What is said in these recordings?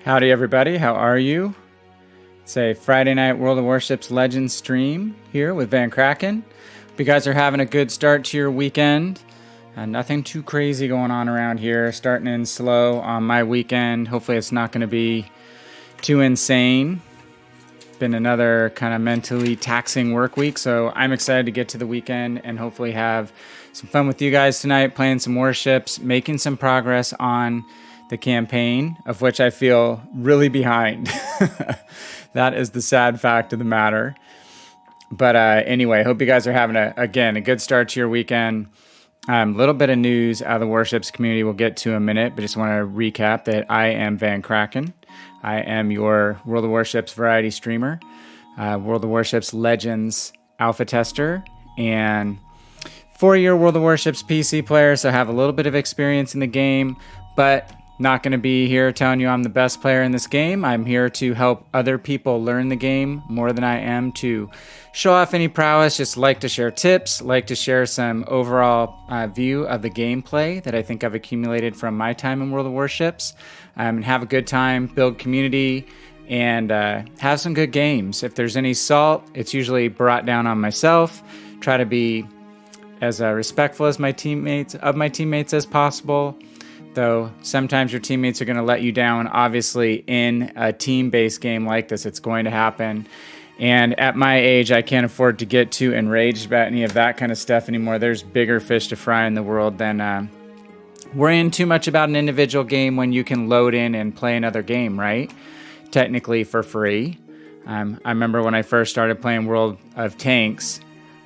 Howdy everybody, how are you? It's a Friday night World of Warships Legends stream here with Van Kraken. Hope you guys are having a good start to your weekend. Nothing too crazy going on around here, starting in slow on my weekend. Hopefully it's not going to be too insane. Been another kind of mentally taxing work week, so I'm excited to get to the weekend and hopefully have some fun with you guys tonight, playing some warships, making some progress on the campaign, of which I feel really behind. That is the sad fact of the matter. But anyway, hope you guys are having, a good start to your weekend. A little bit of news out of the Warships community we'll get to in a minute, but just want to recap that I am Van Kraken. I am your World of Warships variety streamer, World of Warships Legends alpha tester, and 4-year World of Warships PC player, so I have a little bit of experience in the game, but not going to be here telling you I'm the best player in this game. I'm here to help other people learn the game more than I am to show off any prowess. Just like to share tips, like to share some overall view of the gameplay that I think I've accumulated from my time in World of Warships, and have a good time, build community, and have some good games. If there's any salt, it's usually brought down on myself. Try to be as respectful as my teammates as possible. Though sometimes your teammates are going to let you down. Obviously, in a team-based game like this, it's going to happen. And at my age, I can't afford to get too enraged about any of that kind of stuff anymore. There's bigger fish to fry in the world than worrying too much about an individual game when you can load in and play another game, right? Technically for free. I remember when I first started playing World of Tanks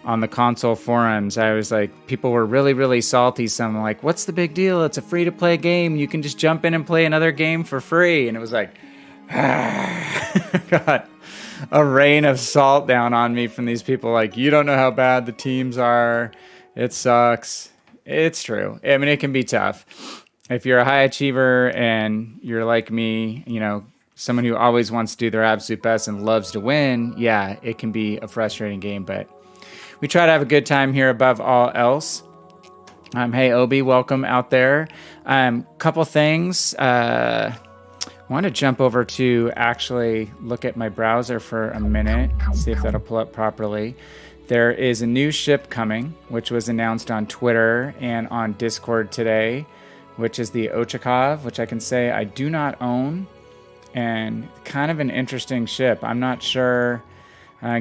on the console forums, I was like, people were really, really salty. Some like, what's the big deal? It's a free-to-play game. You can just jump in and play another game for free. And it was like, got a rain of salt down on me from these people. Like, you don't know how bad the teams are. It sucks. It's true. I mean, it can be tough. If you're a high achiever and you're like me, you know, someone who always wants to do their absolute best and loves to win, yeah, it can be a frustrating game, but we try to have a good time here above all else. Hey, Obi, welcome out there. Couple things. I want to jump over to actually look at my browser for a minute, see if that'll pull up properly. There is a new ship coming, which was announced on Twitter and on Discord today, which is the Ochakov, which I can say I do not own, and kind of an interesting ship. I'm not sure.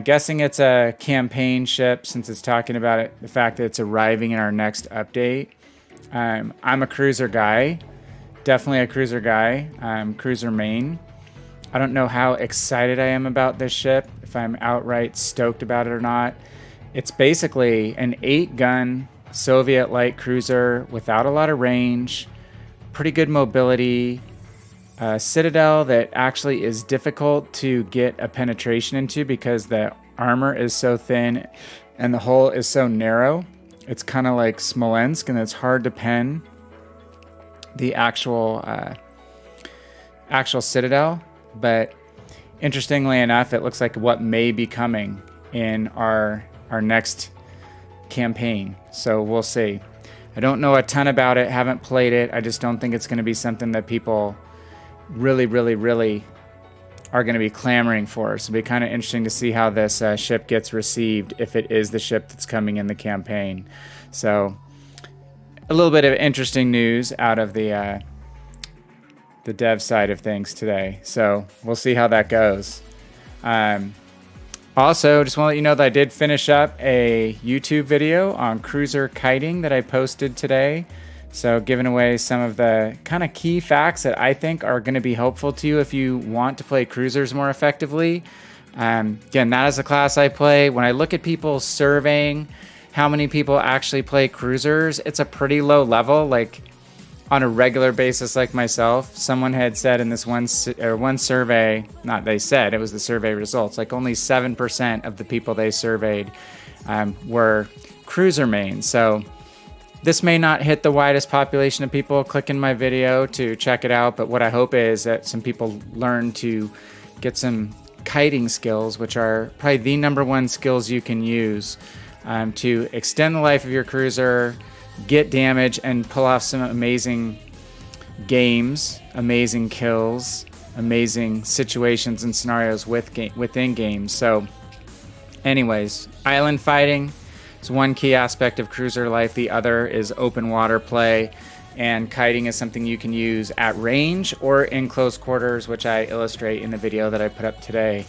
Guessing it's a campaign ship since it's talking about it, the fact that it's arriving in our next update. I'm a cruiser guy, definitely a cruiser guy, cruiser main. I don't know how excited I am about this ship, if I'm outright stoked about it or not. It's basically an 8-gun Soviet light cruiser without a lot of range, pretty good mobility, citadel that actually is difficult to get a penetration into because the armor is so thin and the hull is so narrow. It's kind of like Smolensk, and it's hard to pen the actual citadel. But interestingly enough, it looks like what may be coming in our next campaign. So we'll see. I don't know a ton about it, haven't played it. I just don't think it's going to be something that people really, really, really are going to be clamoring for. So it'll be kind of interesting to see how this ship gets received, if it is the ship that's coming in the campaign. So a little bit of interesting news out of the dev side of things today. So we'll see how that goes. Also, just want to let you know that I did finish up a YouTube video on cruiser kiting that I posted today. So giving away some of the kind of key facts that I think are going to be helpful to you if you want to play cruisers more effectively. Again, that is a class I play. When I look at people surveying how many people actually play cruisers, it's a pretty low level. Like on a regular basis, like myself, someone had said in this one survey, not they said, it was the survey results, like only 7% of the people they surveyed were cruiser mains. So this may not hit the widest population of people clicking my video to check it out, but what I hope is that some people learn to get some kiting skills, which are probably the #1 skills you can use to extend the life of your cruiser, get damage and pull off some amazing games, amazing kills, amazing situations and scenarios within games. So anyways, island fighting is one key aspect of cruiser life. The other is open water play, and kiting is something you can use at range or in close quarters, which I illustrate in the video that I put up today.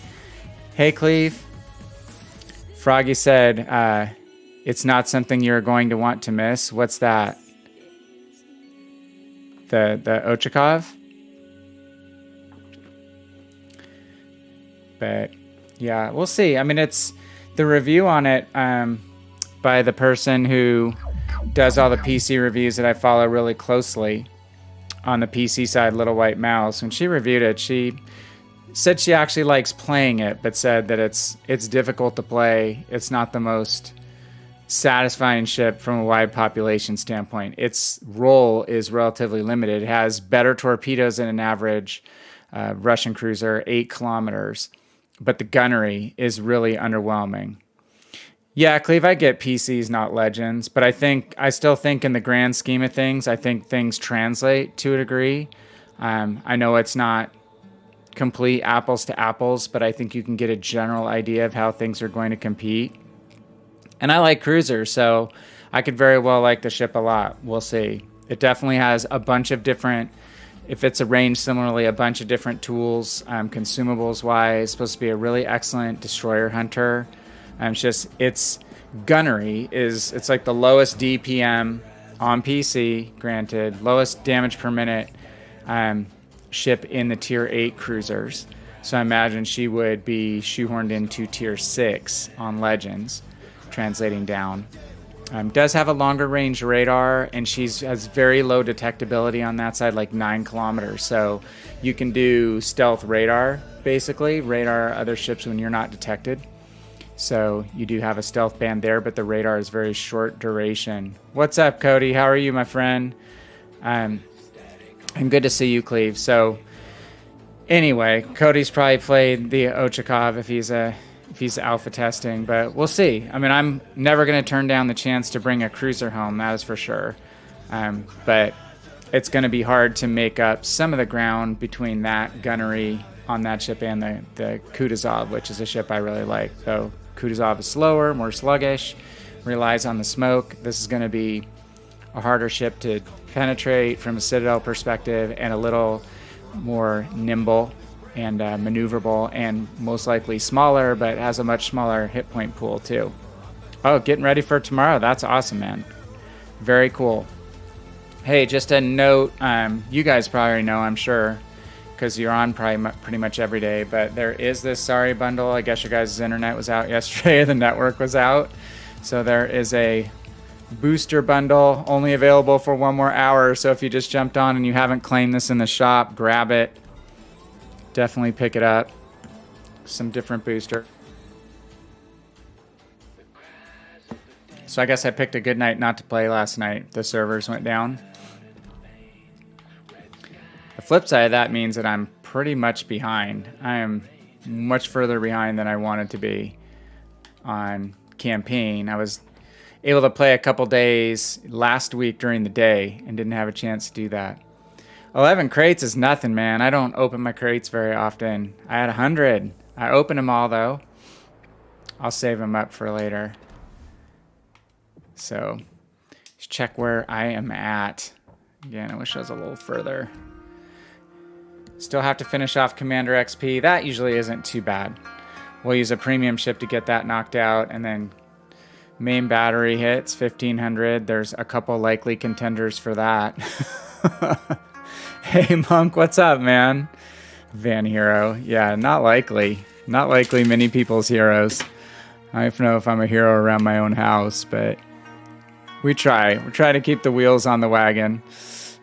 Hey Cleve, Froggy said it's not something you're going to want to miss. What's that? The Ochakov? But yeah, we'll see. I mean, it's the review on it by the person who does all the PC reviews that I follow really closely on the PC side, Little White Mouse. When she reviewed it, she said she actually likes playing it, but said that it's difficult to play. It's not the most satisfying ship from a wide population standpoint. Its role is relatively limited. It has better torpedoes than an average Russian cruiser, 8 kilometers, but the gunnery is really underwhelming. Yeah, Cleve, I get PCs, not Legends, but I still think in the grand scheme of things, I think things translate to a degree. I know it's not complete apples to apples, but I think you can get a general idea of how things are going to compete. And I like cruisers, so I could very well like the ship a lot. We'll see. It definitely has a bunch of different, if it's a range similarly, a bunch of different tools, consumables-wise. Supposed to be a really excellent destroyer hunter. Its gunnery it's like the lowest DPM on PC, granted, lowest damage per minute ship in the tier 8 cruisers. So I imagine she would be shoehorned into tier 6 on Legends, translating down. Does have a longer range radar, and has very low detectability on that side, like 9 kilometers. So you can do stealth radar, basically, radar other ships when you're not detected. So you do have a stealth band there, but the radar is very short duration. What's up, Cody? How are you, my friend? And good to see you, Cleve. So anyway, Cody's probably played the Ochakov if he's alpha testing, but we'll see. I mean, I'm never going to turn down the chance to bring a cruiser home, that is for sure. But it's going to be hard to make up some of the ground between that gunnery on that ship and the Kutuzov, which is a ship I really like. So Kutuzov is slower, more sluggish, relies on the smoke. This is going to be a harder ship to penetrate from a Citadel perspective, and a little more nimble and maneuverable, and most likely smaller, but has a much smaller hit point pool too. Oh, getting ready for tomorrow. That's awesome, man. Very cool. Hey, just a note, you guys probably already know, I'm sure, because you're on pretty much every day, but there is this Sorry bundle. I guess your guys' internet was out yesterday, the network was out. So there is a booster bundle only available for 1 more hour. So if you just jumped on and you haven't claimed this in the shop, grab it. Definitely pick it up. Some different booster. So I guess I picked a good night not to play last night. The servers went down. The flip side of that means that I'm pretty much behind. I am much further behind than I wanted to be on campaign. I was able to play a couple days last week during the day and didn't have a chance to do that. 11 crates is nothing, man. I don't open my crates very often. I had 100. I opened them all, though. I'll save them up for later. So, let's check where I am at. Again, I wish I was a little further. Still have to finish off Commander XP. That usually isn't too bad. We'll use a premium ship to get that knocked out, and then main battery hits 1500. There's a couple likely contenders for that. Hey Monk, what's up, man? Van Hero. Yeah, not likely. Not likely many people's heroes. I don't know if I'm a hero around my own house, but we try. We try to keep the wheels on the wagon.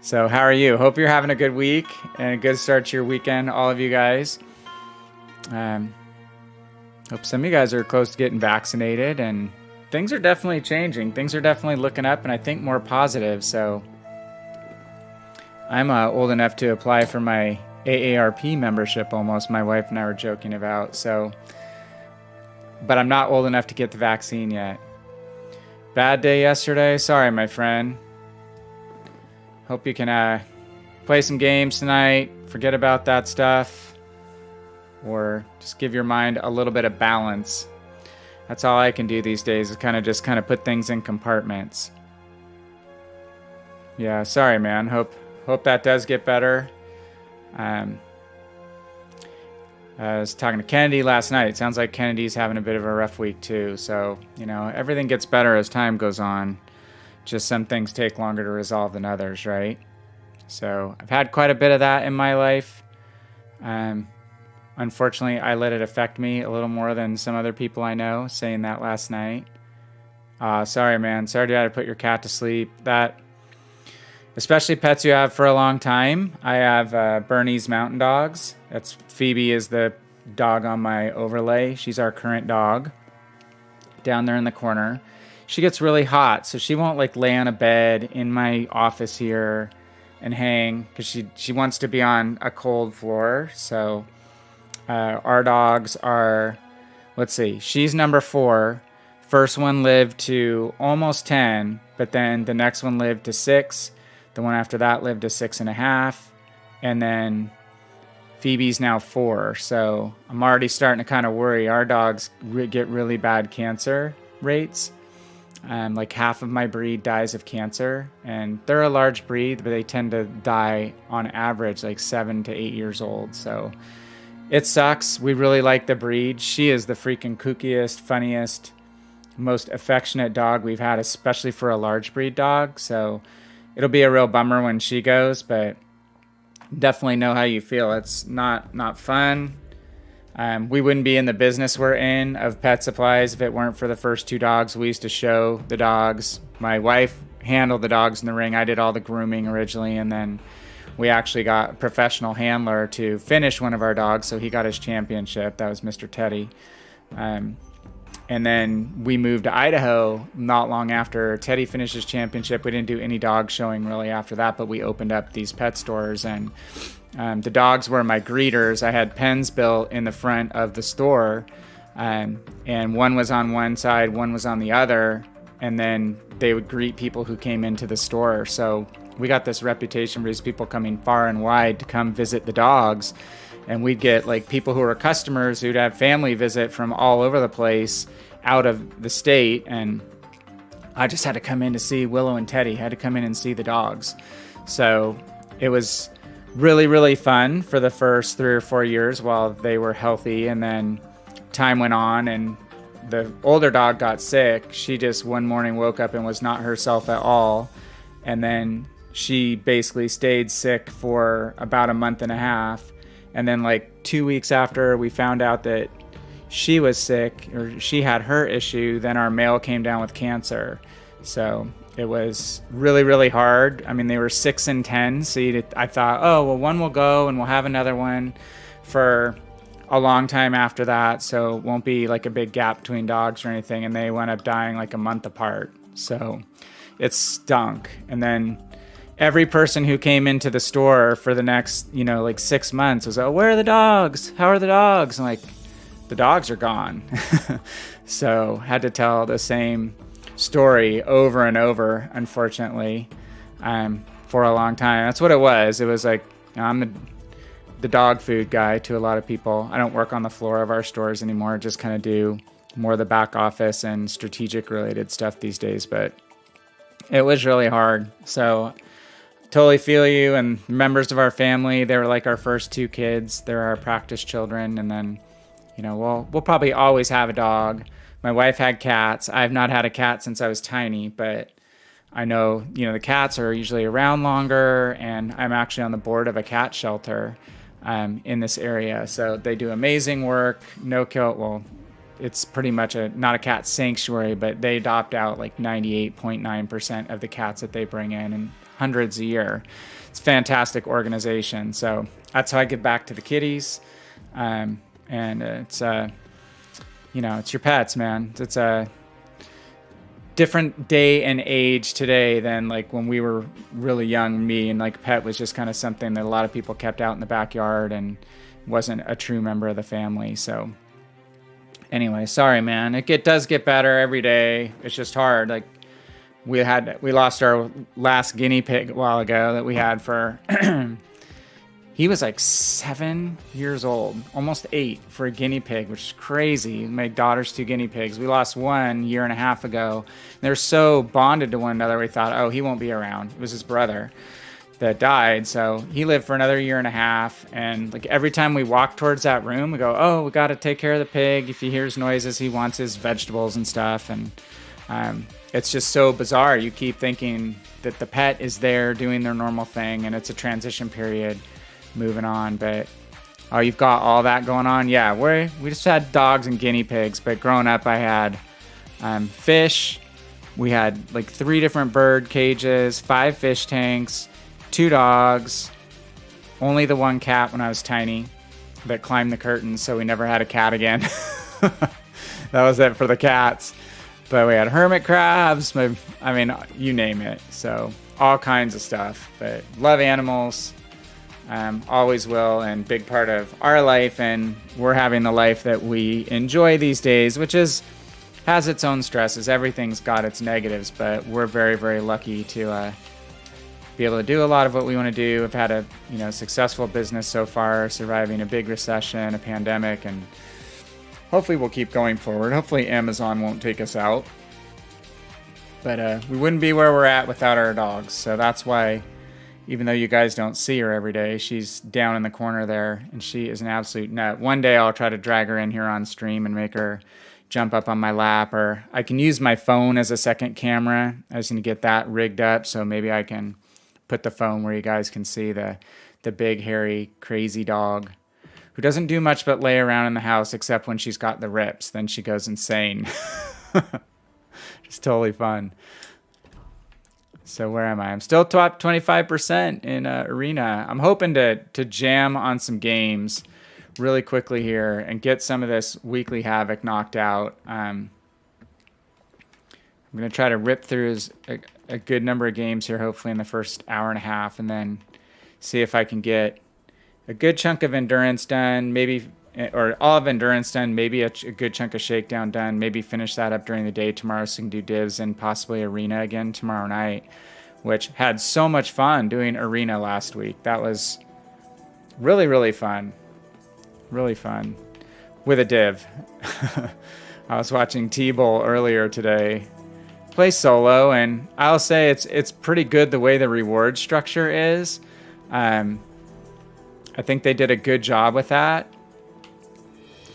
So how are you? Hope you're having a good week and a good start to your weekend, all of you guys. Hope some of you guys are close to getting vaccinated, and things are definitely changing. Things are definitely looking up, and I think more positive. So I'm old enough to apply for my AARP membership almost. My wife and I were joking about. So, but I'm not old enough to get the vaccine yet. Bad day yesterday. Sorry, my friend. Hope you can play some games tonight. Forget about that stuff. Or just give your mind a little bit of balance. That's all I can do these days, is kind of put things in compartments. Yeah, sorry, man. Hope that does get better. I was talking to Kennedy last night. It sounds like Kennedy's having a bit of a rough week too. So, everything gets better as time goes on. Just some things take longer to resolve than others, right? So I've had quite a bit of that in my life. Unfortunately, I let it affect me a little more than some other people I know, saying that last night. Sorry, man. Sorry to have to put your cat to sleep. That, especially pets you have for a long time. I have Bernese Mountain Dogs. That's Phoebe is the dog on my overlay. She's our current dog down there in the corner. She gets really hot, so she won't lay on a bed in my office here and hang because she wants to be on a cold floor. So our dogs are, let's see, she's number 4. First one lived to almost 10, but then the next one lived to 6. The one after that lived to 6.5, and then Phoebe's now 4. So I'm already starting to kind of worry. Our dogs get really bad cancer rates. Half of my breed dies of cancer, and they're a large breed, but they tend to die on average 7 to 8 years old. So it sucks. We really like the breed. She is the freaking kookiest, funniest, most affectionate dog we've had, especially for a large breed dog. So it'll be a real bummer when she goes, but definitely know how you feel. It's not fun. We wouldn't be in the business we're in of pet supplies if it weren't for the first 2 dogs. We used to show the dogs. My wife handled the dogs in the ring. I did all the grooming originally, and then we actually got a professional handler to finish one of our dogs, so he got his championship. That was Mr. Teddy. And then we moved to Idaho not long after Teddy finished his championship. We didn't do any dog showing really after that, but we opened up these pet stores, and the dogs were my greeters. I had pens built in the front of the store, and one was on one side, one was on the other, and then they would greet people who came into the store. So we got this reputation for these people coming far and wide to come visit the dogs, and we'd get people who were customers who'd have family visit from all over the place out of the state, and I just had to come in to see Willow and Teddy, had to come in and see the dogs. So it was really, really fun for the first 3 or 4 years while they were healthy, and then time went on and the older dog got sick. She just one morning woke up and was not herself at all, and then she basically stayed sick for about a month and a half, and then 2 weeks after we found out that she was sick, or she had her issue, then our male came down with cancer. So it was really, really hard. I mean, they were 6 and 10, so I thought, oh, well, one will go and we'll have another one for a long time after that, so it won't be a big gap between dogs or anything, and they wound up dying a month apart. So it stunk. And then every person who came into the store for the next 6 months was, oh, where are the dogs? How are the dogs? And the dogs are gone. So had to tell the same story over and over, unfortunately, for a long time. That's what it was. It was I'm the dog food guy to a lot of people. I don't work on the floor of our stores anymore. Just kind of do more of the back office and strategic related stuff these days, but it was really hard. So totally feel you. And members of our family, they were our first 2 kids. They're our practice children. And then we'll probably always have a dog. My wife had cats. I've not had a cat since I was tiny, but I know, the cats are usually around longer, and I'm actually on the board of a cat shelter in this area. So they do amazing work. No kill. Well, it's pretty much not a cat sanctuary, but they adopt out 98.9% of the cats that they bring in, and hundreds a year. It's a fantastic organization. So that's how I give back to the kitties. And it's, it's your pets, man. It's a different day and age today than when we were really young, me, and pet was just kind of something that a lot of people kept out in the backyard and wasn't a true member of the family. So anyway, sorry, man. It does get better every day. It's just hard. we lost our last guinea pig a while ago that we had for he was like 7 years old, almost 8 for a guinea pig, which is crazy. My daughter's 2 guinea pigs. We lost one 1.5 years ago. They're so bonded to one another, we thought, oh, he won't be around. It was his brother that died, so he lived for another 1.5 years. And like every time we walk towards that room, we go, oh, we got to take care of the pig. If he hears noises, he wants his vegetables and stuff. And it's just so bizarre. You keep thinking that the pet is there doing their normal thing, and it's a transition period, moving on. But oh, you've got all that going on. Yeah, we just had dogs and guinea pigs, but growing up I had fish. We had like 3 different bird cages, 5 fish tanks, 2 dogs, only the 1 cat when I was tiny that climbed the curtains, so we never had a cat again. That was it for the cats. But we had hermit crabs, I mean, you name it. So all kinds of stuff. But love animals, always will, and big part of our life. And we're having the life that we enjoy these days, which has its own stresses. Everything's got its negatives, but we're very, very lucky to be able to do a lot of what we want to do. We've had a successful business so far, surviving a big recession, a pandemic, and hopefully we'll keep going forward. Hopefully Amazon won't take us out. But we wouldn't be where we're at without our dogs. So that's why, even though you guys don't see her every day, she's down in the corner there, and she is an absolute nut. One day I'll try to drag her in here on stream and make her jump up on my lap, or I can use my phone as a second camera. I just need to get that rigged up, so maybe I can put the phone where you guys can see the big, hairy, crazy dog who doesn't do much but lay around in the house, except when she's got the rips. Then she goes insane. Just totally fun. So where am I? I'm still top 25% in Arena. I'm hoping to jam on some games really quickly here and get some of this weekly Havoc knocked out. I'm going to try to rip through a good number of games here, hopefully in the first 1.5 hours, and then see if I can get a good chunk of endurance done, maybe, or all of endurance done, maybe a good chunk of shakedown done, maybe finish that up during the day tomorrow so I can do divs and possibly arena again tomorrow night, which had so much fun doing arena last week. That was really, really fun. Really fun. With a div. I was watching T-Bowl earlier today play solo, and I'll say it's pretty good the way the reward structure is. I think they did a good job with that.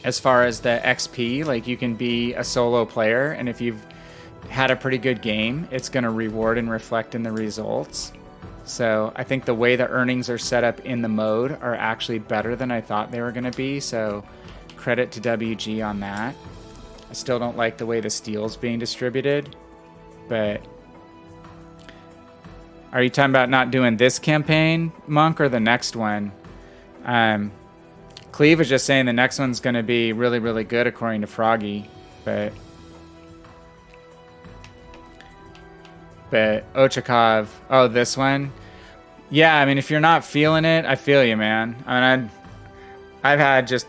As far as the XP, like you can be a solo player, and if you've had a pretty good game, it's going to reward and reflect in the results. So I think the way the earnings are set up in the mode are actually better than I thought they were going to be. So credit to WG on that. I still don't like the way the steel's being distributed, but are you talking about not doing this campaign, Monk, or the next one? Cleve was just saying the next one's going to be really, really good according to Froggy, but Ochakov, oh, this one? Yeah, I mean, if you're not feeling it, I feel you, man. I mean, I've had just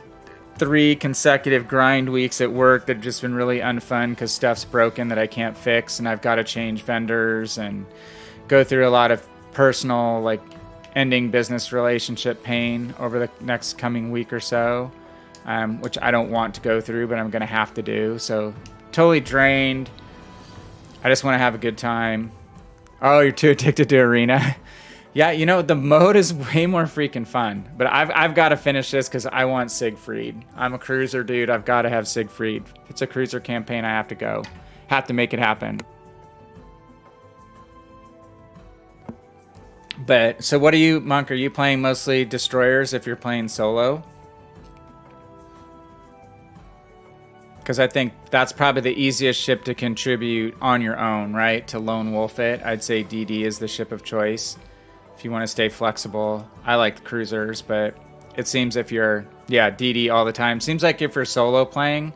3 consecutive grind weeks at work that have just been really unfun because stuff's broken that I can't fix, and I've got to change vendors and go through a lot of personal, like, ending business relationship pain over the next coming week or so, which I don't want to go through, but I'm going to have to do. So totally drained. I just want to have a good time. Oh, you're too addicted to Arena. Yeah, you know, the mode is way more freaking fun, but I've got to finish this because I want Siegfried. I'm a cruiser dude. I've got to have Siegfried. If it's a cruiser campaign, I have to go. Have to make it happen. But, so what are you, Monk, are you playing mostly destroyers if you're playing solo? Because I think that's probably the easiest ship to contribute on your own, right? To lone wolf it. I'd say DD is the ship of choice if you want to stay flexible. I like the cruisers, but it seems if you're, yeah, DD all the time. Seems like if you're solo playing,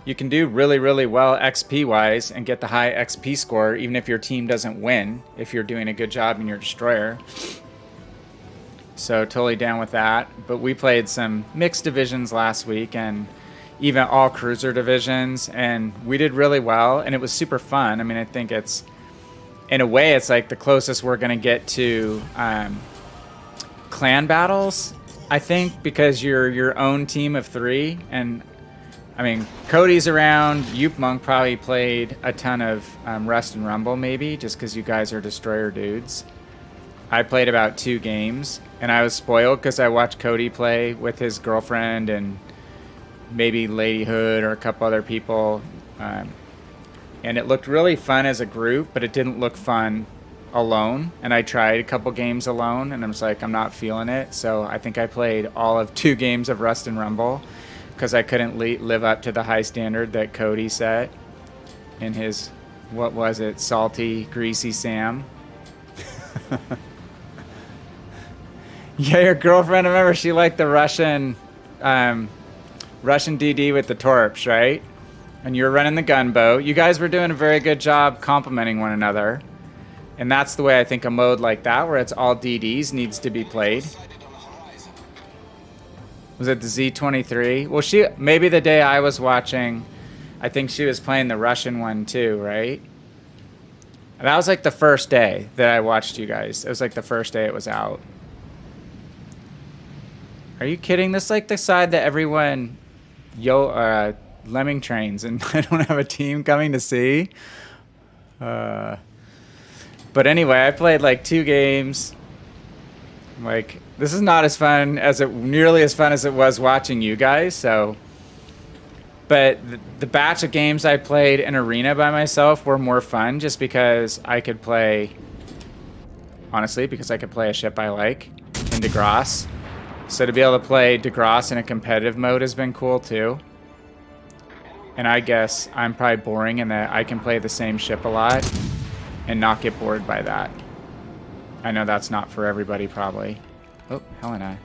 you can do really, really well XP-wise and get the high XP score, even if your team doesn't win, if you're doing a good job in your destroyer. So totally down with that. But we played some mixed divisions last week, and even all cruiser divisions, and we did really well, and it was super fun. I mean, I think it's in a way, it's like the closest we're going to get to clan battles, I think, because you're your own team of 3. And I mean, Cody's around. Monk probably played a ton of Rust and Rumble, maybe, just because you guys are Destroyer dudes. I played about 2 games, and I was spoiled because I watched Cody play with his girlfriend and maybe Lady Hood or a couple other people. And it looked really fun as a group, but it didn't look fun alone. And I tried a couple games alone, and I was like, I'm not feeling it. So I think I played all of 2 games of Rust and Rumble because I couldn't live up to the high standard that Cody set in his, what was it, salty, greasy Sam. Yeah, your girlfriend, I remember she liked the Russian DD with the torps, right? And you were running the gunboat. You guys were doing a very good job complimenting one another. And that's the way I think a mode like that, where it's all DDs, needs to be played. Was it the Z23? Well, maybe the day I was watching, I think she was playing the Russian one too, right? And that was like the first day that I watched you guys. It was like the first day it was out. Are you kidding? This is like the side that everyone lemming trains, and I don't have a team coming to see. But anyway, I played like 2 games. Like, this is not as fun as nearly as fun as it was watching you guys. So, but the batch of games I played in Arena by myself were more fun, just because I could play. Honestly, because I could play a ship I like in DeGrasse. So to be able to play DeGrasse in a competitive mode has been cool too. And I guess I'm probably boring in that I can play the same ship a lot and not get bored by that. I know that's not for everybody probably. Oh, Helena.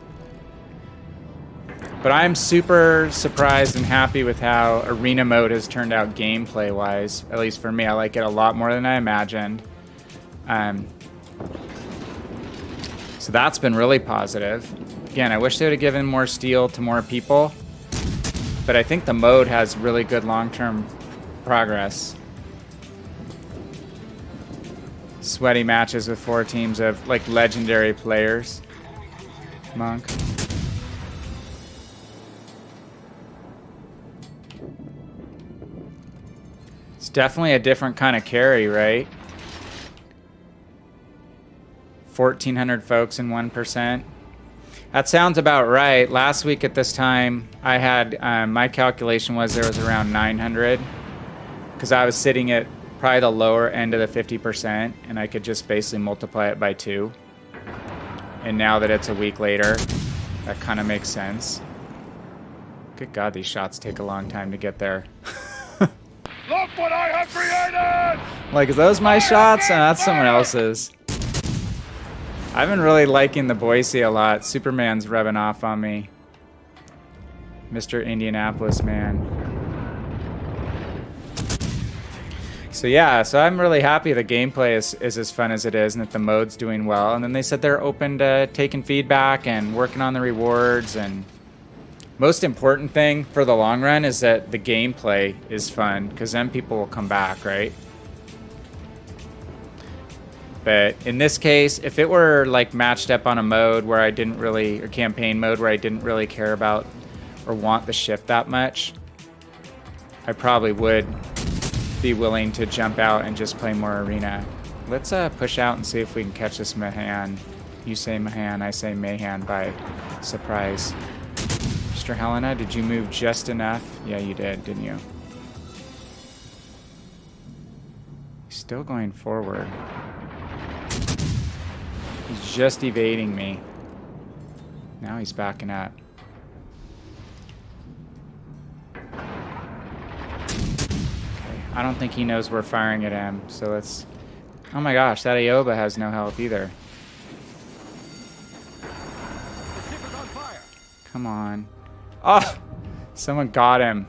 But I'm super surprised and happy with how Arena mode has turned out gameplay-wise. At least for me, I like it a lot more than I imagined. So that's been really positive. Again, I wish they would have given more steel to more people. But I think the mode has really good long-term progress. Sweaty matches with 4 teams of, like, legendary players. Monk. It's definitely a different kind of carry, right? 1,400 folks in 1%. That sounds about right. Last week at this time, I had, my calculation was there was around 900. Because I was sitting at probably the lower end of the 50%, and I could just basically multiply it by 2. And now that it's a week later, that kind of makes sense. Good God, these shots take a long time to get there. Look what I have created! Like, is those my shots? No, that's someone else's. I've been really liking the Boise a lot. Superman's rubbing off on me. Mr. Indianapolis man. So yeah, so I'm really happy the gameplay is as fun as it is and that the mode's doing well. And then they said they're open to taking feedback and working on the rewards. And most important thing for the long run is that the gameplay is fun, because then people will come back, right? But in this case, if it were like matched up on a mode where I didn't really, or campaign mode where I didn't really care about or want the ship that much, I probably would be willing to jump out and just play more Arena. Let's push out and see if we can catch this Mahan. You say Mahan, I say Mahan by surprise. Mr. Helena, did you move just enough? Yeah, you did, didn't you? He's still going forward. He's just evading me. Now he's backing up. Okay, I don't think he knows we're firing at him, so let's... Oh my gosh, that Aoba has no health either. Come on. Oh! Someone got him.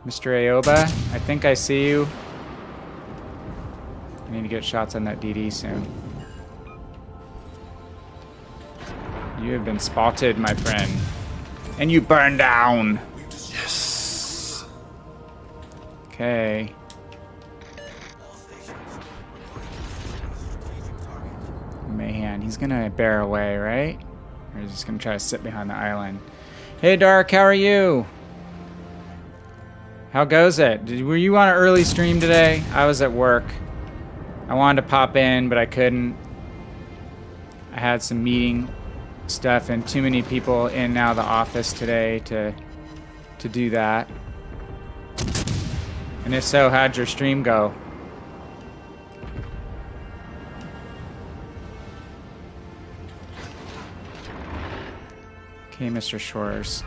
Mr. Aoba, I think I see you. I need to get shots on that DD soon. You have been spotted, my friend. And you burn down. Yes. Okay. Mayhan, he's gonna bear away, right? Or he's just gonna try to sit behind the island. Hey Dark, how are you? How goes it? Were you on an early stream today? I was at work. I wanted to pop in, but I couldn't. I had some meeting stuff and too many people in and out of the office today to do that. And if so, how'd your stream go? Okay, Mr. Shores.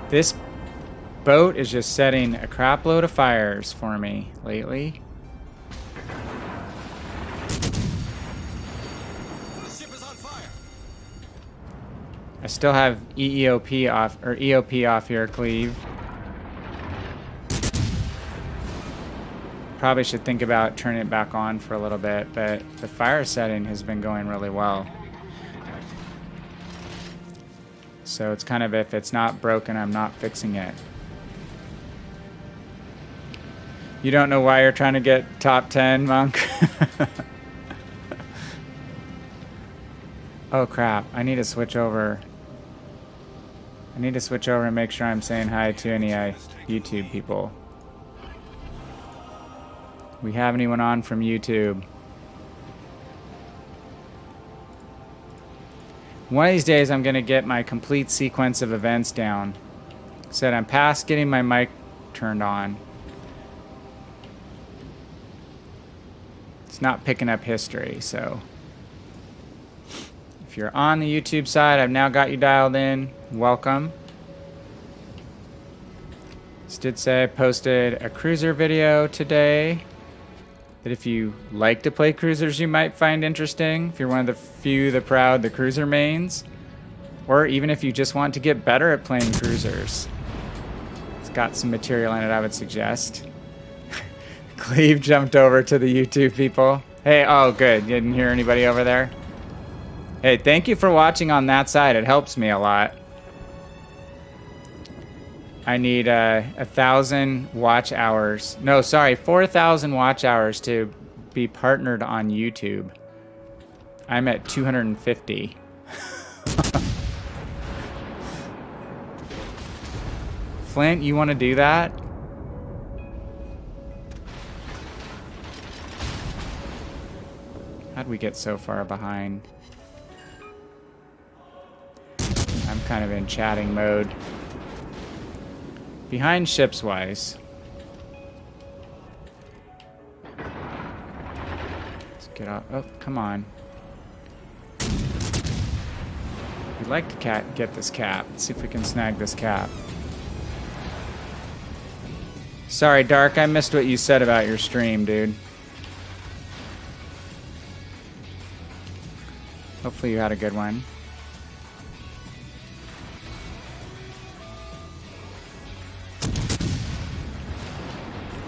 This boat is just setting a crap load of fires for me lately. The ship is on fire. I still have EEOP off, or EOP off here, Cleve. Probably should think about turning it back on for a little bit, but the fire setting has been going really well. So it's kind of, if it's not broken, I'm not fixing it. You don't know why you're trying to get top 10, Monk? Oh crap, I need to switch over. I need to switch over and make sure I'm saying hi to any YouTube people. We have anyone on from YouTube? One of these days I'm gonna get my complete sequence of events down. Said I'm past getting my mic turned on. It's not picking up history, so if you're on the YouTube side, I've now got you dialed in. Welcome. This did say I posted a cruiser video today that if you like to play cruisers, you might find interesting. If you're one of the few, the proud, the cruiser mains, or even if you just want to get better at playing cruisers. It's got some material in it, I would suggest. Cleve jumped over to the YouTube people. Hey, oh good, you didn't hear anybody over there? Hey, thank you for watching on that side, it helps me a lot. I need 1,000 watch hours. No, sorry, 4,000 watch hours to be partnered on YouTube. I'm at 250. Flint, you want to do that? How'd we get so far behind? I'm kind of in chatting mode. Behind ships wise. Let's get off. Oh, come on. We'd like to get this cap. Let's see if we can snag this cap. Sorry, Dark, I missed what you said about your stream, dude. Hopefully you had a good one.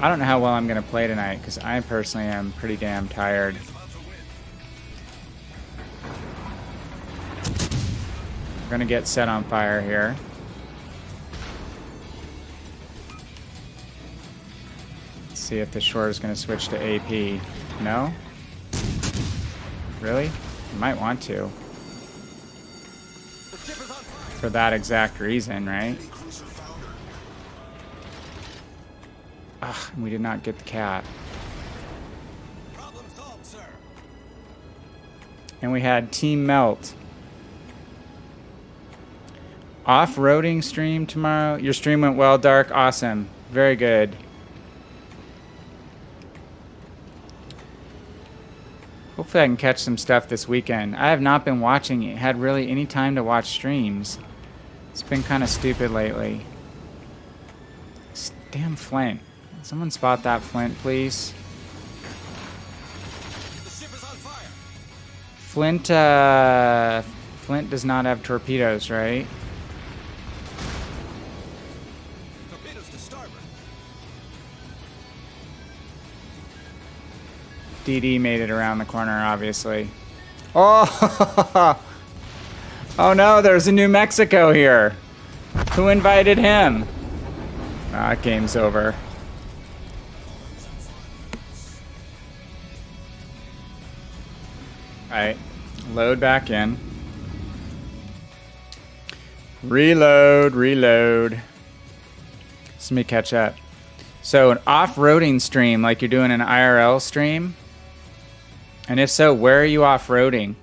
I don't know how well I'm going to play tonight, because I personally am pretty damn tired. We're going to get set on fire here. Let's see if the shore is going to switch to AP. No? Really? You might want to. For that exact reason, right? Ugh, we did not get the cap. Problem solved, sir. And we had Team Melt. Off-roading stream tomorrow. Your stream went well, Dark. Awesome. Very good. Hopefully I can catch some stuff this weekend. I have not been watching it. Had really any time to watch streams. It's been kind of stupid lately. Damn Flint. Someone spot that Flint, please. The ship is on fire. Flint does not have torpedoes, right? Torpedoes to starboard. DD made it around the corner, obviously. Oh! Oh no, there's a New Mexico here. Who invited him? Ah, game's over. Alright, load back in. Reload, reload. Let me catch up. So an off-roading stream, like you're doing an IRL stream? And if so, where are you off-roading?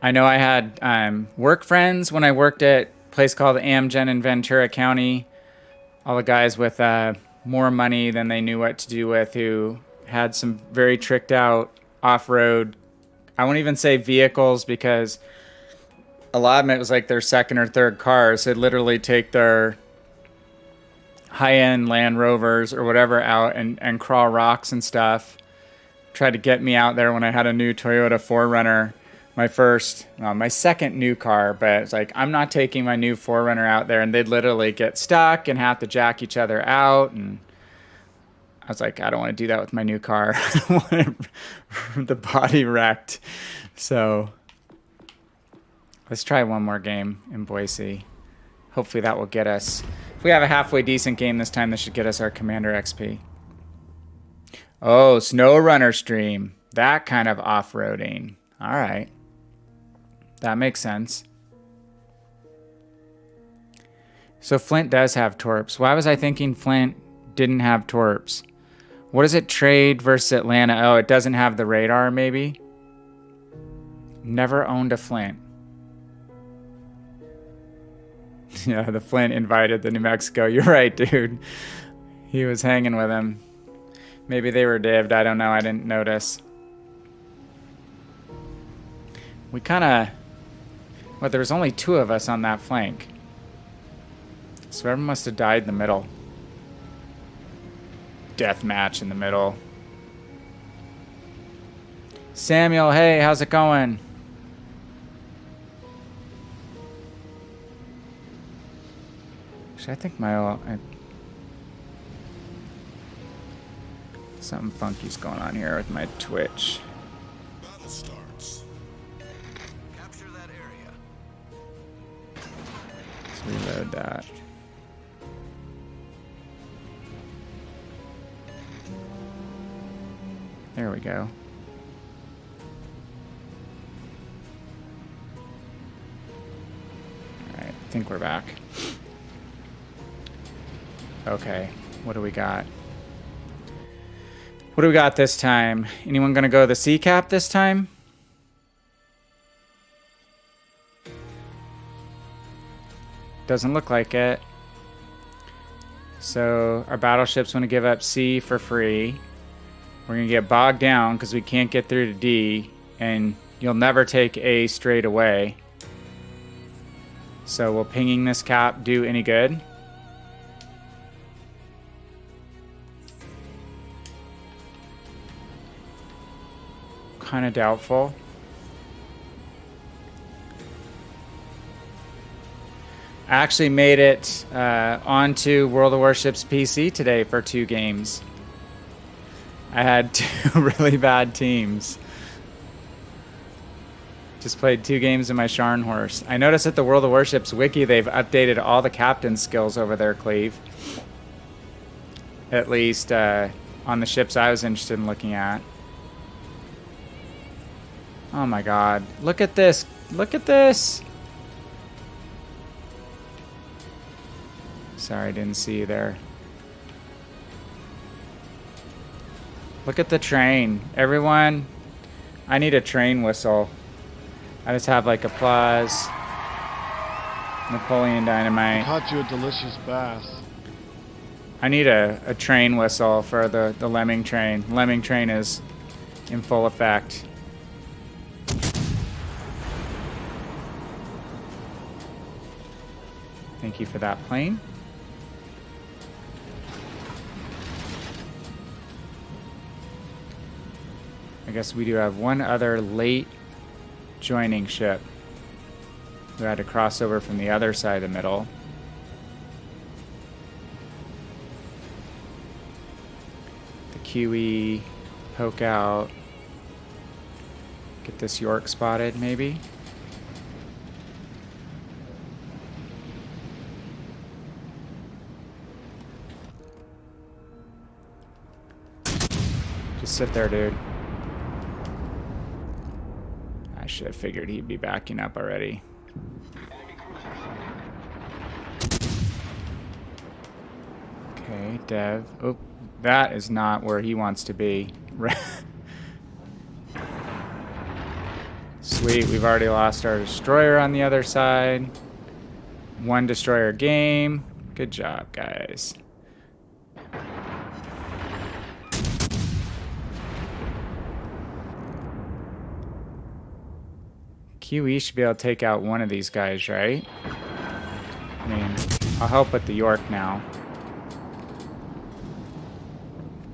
I know I had work friends when I worked at a place called Amgen in Ventura County. All the guys with more money than they knew what to do with, who had some very tricked out off-road, I won't even say vehicles, because a lot of it was like their second or third cars. They'd literally take their high-end Land Rovers or whatever out and crawl rocks and stuff. Tried to get me out there when I had a new Toyota 4Runner, my second new car, but it's like, I'm not taking my new 4Runner out there, and they'd literally get stuck and have to jack each other out, and I was like, I don't want to do that with my new car. I don't want the body wrecked. So let's try one more game in Boise. Hopefully that will get us, if we have a halfway decent game this time, this should get us our Commander XP. Oh, SnowRunner stream. That kind of off-roading. All right. That makes sense. So Flint does have torps. Why was I thinking Flint didn't have torps? What does it trade versus Atlanta? Oh, it doesn't have the radar, maybe? Never owned a Flint. Yeah, the Flint invited the New Mexico. You're right, dude. He was hanging with him. Maybe they were divved. I don't know. I didn't notice. We kind of... Well, there was only 2 of us on that flank. So everyone must have died in the middle. Death match in the middle. Samuel, hey, how's it going? Actually, I think something funky's going on here with my Twitch. Battle starts. Capture that area. Let's reload that. There we go. Alright, I think we're back. Okay, what do we got? What do we got this time? Anyone gonna go the sea cap this time? Doesn't look like it. So our battleships want to give up C for free. We're gonna get bogged down because we can't get through to D, and you'll never take A straight away. So will pinging this cap do any good? Kind of doubtful. I actually made it onto World of Warships PC today for 2 games. I had 2 really bad teams. Just played 2 games in my Scharnhorst. I noticed at the World of Warships wiki they've updated all the captain skills over there, Cleve. At least on the ships I was interested in looking at. Oh my god. Look at this. Look at this. Sorry, I didn't see you there. Look at the train. Everyone, I need a train whistle. I just have like applause. Napoleon Dynamite. Caught you a delicious bass. I need a train whistle for the Lemming train. Lemming train is in full effect. Thank you for that plane. I guess we do have one other late joining ship who had to cross over from the other side of the middle. The QE poke out. Get this York spotted, maybe. Just sit there, dude. I should have figured he'd be backing up already. Okay, Dev. Oh, that is not where he wants to be. Sweet, we've already lost our destroyer on the other side. 1 destroyer game. Good job, guys. QE should be able to take out one of these guys, right? I mean, I'll help with the York now.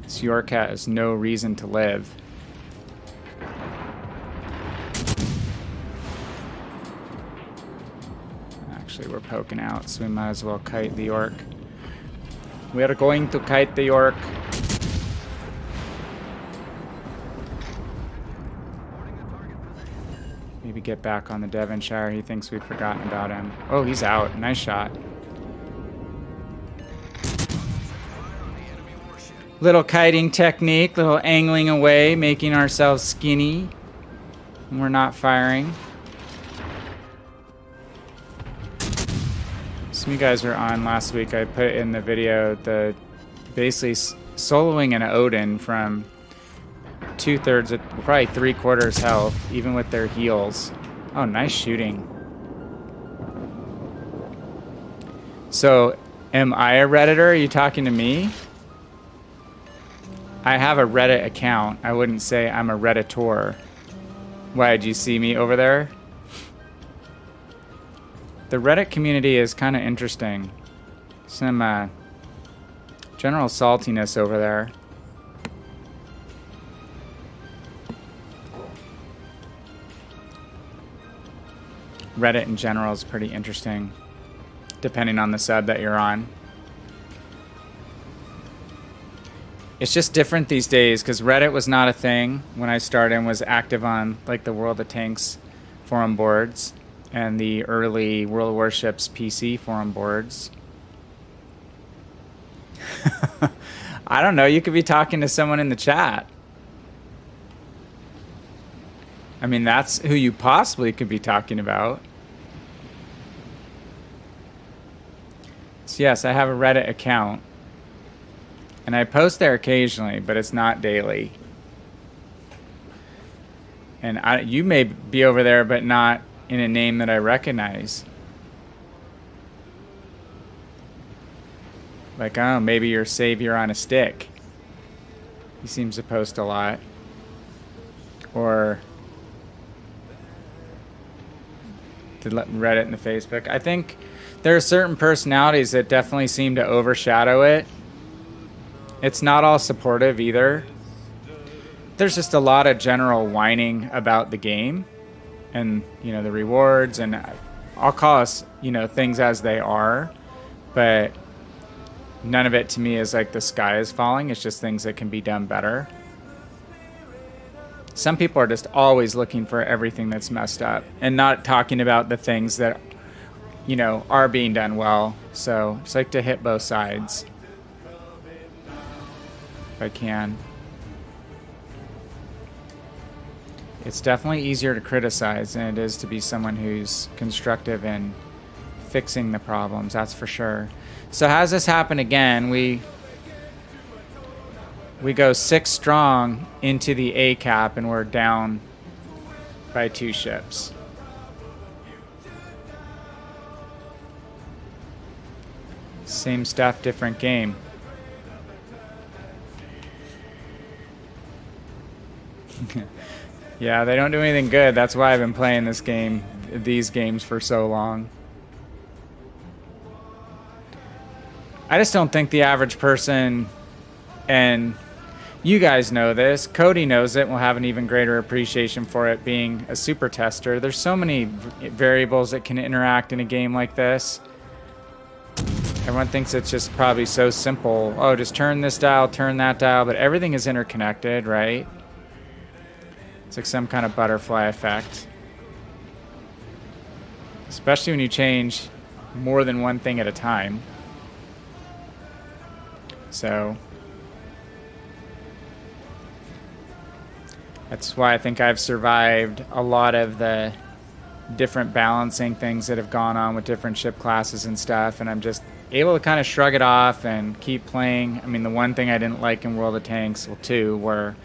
This York has no reason to live. Actually, we're poking out, so we might as well kite the York. We're going to kite the York. Maybe get back on the Devonshire. He thinks we've forgotten about him. Oh, he's out. Nice shot. Little kiting technique, little angling away, making ourselves skinny. And we're not firing. Some of you guys were on last week. I put in the video the basically soloing an Odin from 2/3, probably 3/4 health, even with their heals. Oh, nice shooting. So, am I a Redditor? Are you talking to me? I have a Reddit account. I wouldn't say I'm a Redditor. Why, did you see me over there? The Reddit community is kind of interesting. Some general saltiness over there. Reddit in general is pretty interesting, depending on the sub that you're on. It's just different these days because Reddit was not a thing when I started and was active on like the World of Tanks forum boards and the early World of Warships PC forum boards. I don't know, you could be talking to someone in the chat. I mean, that's who you possibly could be talking about. So yes, I have a Reddit account. And I post there occasionally, but it's not daily. And you may be over there, but not in a name that I recognize. Like, oh, maybe you're Savior on a stick. He seems to post a lot. Or to Reddit and the Facebook. I think there are certain personalities that definitely seem to overshadow it. It's not all supportive either. There's just a lot of general whining about the game and, you know, the rewards, and I'll call us, you know, things as they are, but none of it to me is like the sky is falling. It's just things that can be done better. Some people are just always looking for everything that's messed up and not talking about the things that, you know, are being done well. So it's like to hit both sides. If I can. It's definitely easier to criticize than it is to be someone who's constructive in fixing the problems, that's for sure. So has this happened again? We go 6 strong into the A cap and we're down by 2 ships. Same stuff, different game. Yeah, they don't do anything good. That's why I've been playing these games for so long. I just don't think the average person, and you guys know this, Cody knows it, and will have an even greater appreciation for it being a super tester. There's so many variables that can interact in a game like this. Everyone thinks it's just probably so simple. Oh, just turn this dial, turn that dial, but everything is interconnected, right? It's like some kind of butterfly effect. Especially when you change more than one thing at a time. So That's why I think I've survived a lot of the different balancing things that have gone on with different ship classes and stuff, and I'm just able to kind of shrug it off and keep playing. I mean, the one thing I didn't like in World of Tanks, well, two, were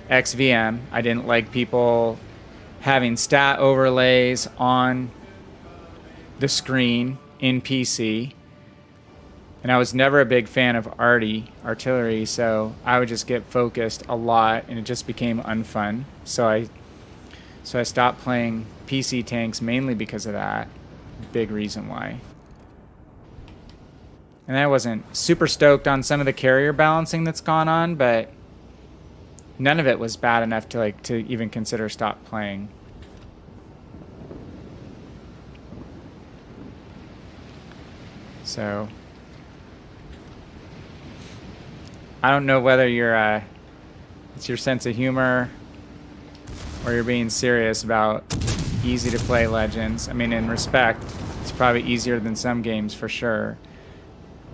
XVM. I didn't like people having stat overlays on the screen in PC. And I was never a big fan of artillery, so I would just get focused a lot, and it just became unfun. So I stopped playing PC tanks mainly because of that. Big reason why. And I wasn't super stoked on some of the carrier balancing that's gone on, but none of it was bad enough to even consider stop playing. So I don't know whether you're it's your sense of humor or you're being serious about easy to play Legends. I mean, in respect, it's probably easier than some games for sure.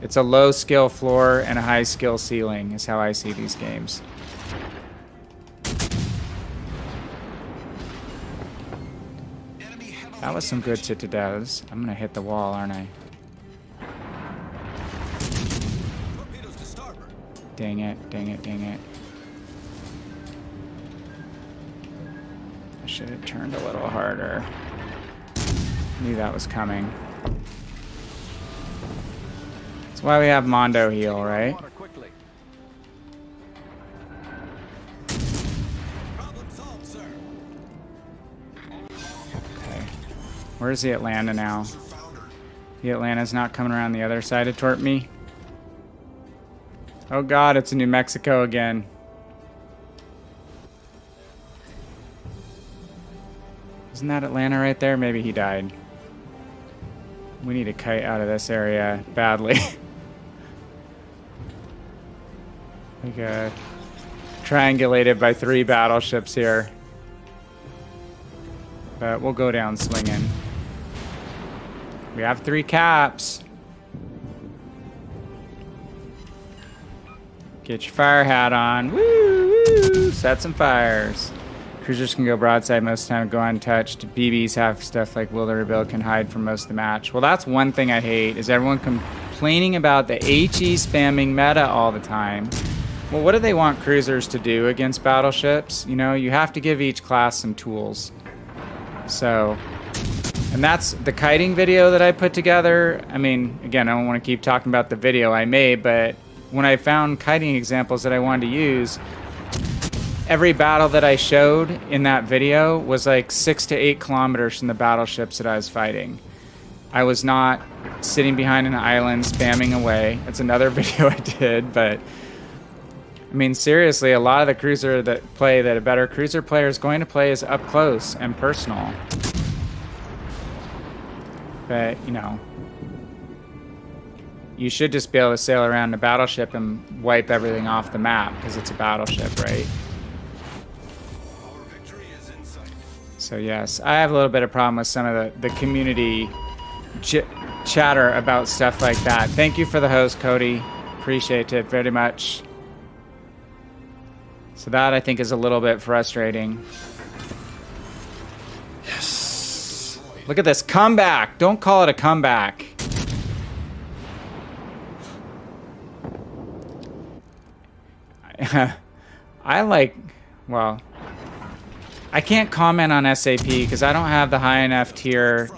It's a low skill floor and a high skill ceiling is how I see these games. That was some good citadels. I'm gonna hit the wall, aren't I? Dang it, dang it, dang it. I should have turned a little harder. Knew that was coming. That's why we have Mondo heal, right? Okay. Where's the Atlanta now? The Atlanta's not coming around the other side to tort me. Oh god, it's in New Mexico again. Isn't that Atlanta right there? Maybe he died. We need a kite out of this area badly. We got triangulated by 3 battleships here. But we'll go down swinging. We have 3 caps. Get your fire hat on. Woo, woo. Set some fires. Cruisers can go broadside most of the time, go untouched. BBs have stuff like Will the Rebuild can hide for most of the match. Well, that's one thing I hate, is everyone complaining about the HE spamming meta all the time. Well, what do they want cruisers to do against battleships? You know, you have to give each class some tools. So, and that's the kiting video that I put together. I mean, again, I don't want to keep talking about the video I made, but when I found kiting examples that I wanted to use, every battle that I showed in that video was like 6 to 8 kilometers from the battleships that I was fighting. I was not sitting behind an island spamming away. That's another video I did, but I mean, seriously, a lot of the cruiser that a better cruiser player is going to play is up close and personal. But, you know, you should just be able to sail around a battleship and wipe everything off the map because it's a battleship, right? So yes, I have a little bit of problem with some of the community chatter about stuff like that. Thank you for the host, Cody. Appreciate it very much. So that, I think, is a little bit frustrating. Yes. Look at this comeback. Don't call it a comeback. I like, well, I can't comment on SAP because I don't have the high enough tier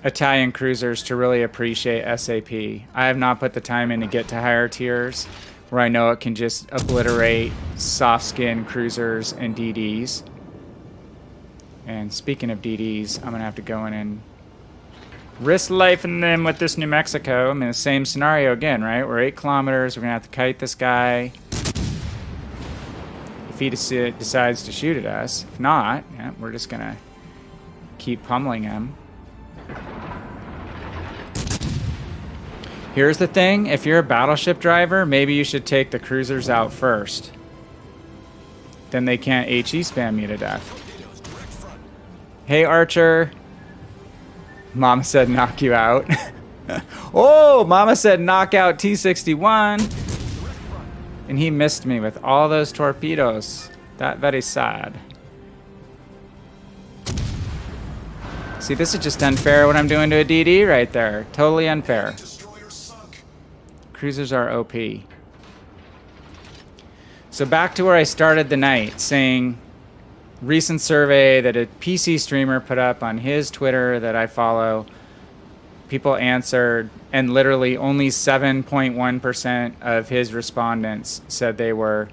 Italian cruisers to really appreciate SAP. I have not put the time in to get to higher tiers where I know it can just obliterate soft skin cruisers and DDs. And speaking of DDs, I'm going to have to go in and risk life in them with this New Mexico. I mean, the same scenario again, right? We're 8 kilometers. We're going to have to kite this guy. If he decides to shoot at us. If not, yeah, we're just going to keep pummeling him. Here's the thing. If you're a battleship driver, maybe you should take the cruisers out first. Then they can't HE spam you to death. Hey, Archer. Mama said knock you out. Oh, Mama said knock out T-61. And he missed me with all those torpedoes. That very sad. See, this is just unfair what I'm doing to a DD right there. Totally unfair. Destroyer sunk. Cruisers are OP. So back to where I started the night, saying recent survey that a PC streamer put up on his Twitter that I follow. People answered, and literally only 7.1% of his respondents said they were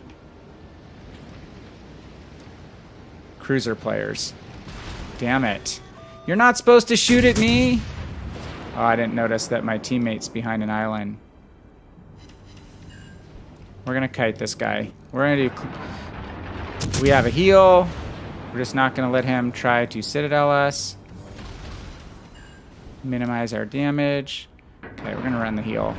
cruiser players. Damn it. You're not supposed to shoot at me! Oh, I didn't notice that my teammate's behind an island. We're gonna kite this guy. We're gonna do... We have a heal. We're just not gonna let him try to citadel us. Minimize our damage. Okay, we're gonna run the heal.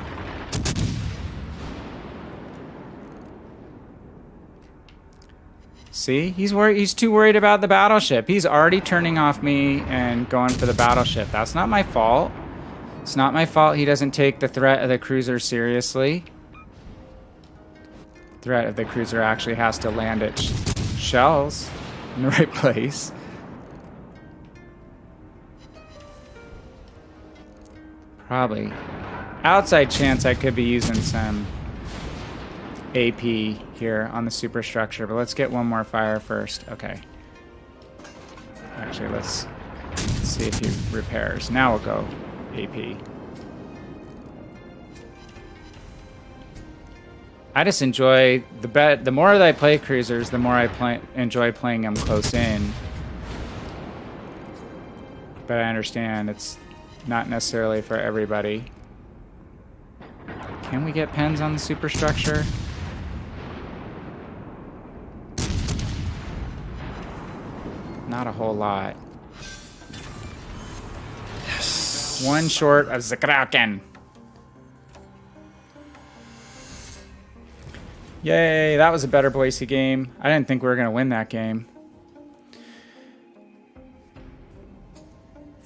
See? He's too worried about the battleship. He's already turning off me and going for the battleship. That's not my fault. It's not my fault he doesn't take the threat of the cruiser seriously. Threat of the cruiser actually has to land its shells in the right place. Probably. Outside chance I could be using some AP here on the superstructure, but let's get one more fire first. Okay. Actually, let's see if he repairs. Now we'll go AP. I just enjoy the more that I play cruisers, the more I enjoy playing them close in. But I understand it's not necessarily for everybody. Can we get pens on the superstructure? Not a whole lot. Yes. One short of the Kraken. Yay, that was a better Boise game. I didn't think we were going to win that game.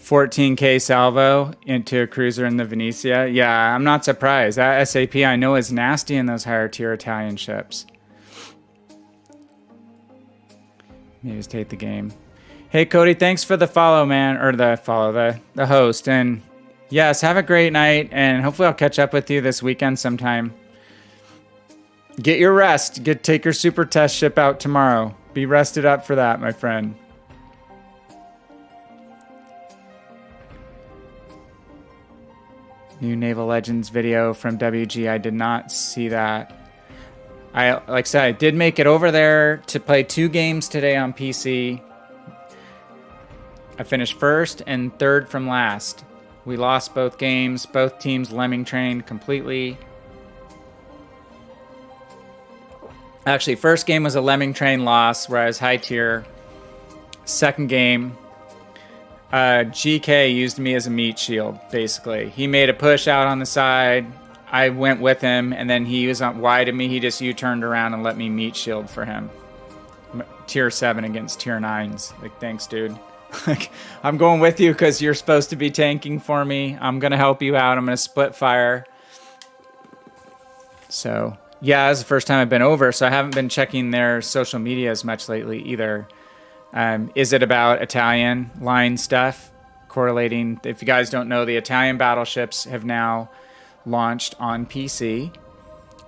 14k salvo into a cruiser in the Venetia. Yeah, I'm not surprised. That SAP I know is nasty in those higher tier Italian ships. Maybe just take the game. Hey Cody, thanks for the follow, man, or the host. And yes, have a great night, and hopefully I'll catch up with you this weekend sometime. Get your rest. Take your super test ship out tomorrow. Be rested up for that, my friend. New Naval Legends video from WG. I did not see that. Like I said, I did make it over there to play 2 games today on PC. I finished first and third from last. We lost both games. Both teams lemming trained completely. Actually, first game was a lemming train loss where I was high tier. Second game, GK used me as a meat shield, basically. He made a push out on the side. I went with him, and then he was wide of me. He just U-turned around and let me meat shield for him. Tier 7 against tier 9s. Like, thanks, dude. Like, I'm going with you because you're supposed to be tanking for me. I'm going to help you out. I'm going to split fire. So, yeah, this is the first time I've been over, so I haven't been checking their social media as much lately either. Is it about Italian line stuff? Correlating, if you guys don't know, the Italian battleships have now launched on PC.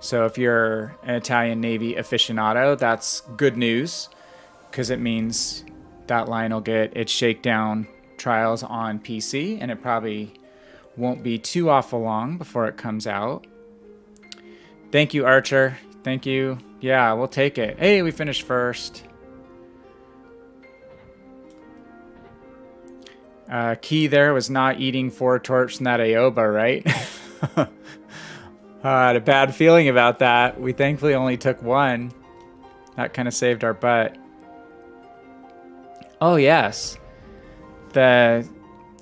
So if you're an Italian Navy aficionado, that's good news, because it means that line will get its Shakedown trials on PC, and it probably won't be too awful long before it comes out. Thank you, Archer. Thank you. Yeah, we'll take it. Hey, we finished first. Key there was not eating 4 torps from that Aoba, right? I had a bad feeling about that. We thankfully only took 1. That kind of saved our butt. Oh, yes. The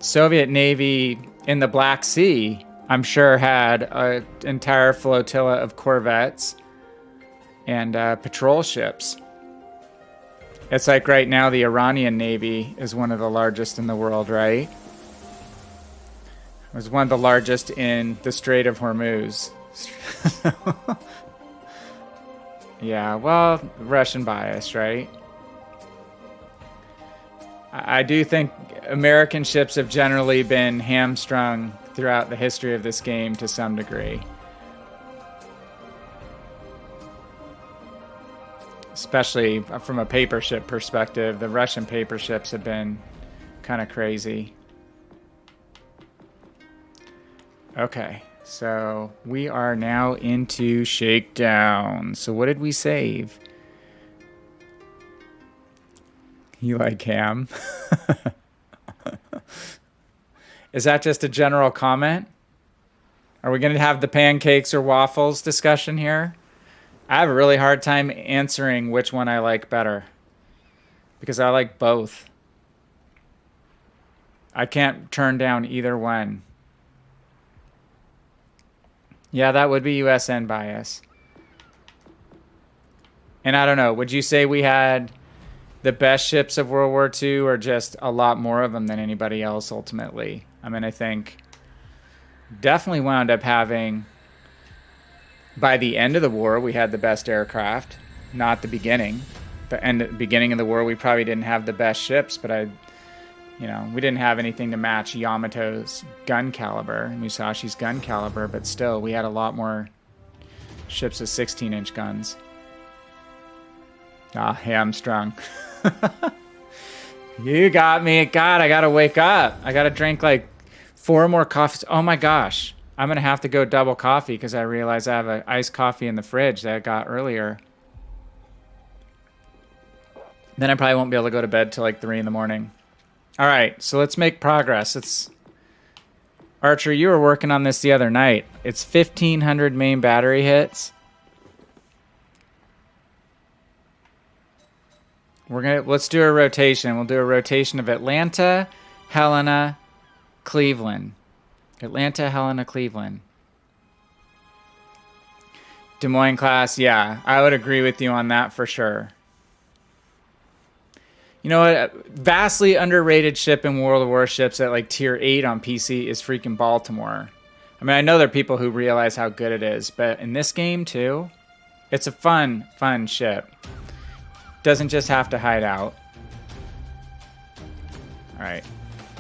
Soviet Navy in the Black Sea, I'm sure, had an entire flotilla of corvettes and patrol ships. It's like right now the Iranian Navy is one of the largest in the world, right? It was one of the largest in the Strait of Hormuz. Yeah, well, Russian bias, right? I do think American ships have generally been hamstrung throughout the history of this game to some degree. Especially from a paper ship perspective, the Russian paper ships have been kind of crazy. Okay, so we are now into Shakedown. So what did we save? You like ham? Is that just a general comment? Are we going to have the pancakes or waffles discussion here? I have a really hard time answering which one I like better, because I like both. I can't turn down either one. Yeah, that would be USN bias. And I don't know, would you say we had the best ships of World War II, or just a lot more of them than anybody else ultimately? I mean, I think definitely wound up having, by the end of the war, we had the best aircraft, not the beginning. The beginning of the war, we probably didn't have the best ships, but we didn't have anything to match Yamato's gun caliber, Musashi's gun caliber, but still, we had a lot more ships with 16-inch guns. Ah, hamstrung. You got me. God, I gotta wake up. I gotta drink like 4 more coffees. Oh my gosh. I'm gonna have to go double coffee because I realize I have an iced coffee in the fridge that I got earlier. Then I probably won't be able to go to bed till like 3 in the morning. All right, so let's make progress. Archer, you were working on this the other night. It's 1,500 main battery hits. Let's do a rotation. We'll do a rotation of Atlanta, Helena, Cleveland. Atlanta, Helena, Cleveland. Des Moines class, yeah, I would agree with you on that for sure. You know what? A vastly underrated ship in World of Warships at like tier 8 on PC is freaking Baltimore. I mean, I know there are people who realize how good it is, but in this game too, it's a fun ship. Doesn't just have to hide out. All right,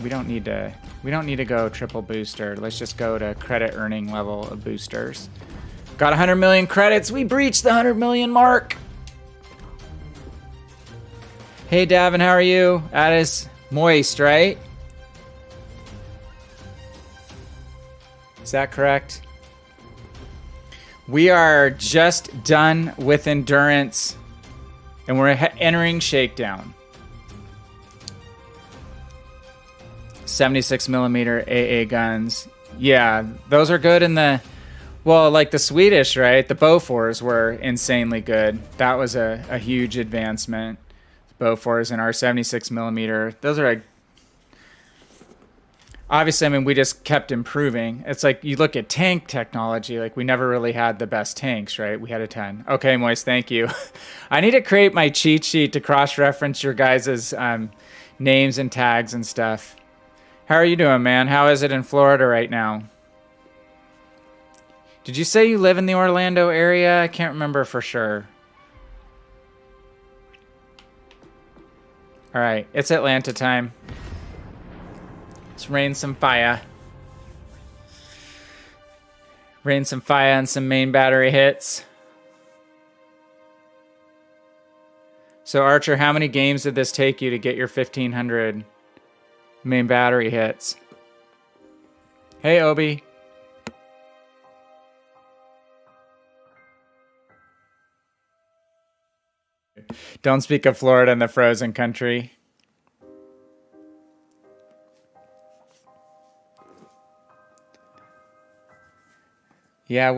we don't need to go triple booster. Let's just go to credit earning level of boosters. Got 100 million credits. We breached the 100 million mark. Hey Davin, how are you? Addis Moist, right? Is that correct? We are just done with endurance. And we're entering Shakedown. 76mm AA guns. Yeah, those are good in the... Well, like the Swedish, right? The Bofors were insanely good. That was a huge advancement. Bofors and our 76mm. Those are like... Obviously, I mean, we just kept improving. It's like you look at tank technology, like we never really had the best tanks, right? We had a 10. Okay, Moist, thank you. I need to create my cheat sheet to cross-reference your guys' names and tags and stuff. How are you doing, man? How is it in Florida right now? Did you say you live in the Orlando area? I can't remember for sure. All right, it's Atlanta time. Let's rain some fire. Rain some fire and some main battery hits. So Archer, how many games did this take you to get your 1,500 main battery hits? Hey, Obi. Don't speak of Florida in the frozen country. Yeah,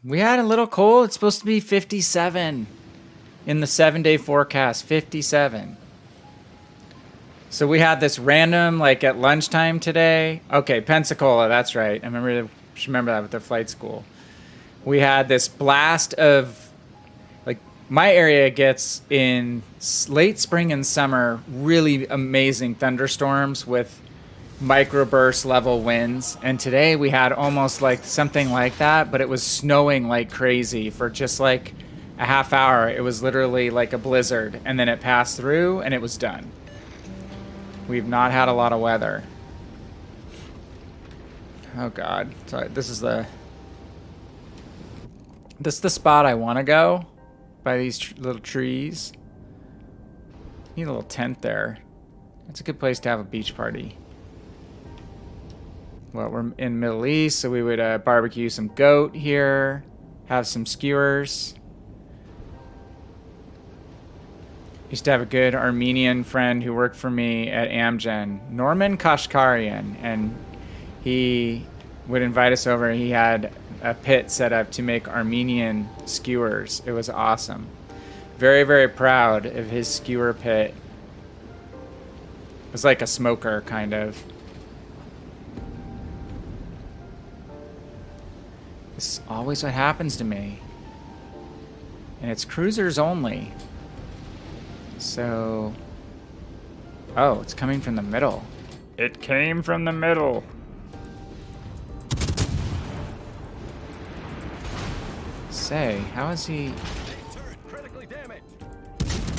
we had a little cold. It's supposed to be 57 in the 7-day forecast. 57. So we had this random, like at lunchtime today. Okay, Pensacola, that's right. I remember that with the flight school. We had this blast of, like, my area gets in late spring and summer really amazing thunderstorms with microburst level winds, and today we had almost like something like that, but it was snowing like crazy for just like a half hour, it was literally like a blizzard, and then it passed through and it was done. We've not had a lot of weather. Oh god. So this is the spot I want to go, by these little trees. Need a little tent there. It's a good place to have a beach party. Well, we're in Middle East, so we would barbecue some goat here, have some skewers. Used to have a good Armenian friend who worked for me at Amgen, Norman Kashkarian, and he would invite us over. He had a pit set up to make Armenian skewers. It was awesome. Very, very proud of his skewer pit. It was like a smoker, kind of. This is always what happens to me. And it's cruisers only. So... Oh, it's coming from the middle. It came from the middle. Say, how is he...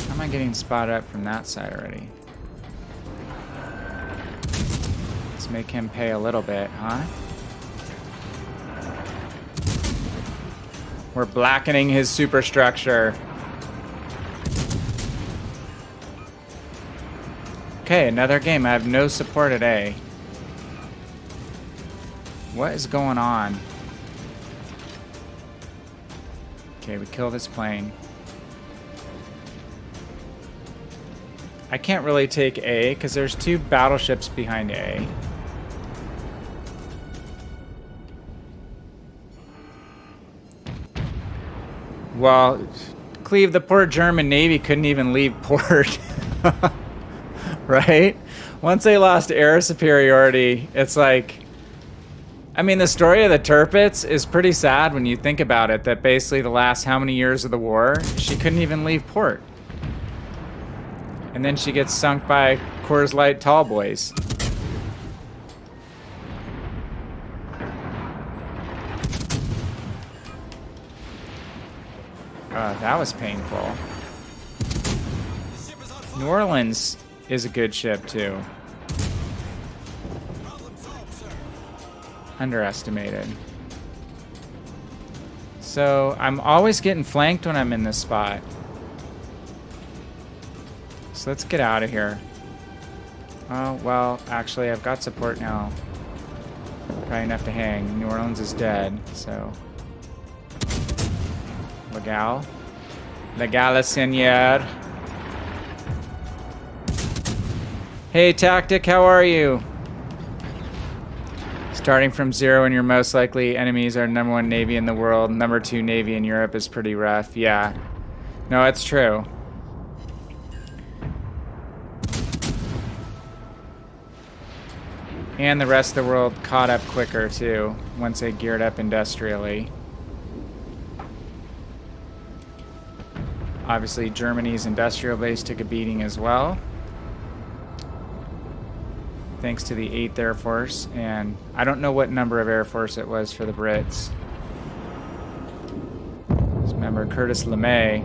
How am I getting spotted up from that side already? Let's make him pay a little bit, huh? We're blackening his superstructure. Okay, another game. I have no support at A. What is going on? Okay, we kill this plane. I can't really take A because there's 2 battleships behind A. Well, Cleve, the poor German Navy couldn't even leave port. Right? Once they lost air superiority, it's like... I mean, the story of the Tirpitz is pretty sad when you think about it, that basically the last how many years of the war, she couldn't even leave port. And then she gets sunk by Coors Light tall boys. That was painful. New Orleans is a good ship, too. Underestimated. So, I'm always getting flanked when I'm in this spot. So let's get out of here. Oh, well, actually, I've got support now. Probably enough to hang. New Orleans is dead, so... Legal. Legale, senor. Hey, Tactic, how are you? Starting from 0 and your most likely enemies are #1 Navy in the world, #2 Navy in Europe is pretty rough. Yeah. No, it's true. And the rest of the world caught up quicker, too, once they geared up industrially. Obviously, Germany's industrial base took a beating as well. Thanks to the 8th Air Force, and I don't know what number of Air Force it was for the Brits. Just remember Curtis LeMay.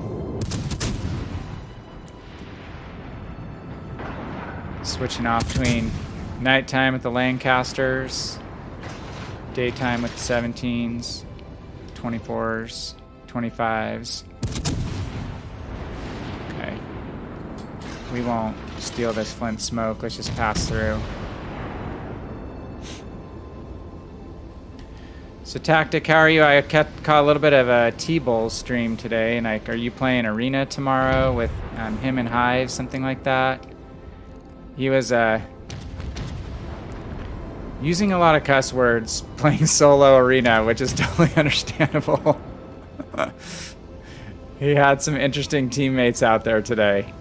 Switching off between nighttime with the Lancasters, daytime with the 17s, 24s, 25s. Okay. We won't steal this flint smoke. Let's just pass through. So Tactic, how are you? I caught a little bit of a T-Bowl stream today, and are you playing Arena tomorrow with him and Hive, something like that? He was using a lot of cuss words, playing solo Arena, which is totally understandable. He had some interesting teammates out there today.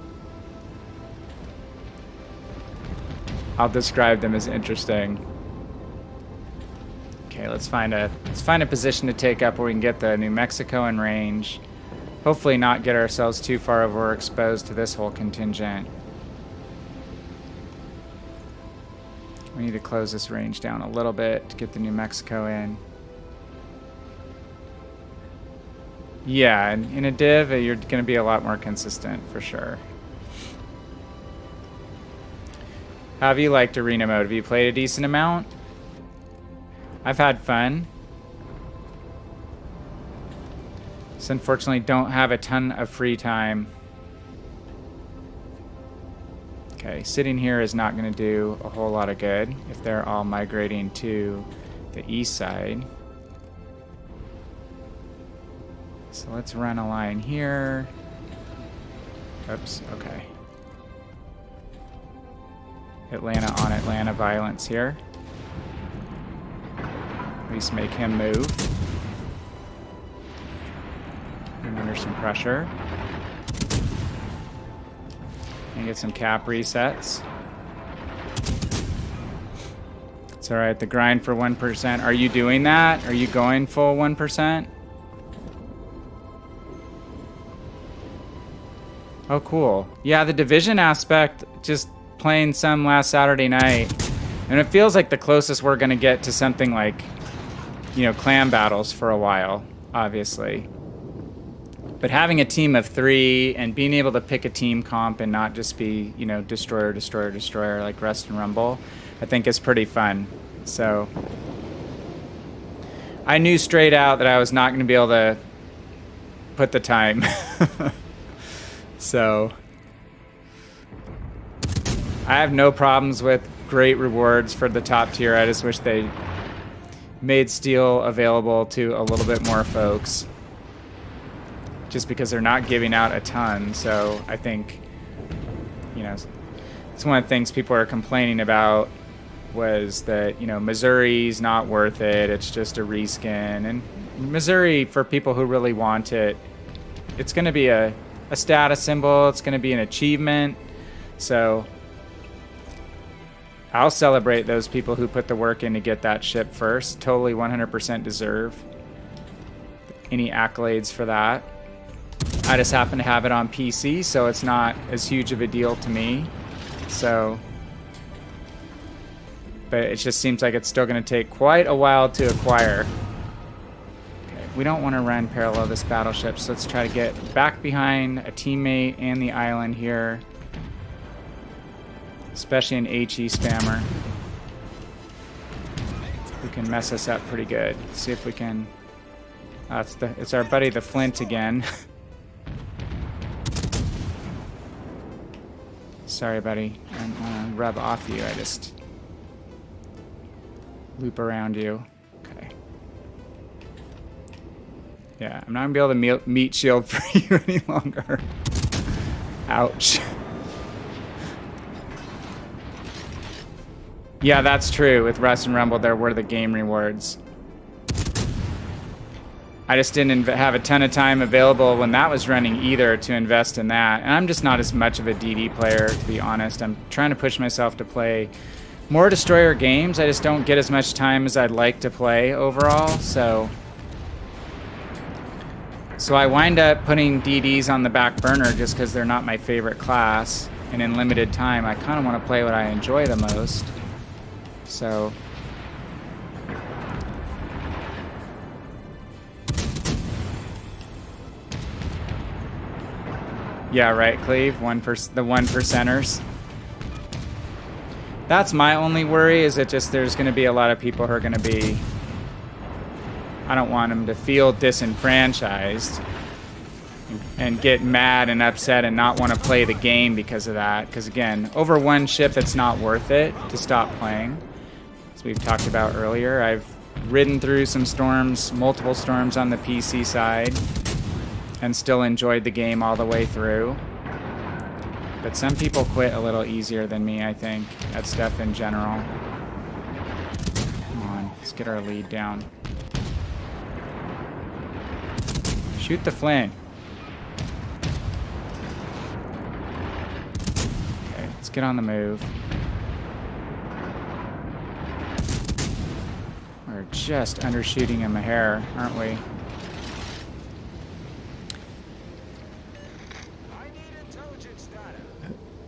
I'll describe them as interesting. Okay, let's find a position to take up where we can get the New Mexico in range. Hopefully not get ourselves too far overexposed to this whole contingent. We need to close this range down a little bit to get the New Mexico in. Yeah, in a div, you're going to be a lot more consistent for sure. How have you liked arena mode? Have you played a decent amount? I've had fun. Just unfortunately don't have a ton of free time. Okay, sitting here is not going to do a whole lot of good if they're all migrating to the east side. So let's run a line here. Oops, okay. Atlanta on Atlanta violence here. At least make him move. I'm under some pressure. And get some cap resets. It's alright, the grind for 1%. Are you doing that? Are you going full 1%? Oh, cool. Yeah, the division aspect, just playing some last Saturday night. And it feels like the closest we're going to get to something like, you know, clan battles for a while, obviously. But having a team of 3 and being able to pick a team comp and not just be, you know, destroyer, destroyer, destroyer like Rust and Rumble, I think is pretty fun. So I knew straight out that I was not going to be able to put the time. So I have no problems with great rewards for the top tier. I just wish they made steel available to a little bit more folks. Just because they're not giving out a ton. So I think, you know, it's one of the things people are complaining about was that, you know, Missouri's not worth it. It's just a reskin. And Missouri, for people who really want it, it's going to be a status symbol. It's going to be an achievement. So I'll celebrate those people who put the work in to get that ship first. Totally 100% deserve any accolades for that. I just happen to have it on PC, so it's not as huge of a deal to me. So, but it just seems like it's still going to take quite a while to acquire. Okay, we don't want to run parallel this battleship, so let's try to get back behind a teammate and the island here. Especially an HE spammer. Who can mess us up pretty good. Let's see if we can... it's our buddy the Flint again. Sorry, buddy. I don't want to rub off you. I just loop around you. Okay. Yeah, I'm not going to be able to meat shield for you any longer. Ouch. Yeah, that's true. With Rust and Rumble, there were the game rewards. I just didn't have a ton of time available when that was running either to invest in that. And I'm just not as much of a DD player, to be honest. I'm trying to push myself to play more Destroyer games. I just don't get as much time as I'd like to play overall. So I wind up putting DDs on the back burner just because they're not my favorite class. And in limited time, I kind of want to play what I enjoy the most. So... yeah, right, Cleve. The 1%ers. That's my only worry, is that just there's going to be a lot of people who are going to be... I don't want them to feel disenfranchised and get mad and upset and not want to play the game because of that. Because again, over one ship, it's not worth it to stop playing. As we've talked about earlier, I've ridden through some storms, multiple storms on the PC side, and still enjoyed the game all the way through. But some people quit a little easier than me, I think, at stuff in general. Come on, let's get our lead down. Shoot the Flint. Okay, let's get on the move. We're just undershooting him a hair, aren't we?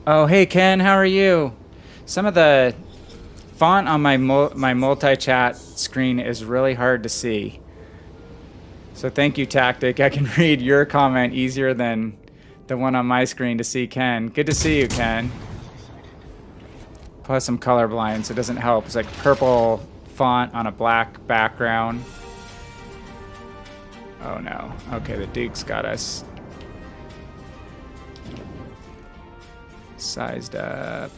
Oh, hey Ken, how are you? Some of the font on my multi-chat screen is really hard to see. So thank you, Tactic. I can read your comment easier than the one on my screen to see Ken. Good to see you, Ken. Plus I'm colorblind, so it doesn't help. It's like purple font on a black background. Oh no. Okay, the Duke's got us sized up.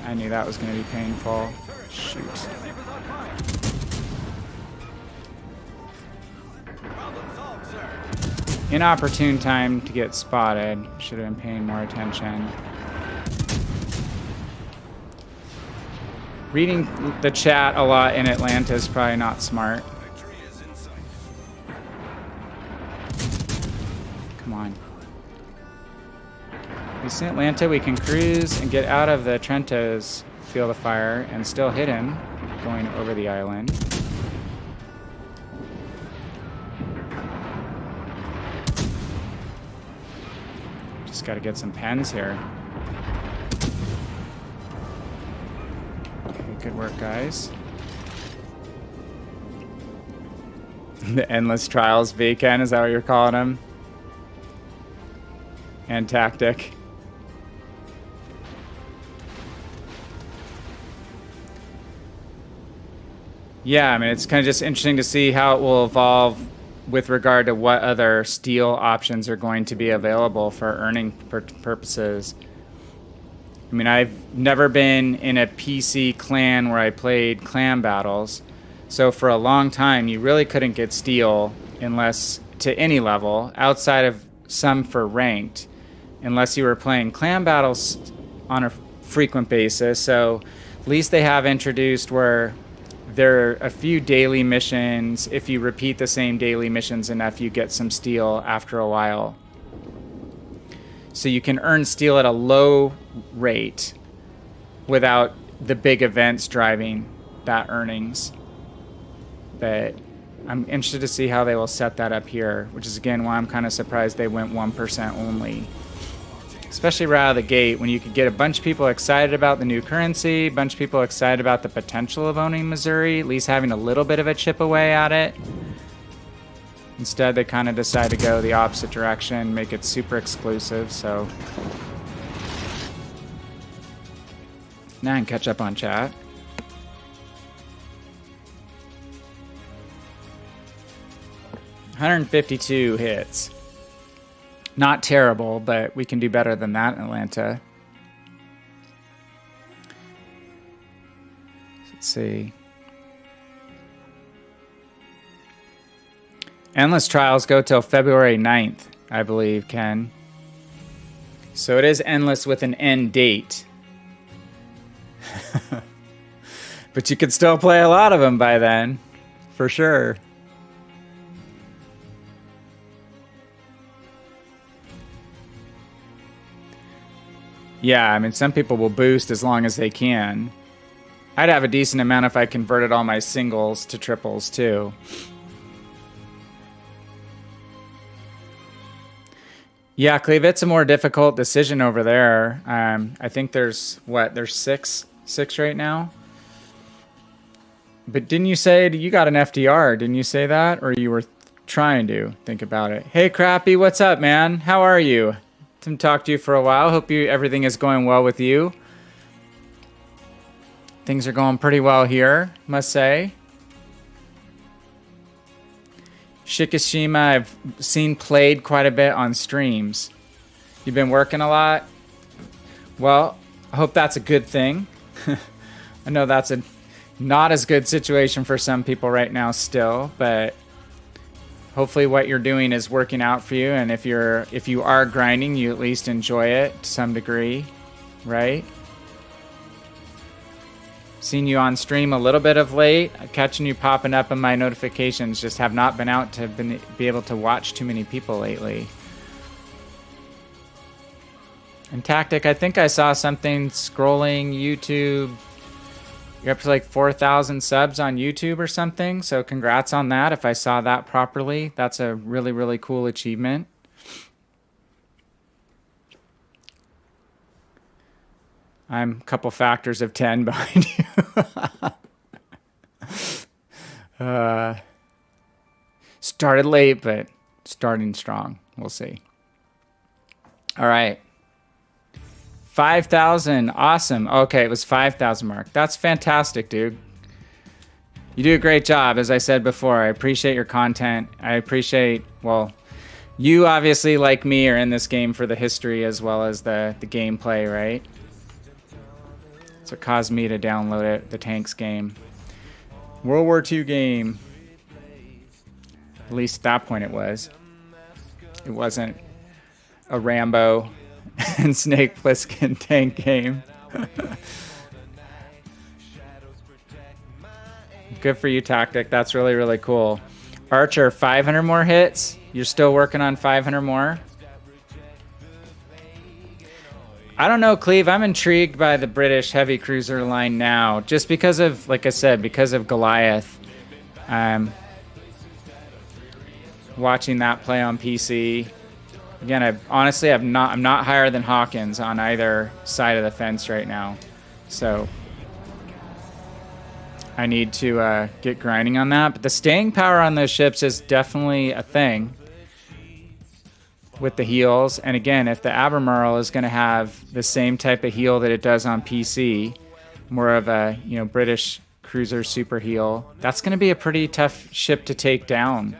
I knew that was going to be painful. Shoot. Inopportune time to get spotted. Should have been paying more attention. Reading the chat a lot in Atlanta is probably not smart. Come on. We see Atlanta, we can cruise and get out of the Trento's field of fire and still hit him going over the island. Just got to get some pens here. Okay, good work, guys. The Endless Trials Weekend, is that what you're calling them? And Tactic. Yeah, I mean, it's kind of just interesting to see how it will evolve with regard to what other steel options are going to be available for earning purposes. I mean, I've never been in a PC clan where I played clan battles. So for a long time, you really couldn't get steel unless to any level, outside of some for ranked, unless you were playing clan battles on a frequent basis. So at least they have introduced where there are a few daily missions. If you repeat the same daily missions enough, you get some steel after a while. So you can earn steel at a low rate without the big events driving that earnings. But I'm interested to see how they will set that up here, which is again why I'm kind of surprised they went 1% only. Especially right out of the gate, when you could get a bunch of people excited about the new currency, a bunch of people excited about the potential of owning Missouri, at least having a little bit of a chip away at it. Instead, they kind of decide to go the opposite direction, make it super exclusive, so. Now I can catch up on chat. $152 hits. Not terrible, but we can do better than that in Atlanta. Let's see. Endless Trials go till February 9th, I believe, Ken. So it is endless with an end date. But you could still play a lot of them by then, for sure. Yeah, I mean, some people will boost as long as they can. I'd have a decent amount if I converted all my singles to triples, too. Yeah, Cleve, it's a more difficult decision over there. I think there's six right now? But didn't you say you got an FDR? Didn't you say that? Or you were trying to think about it? Hey, Crappy, what's up, man? How are you? Haven't talked to you for a while. Hope everything is going well with you. Things are going pretty well here, must say. Shikishima, I've seen played quite a bit on streams. You've been working a lot? Well, I hope that's a good thing. I know that's a not as good situation for some people right now still, but hopefully what you're doing is working out for you, and if you are grinding, you at least enjoy it to some degree, right? Seen you on stream a little bit of late, catching you popping up in my notifications, just have not been out to be able to watch too many people lately. And Tactic, I think I saw something scrolling YouTube. You're up to like 4,000 subs on YouTube or something, so congrats on that. If I saw that properly, that's a really, really cool achievement. I'm a couple factors of 10 behind you. Started late, but starting strong. We'll see. All right. 5,000. Awesome. Okay, it was 5,000 mark. That's fantastic, dude. You do a great job. As I said before, I appreciate your content. I appreciate, well, you obviously, like me, are in this game for the history as well as the gameplay, right? That's what caused me to download it, the tanks game. World War II game. At least at that point it was. It wasn't a Rambo and Snake Plissken tank game. Good for you, Tactic. That's really, really cool. Archer, 500 more hits. You're still working on 500 more. I don't know, Cleve. I'm intrigued by the British heavy cruiser line now, just because of, like I said, because of Goliath. Watching that play on PC. Again, I'm not higher than Hawkins on either side of the fence right now, so I need to get grinding on that. But the staying power on those ships is definitely a thing with the heals. And again, if the Albemarle is going to have the same type of heal that it does on PC, more of a British cruiser super heal, that's going to be a pretty tough ship to take down,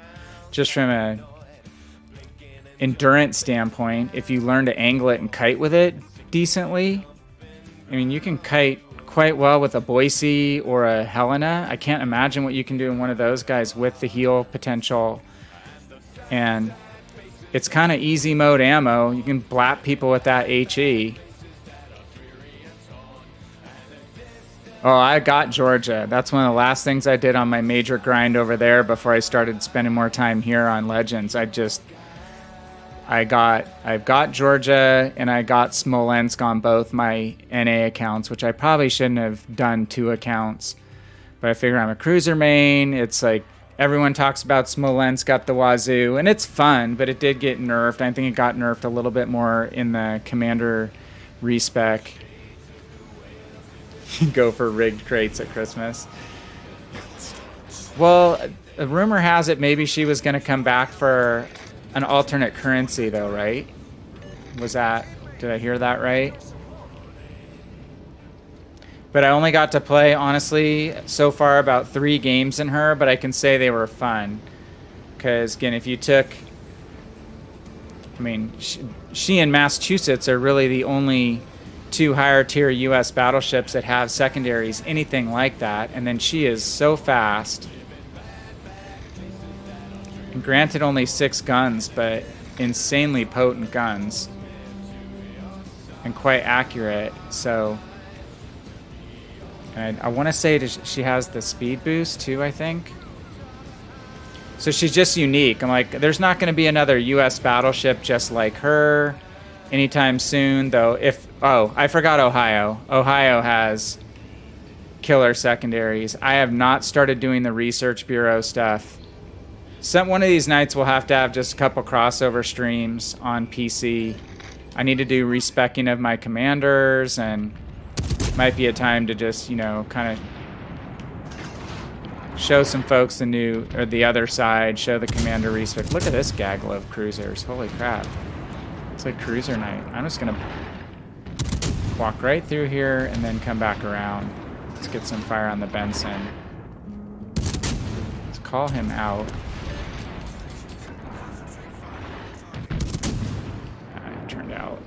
just from a endurance standpoint. If you learn to angle it and kite with it decently, I mean, you can kite quite well with a Boise or a Helena. I can't imagine what you can do in one of those guys with the heal potential. And it's kind of easy mode ammo. You can blap people with that HE. Oh, I got Georgia. That's one of the last things I did on my major grind over there before I started spending more time here on Legends. I've got Georgia and I got Smolensk on both my NA accounts, which I probably shouldn't have done 2 accounts. But I figure I'm a cruiser main. It's like everyone talks about Smolensk up the wazoo, and it's fun, but it did get nerfed. I think it got nerfed a little bit more in the commander respec. Go for rigged crates at Christmas. Well, a rumor has it maybe she was going to come back for an alternate currency, though, right? Did I hear that right? But I only got to play, honestly, so far about 3 games in her, but I can say they were fun. Because, again, if you took... I mean, she and Massachusetts are really the only 2 higher tier US battleships that have secondaries, anything like that. And then she is so fast. And granted, only 6 guns, but insanely potent guns. And quite accurate, so... And I want to say she has the speed boost too, I think. So she's just unique. I'm like, there's not going to be another US battleship just like her anytime soon, though. Oh, I forgot Ohio. Ohio has killer secondaries. I have not started doing the Research Bureau stuff. One of these nights we'll have to have just a couple crossover streams on PC. I need to do respecking of my commanders, and might be a time to just, kind of show some folks the other side, show the commander respec. Look at this gaggle of cruisers. Holy crap. It's like cruiser night. I'm just going to walk right through here and then come back around. Let's get some fire on the Benson. Let's call him out. It turned out.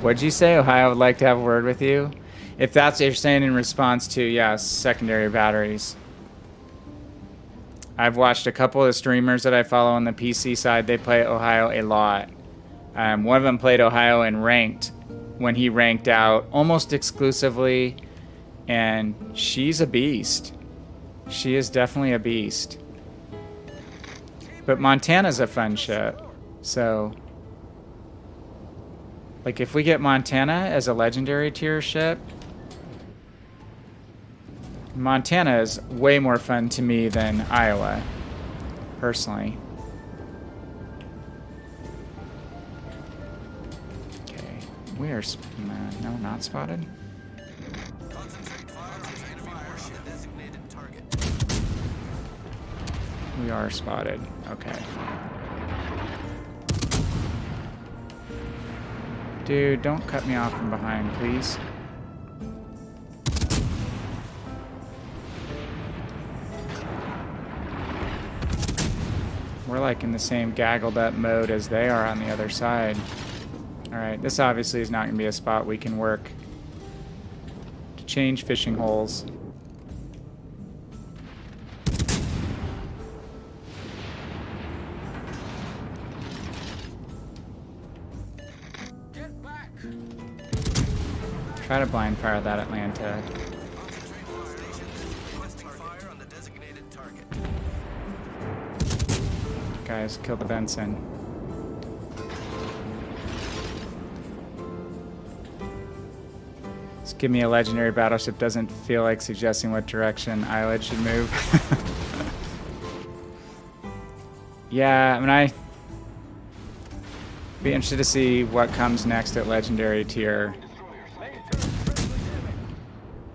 What'd you say? Ohio would like to have a word with you? If that's what you're saying in response to, yes, secondary batteries. I've watched a couple of streamers that I follow on the PC side. They play Ohio a lot. One of them played Ohio and ranked when he ranked out almost exclusively. And she's a beast. She is definitely a beast. But Montana's a fun ship. So... like, if we get Montana as a legendary tier ship, Montana is way more fun to me than Iowa, personally. Okay, we are... no, not spotted. Concentrate fire on main warship designated We are spotted. Okay. Dude, don't cut me off from behind, please. We're like in the same gaggled up mode as they are on the other side. Alright, this obviously is not going to be a spot we can work to change fishing holes. Try to blind fire that Atlanta. Guys, kill the Benson. Just give me a legendary battleship. Doesn't feel like suggesting what direction Eyelid should move. Yeah, I mean, I'd be interested to see what comes next at legendary tier.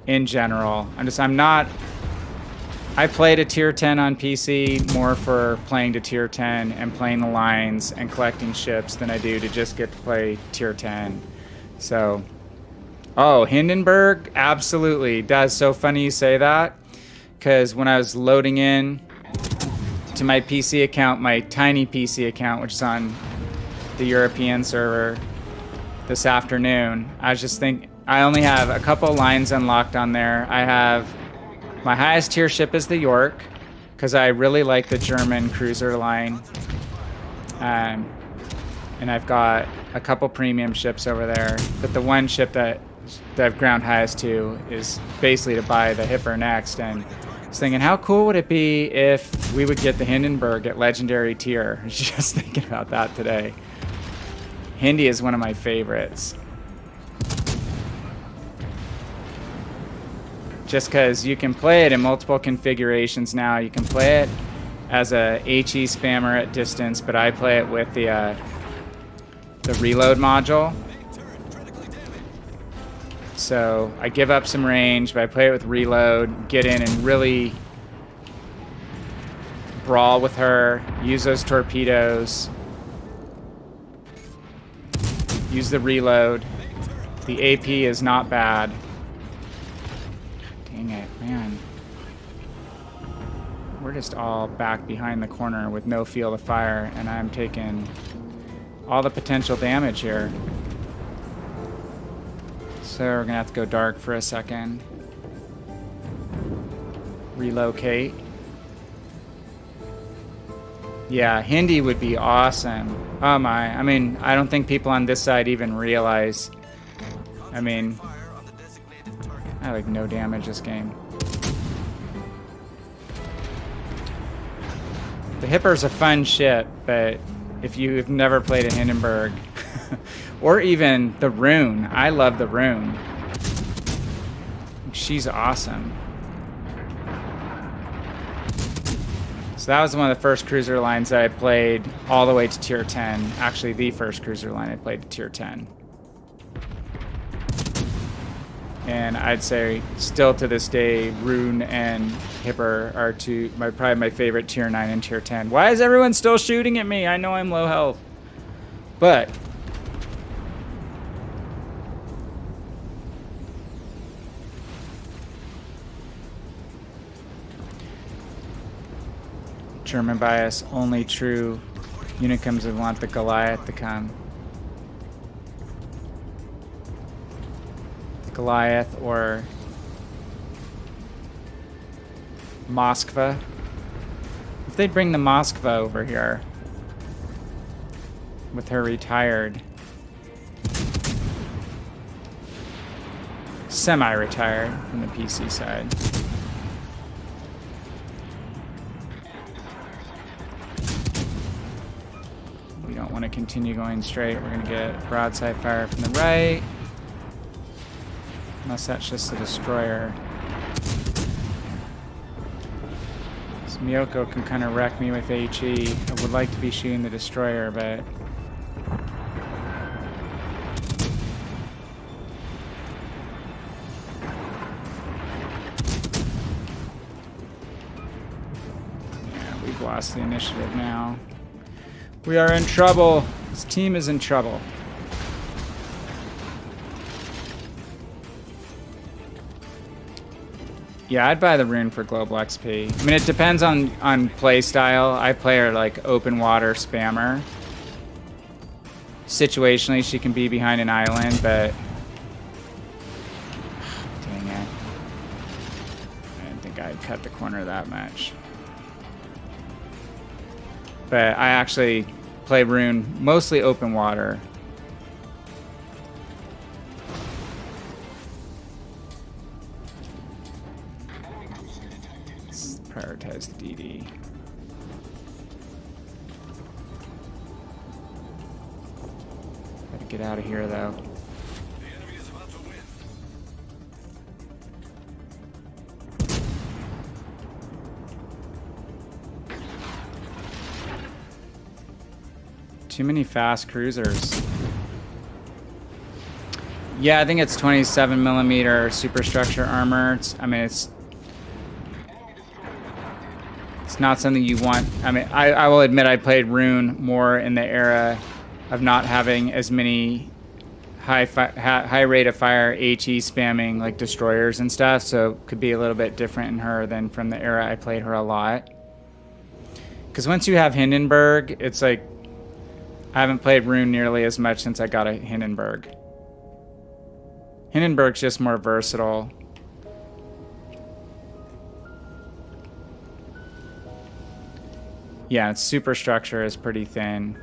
In general, I played a tier 10 on PC more for playing to tier 10 and playing the lines and collecting ships than I do to just get to play tier 10. So, oh, Hindenburg, absolutely. That's so funny you say that, because when I was loading in to my PC account, my tiny PC account, which is on the European server this afternoon, I was just thinking, I only have a couple lines unlocked on there. I have my highest tier ship is the York, because I really like the German cruiser line. And I've got a couple premium ships over there. But the one ship that I've ground highest to is basically to buy the Hipper next. And I was thinking, how cool would it be if we would get the Hindenburg at legendary tier? I was just thinking about that today. Hindi is one of my favorites. Just because you can play it in multiple configurations now. You can play it as a HE spammer at distance, but I play it with the reload module. So I give up some range, but I play it with reload, get in and really brawl with her, use those torpedoes, use the reload. The AP is not bad. Dang it, man. We're just all back behind the corner with no field of fire, and I'm taking all the potential damage here. So we're gonna have to go dark for a second. Relocate. Yeah, Hindi would be awesome. Oh my, I mean, I don't think people on this side even realize. I mean, I have like no damage this game. The Hipper's a fun ship, but if you've never played a Hindenburg, or even the Rune, I love the Rune. She's awesome. So that was one of the first cruiser lines that I played all the way to tier 10. Actually, the first cruiser line I played to tier 10. And I'd say still to this day, Rune and Hipper are probably my favorite tier 9 and tier 10. Why is everyone still shooting at me? I know I'm low health. But German bias, only true Unicums would want the Goliath to come. Goliath or Moskva. If they'd bring the Moskva over here with her retired, semi-retired from the PC side. We don't want to continue going straight. We're going to get broadside fire from the right. Unless that's just a destroyer. So Miyoko can kind of wreck me with HE. I would like to be shooting the destroyer, but yeah, we've lost the initiative now. We are in trouble. This team is in trouble. Yeah, I'd buy the rune for global XP. I mean, it depends on play style. I play her like open water spammer. Situationally, she can be behind an island, but dang it. I didn't think I'd cut the corner that much. But I actually play rune mostly open water. Let's prioritize the DD. Gotta get out of here though. The enemy is about to win. Too many fast cruisers. Yeah, I think it's 27mm superstructure armor. It's not something you want. I mean, I will admit I played Rune more in the era of not having as many high rate of fire HE spamming like destroyers and stuff, so it could be a little bit different in her than from the era I played her a lot. Because once you have Hindenburg, it's like I haven't played Rune nearly as much since I got a Hindenburg. Hindenburg's just more versatile. Yeah, its superstructure is pretty thin.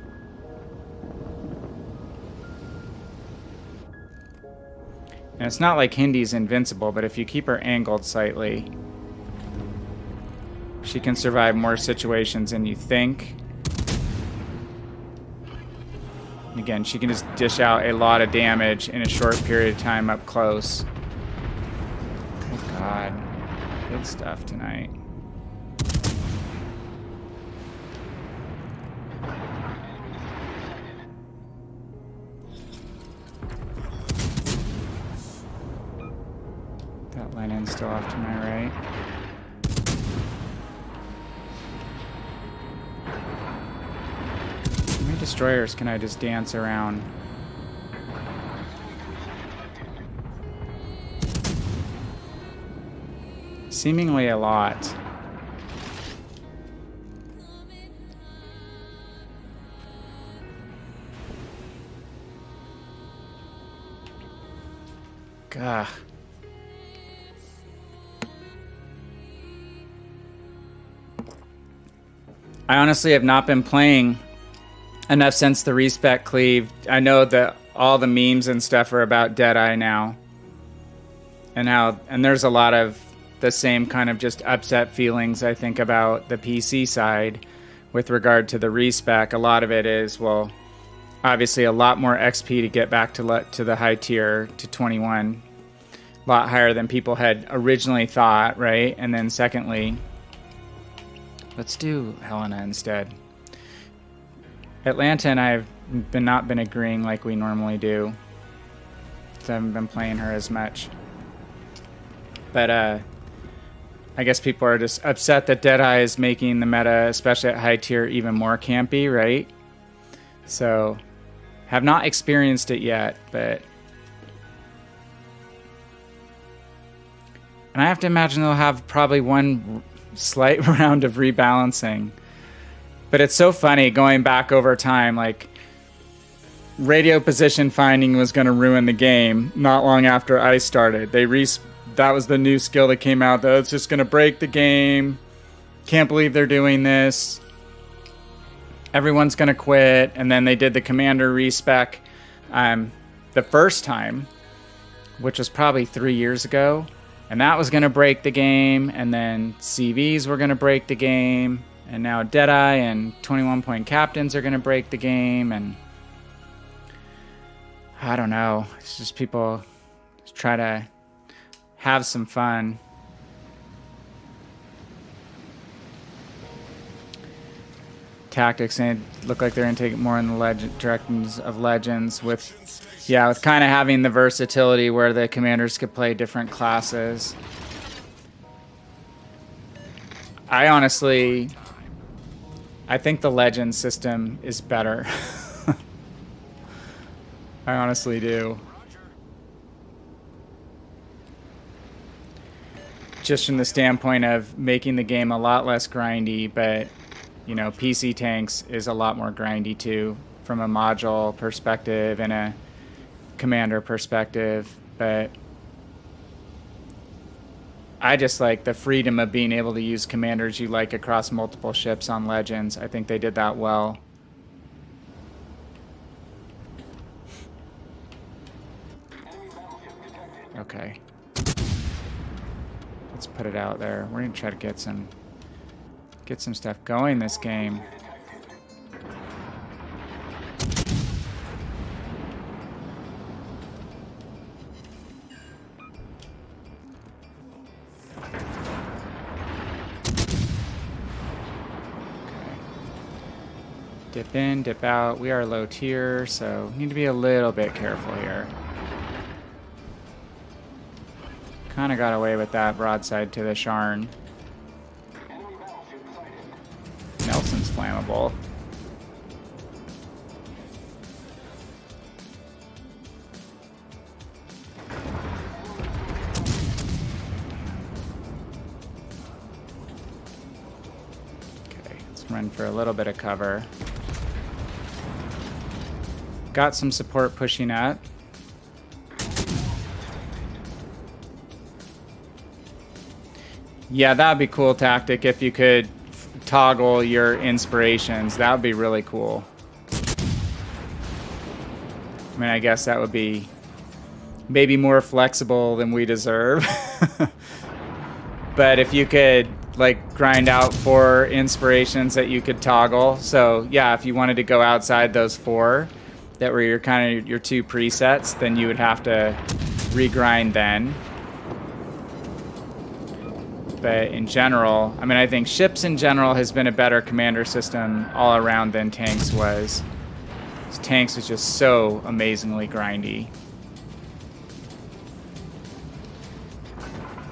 And it's not like Hindy's invincible, but if you keep her angled slightly, she can survive more situations than you think. And again, she can just dish out a lot of damage in a short period of time up close. Good God. Good stuff tonight. That Lenin's still off to my right. How many destroyers can I just dance around? Seemingly a lot. Gah. I honestly have not been playing enough since the respec cleave. I know that all the memes and stuff are about Deadeye now. And there's a lot of the same kind of just upset feelings I think about the PC side with regard to the respec. A lot of it is, well, obviously a lot more XP to get back to the high tier to 21. A lot higher than people had originally thought, right? And then secondly, let's do Helena instead. Atlanta and I have not been agreeing like we normally do. So I haven't been playing her as much. But I guess people are just upset that Deadeye is making the meta, especially at high tier, even more campy, right? So, have not experienced it yet, but... And I have to imagine they'll have probably one slight round of rebalancing. But it's so funny going back over time, like radio position finding was going to ruin the game not long after I started. That was the new skill that came out, that it's just going to break the game. Can't believe they're doing this. Everyone's going to quit. And then they did the commander respec the first time, which was probably 3 years ago. And that was going to break the game, and then CVs were going to break the game, and now Deadeye and 21-point captains are going to break the game, and I don't know. It's just people try to have some fun. Tactics, and it look like they're going to take it more in the directions of Legends with kind of having the versatility where the commanders could play different classes. I honestly I think the Legend system is better. I honestly do. Just from the standpoint of making the game a lot less grindy, but, you know, PC Tanks is a lot more grindy too, from a module perspective and a commander perspective. But I just like the freedom of being able to use commanders you like across multiple ships on Legends. I think they did that well. Okay. Let's put it out there. We're gonna try to get some stuff going this game. Dip in, dip out. We are low tier, so need to be a little bit careful here. Kind of got away with that broadside to the Sharn. Nelson's flammable. Okay, let's run for a little bit of cover. Got some support pushing up. Yeah, that'd be a cool tactic if you could toggle your inspirations. That would be really cool. I mean, I guess that would be maybe more flexible than we deserve. But if you could like grind out 4 inspirations that you could toggle. So yeah, if you wanted to go outside those 4 that were your kind of your 2 presets, then you would have to regrind then. But in general, I mean, I think ships in general has been a better commander system all around than Tanks was. Tanks was just so amazingly grindy.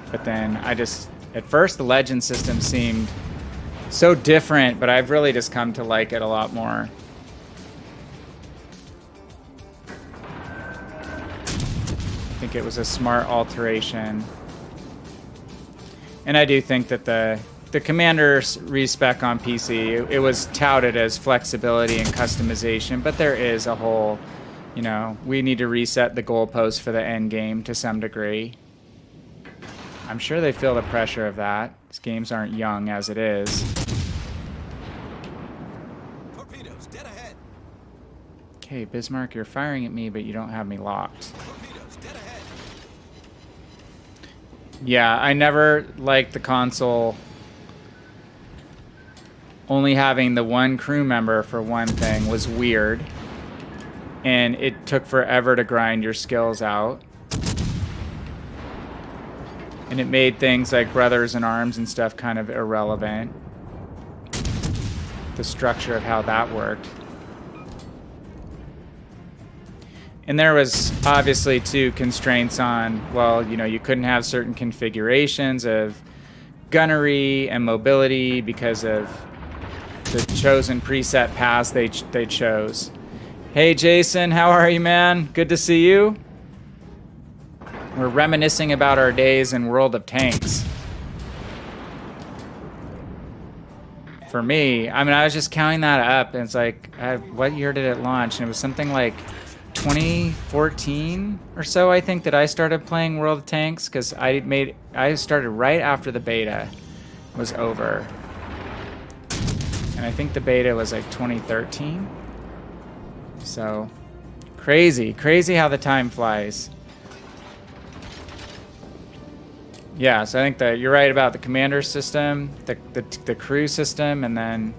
But then at first the Legend system seemed so different, but I've really just come to like it a lot more. I think it was a smart alteration. And I do think that the commander's respec on PC, it was touted as flexibility and customization, but there is a whole, you know, we need to reset the goalpost for the end game to some degree. I'm sure they feel the pressure of that. These games aren't young as it is. Torpedoes, dead ahead. Okay, Bismarck, you're firing at me, but you don't have me locked. Torpedoes, dead ahead. Yeah, I never liked the console only having the one crew member for one thing was weird. And it took forever to grind your skills out. And it made things like Brothers in Arms and stuff kind of irrelevant. The structure of how that worked. And there was obviously too constraints on, well, you know, you couldn't have certain configurations of gunnery and mobility because of the chosen preset paths they chose. Hey Jason, how are you, man? Good to see you. We're reminiscing about our days in World of Tanks. For me, I mean, I was just counting that up, and it's like, what year did it launch? And it was something like 2014 or so, I think, that I started playing World of Tanks, because I started right after the beta was over. And I think the beta was like 2013. So, crazy how the time flies. Yeah, so I think that you're right about the commander system, the crew system, and then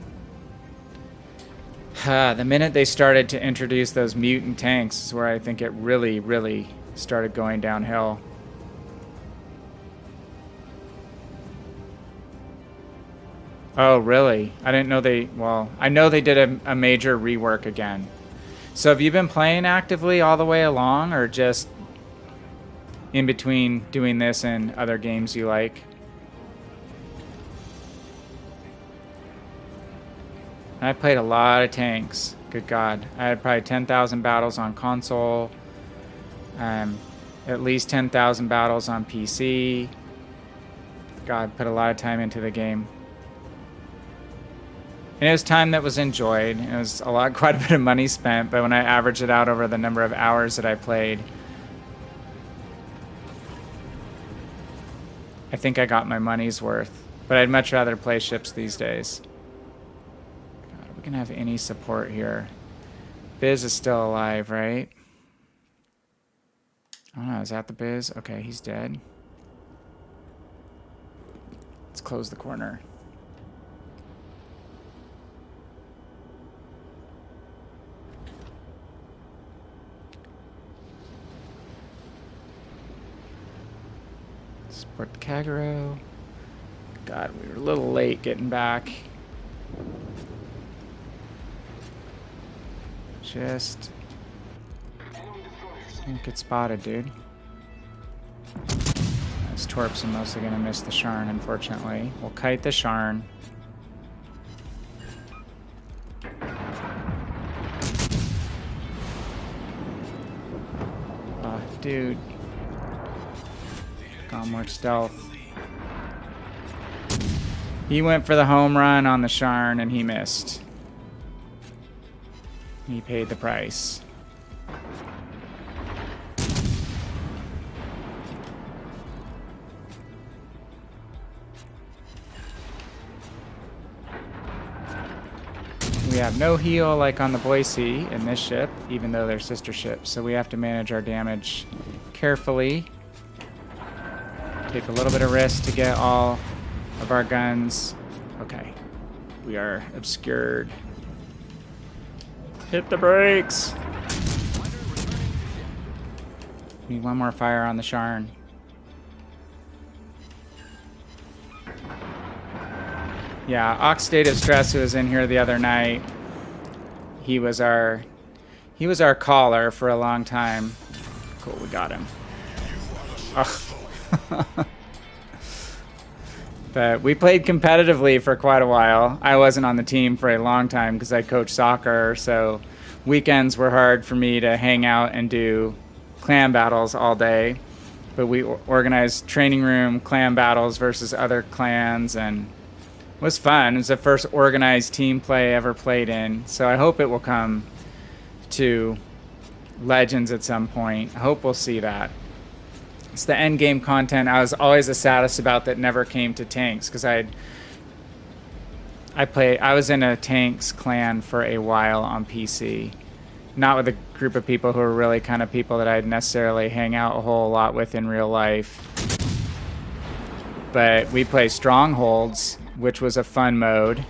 the minute they started to introduce those mutant tanks is where I think it really started going downhill. Oh, really? I didn't know well, I know they did a major rework again. So have you been playing actively all the way along, or just in between doing this and other games you like? And I played a lot of tanks. Good God. I had probably 10,000 battles on console. At least 10,000 battles on PC. God, put a lot of time into the game. And it was time that was enjoyed. It was quite a bit of money spent, but when I average it out over the number of hours that I played, I think I got my money's worth. But I'd much rather play ships these days. God, are we gonna have any support here? Biz is still alive, right? Oh no, is that the Biz? Okay, he's dead. Let's close the corner. Support the Kagero. God, we were a little late getting back. Just don't get spotted, dude. Those Torps are mostly gonna miss the Sharn, unfortunately. We'll kite the Sharn. Dude. Gone more stealth. He went for the home run on the Sharn and he missed. He paid the price. We have no heal like on the Boise in this ship, even though they're sister ships, so we have to manage our damage carefully. Take a little bit of risk to get all of our guns. Okay. We are obscured. Hit the brakes! Need one more fire on the Sharn. Yeah, Oxidative Stress, who was in here the other night, he was our caller for a long time. Cool, we got him. Ugh. But we played competitively for quite a while. I wasn't on the team for a long time because I coached soccer, so weekends were hard for me to hang out and do clan battles all day. But we organized training room clan battles versus other clans, and it was fun. It was the first organized team play I ever played in, so I hope it will come to Legends at some point. I hope we'll see that. It's the end game content I was always the saddest about that never came to tanks, because I was in a tanks clan for a while on PC, not with a group of people who were really kind of people that I'd necessarily hang out a whole lot with in real life. But we play Strongholds, which was a fun mode.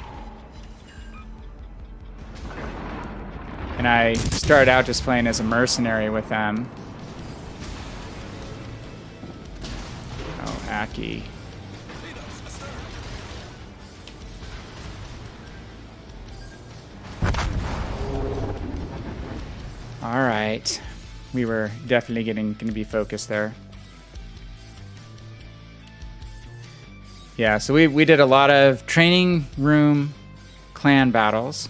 And I started out just playing as a mercenary with them. Oh, Aki. All right. We were definitely going to be focused there. Yeah, so we did a lot of training room clan battles.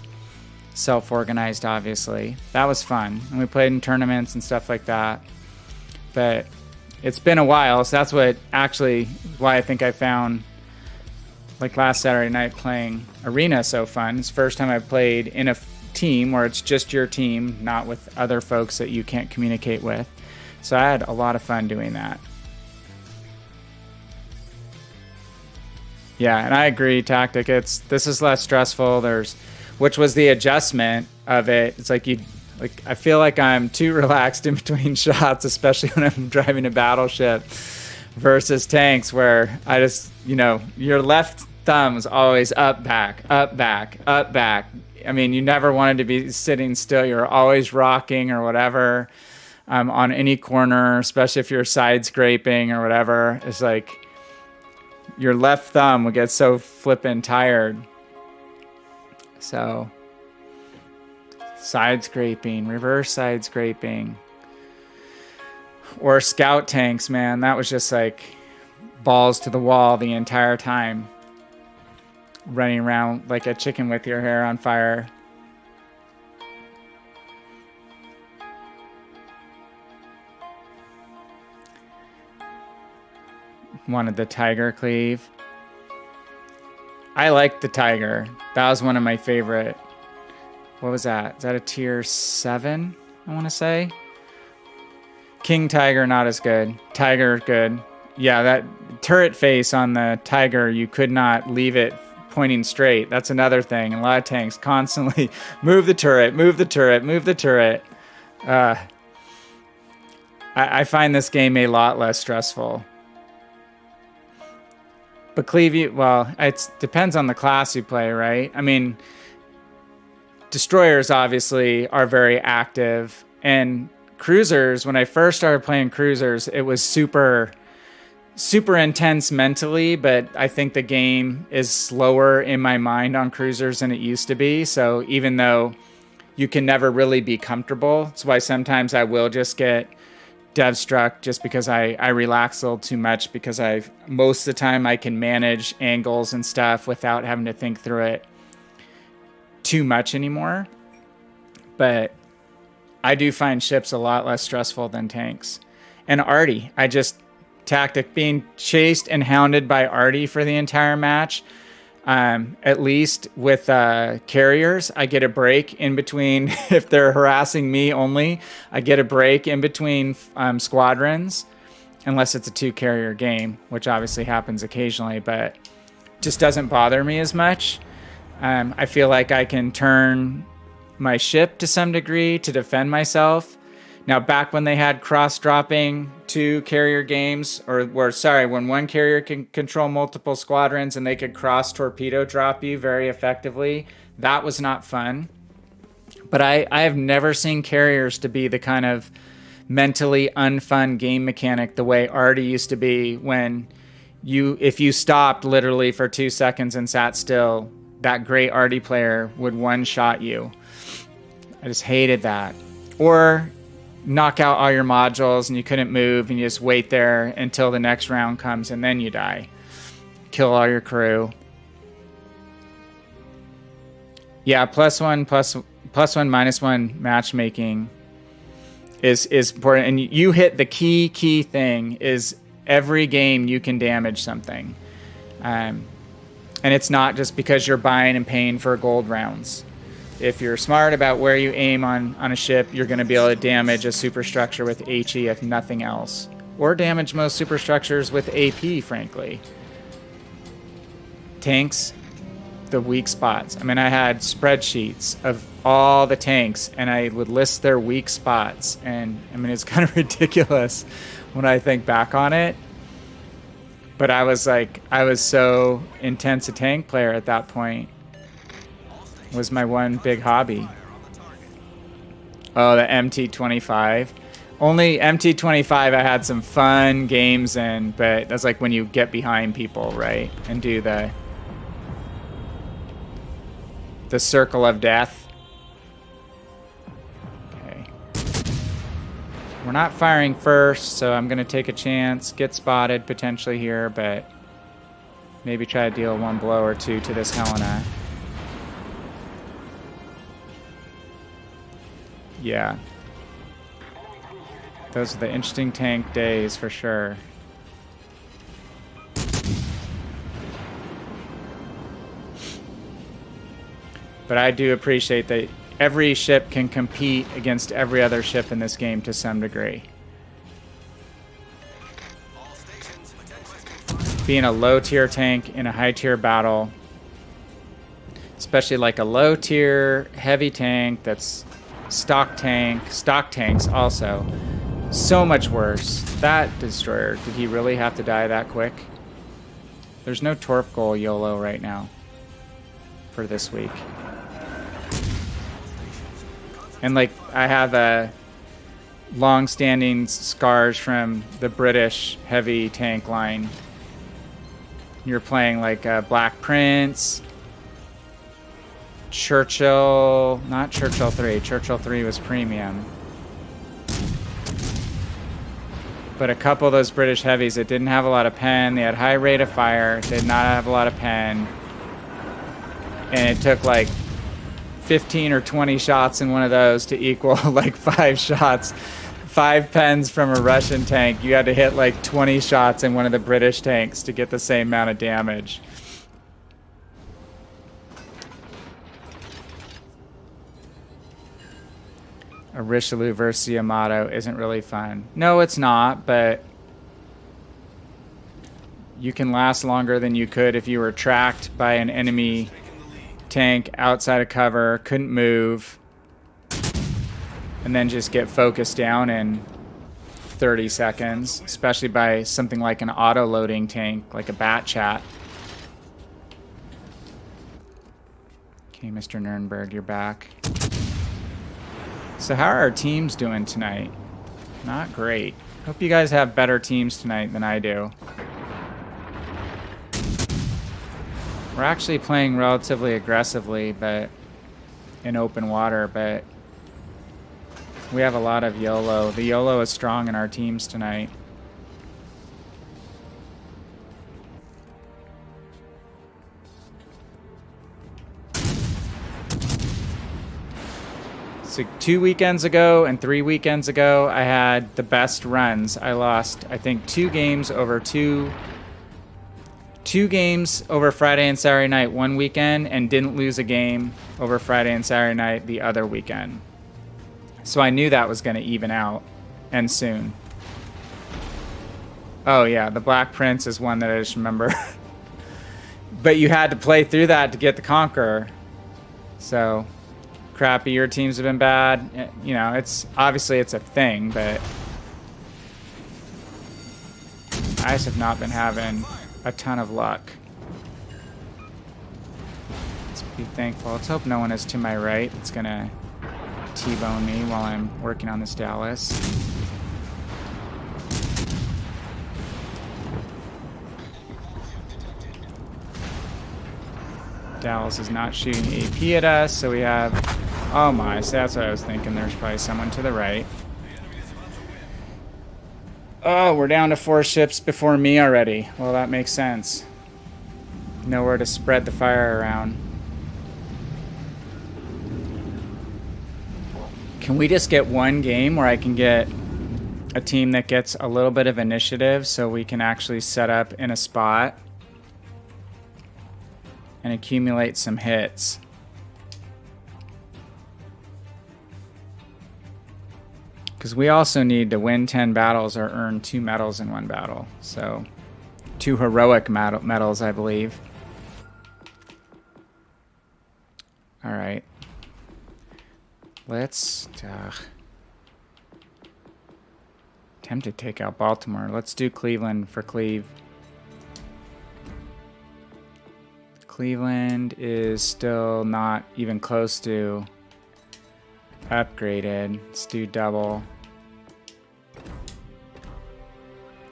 Self-organized, obviously. That was fun. And we played in tournaments and stuff like that. But it's been a while, so that's why I think I found, like last Saturday night, playing Arena so fun. It's the first time I've played in a team where it's just your team, not with other folks that you can't communicate with. So I had a lot of fun doing that. Yeah, and I agree, Tactic. This is less stressful. Which was the adjustment of it. It's like I feel like I'm too relaxed in between shots, especially when I'm driving a battleship versus tanks where I just, your left thumb's always up, back, up, back, up, back. I mean, you never wanted to be sitting still. You're always rocking or whatever on any corner, especially if you're side scraping or whatever. It's like your left thumb would get so flippin' tired. So, side scraping, reverse side scraping, or scout tanks, man. That was just like balls to the wall the entire time. running around like a chicken with your hair on fire. Wanted the Tiger Cleave. I liked the Tiger. That was one of my favorite. What was that? Is that a tier 7? I want to say. King Tiger, not as good. Tiger, good. Yeah, that turret face on the Tiger, you could not leave it pointing straight. That's another thing. A lot of tanks constantly move the turret, move the turret, move the turret. I find this game a lot less stressful. But cleave, well, it depends on the class you play, right? I mean, destroyers obviously are very active, and cruisers, when I first started playing cruisers, it was super intense mentally, but I think the game is slower in my mind on cruisers than it used to be. So even though you can never really be comfortable, that's why sometimes I will just get dev struck just because I relax a little too much, because most of the time I can manage angles and stuff without having to think through it too much anymore. But I do find ships a lot less stressful than tanks. And Artie, tactic, being chased and hounded by Artie for the entire match. At least with carriers, I get a break in between. If they're harassing me only, I get a break in between squadrons, unless it's a 2-carrier game, which obviously happens occasionally, but just doesn't bother me as much. I feel like I can turn my ship to some degree to defend myself. Now, back when they had cross-dropping 2-carrier games, when one carrier can control multiple squadrons and they could cross-torpedo drop you very effectively, that was not fun. But I have never seen carriers to be the kind of mentally unfun game mechanic the way Artie used to be, when if you stopped literally for 2 seconds and sat still, that great Artie player would one-shot you. I just hated that. Or knock out all your modules and you couldn't move and you just wait there until the next round comes and then you die. Kill all your crew. Yeah, +1, +1, -1 matchmaking is important. And you hit the key thing is every game you can damage something. And it's not just because you're buying and paying for gold rounds. If you're smart about where you aim on a ship, you're going to be able to damage a superstructure with HE if nothing else. Or damage most superstructures with AP, frankly. Tanks, the weak spots. I mean, I had spreadsheets of all the tanks, and I would list their weak spots. And, I mean, it's kind of ridiculous when I think back on it. But I was so intense a tank player at that point. Was my one big hobby. Oh, the MT25. Only MT25 I had some fun games in, but that's like when you get behind people, right? And do the circle of death. Okay. We're not firing first, so I'm going to take a chance. Get spotted potentially here, but maybe try to deal 1 blow or 2 to this Helena. Yeah. Those are the interesting tank days for sure. But I do appreciate that every ship can compete against every other ship in this game to some degree. Being a low tier tank in a high tier battle, especially like a low tier heavy tank that's stock tanks also, so much worse. That destroyer, did he really have to die that quick? There's no torp goal YOLO right now for this week. And like, I have a long-standing scars from the British heavy tank line. You're playing like Black Prince, Churchill, not Churchill 3. Churchill 3 was premium. But a couple of those British heavies that didn't have a lot of pen, they had high rate of fire, did not have a lot of pen. and it took like 15 or 20 shots in one of those to equal like 5 shots. 5 pens from a Russian tank. You had to hit like 20 shots in one of the British tanks to get the same amount of damage. A Richelieu versus Yamato isn't really fun. No, it's not, but you can last longer than you could if you were tracked by an enemy tank outside of cover, couldn't move, and then just get focused down in 30 seconds, especially by something like an auto-loading tank, like a Bat Chat. Okay, Mr. Nurnberg, you're back. So how are our teams doing tonight? Not great. Hope you guys have better teams tonight than I do. We're actually playing relatively aggressively, but in open water, but we have a lot of YOLO. The YOLO is strong in our teams tonight. So 2 weekends ago and 3 weekends ago, I had the best runs. I lost, I think, 2 games over two games over Friday and Saturday night one weekend, and didn't lose a game over Friday and Saturday night the other weekend. So I knew that was going to even out, and soon. Oh yeah, the Black Prince is one that I just remember. But you had to play through that to get the Conqueror. So crappy, your teams have been bad. You know, it's obviously it's a thing, but I just have not been having a ton of luck. Let's be thankful. Let's hope no one is to my right. It's gonna T-bone me while I'm working on this Dallas. Dallas is not shooting AP at us, so we have... Oh my, so that's what I was thinking. There's probably someone to the right. Oh, we're down to 4 ships before me already. Well, that makes sense. Nowhere to spread the fire around. Can we just get one game where I can get a team that gets a little bit of initiative so we can actually set up in a spot and accumulate some hits? Because we also need to win 10 battles or earn 2 medals in one battle. So 2 heroic medals, I believe. All right. Let's attempt to take out Baltimore. Let's do Cleveland for Cleve. Cleveland is still not even close to upgraded. Let's do double.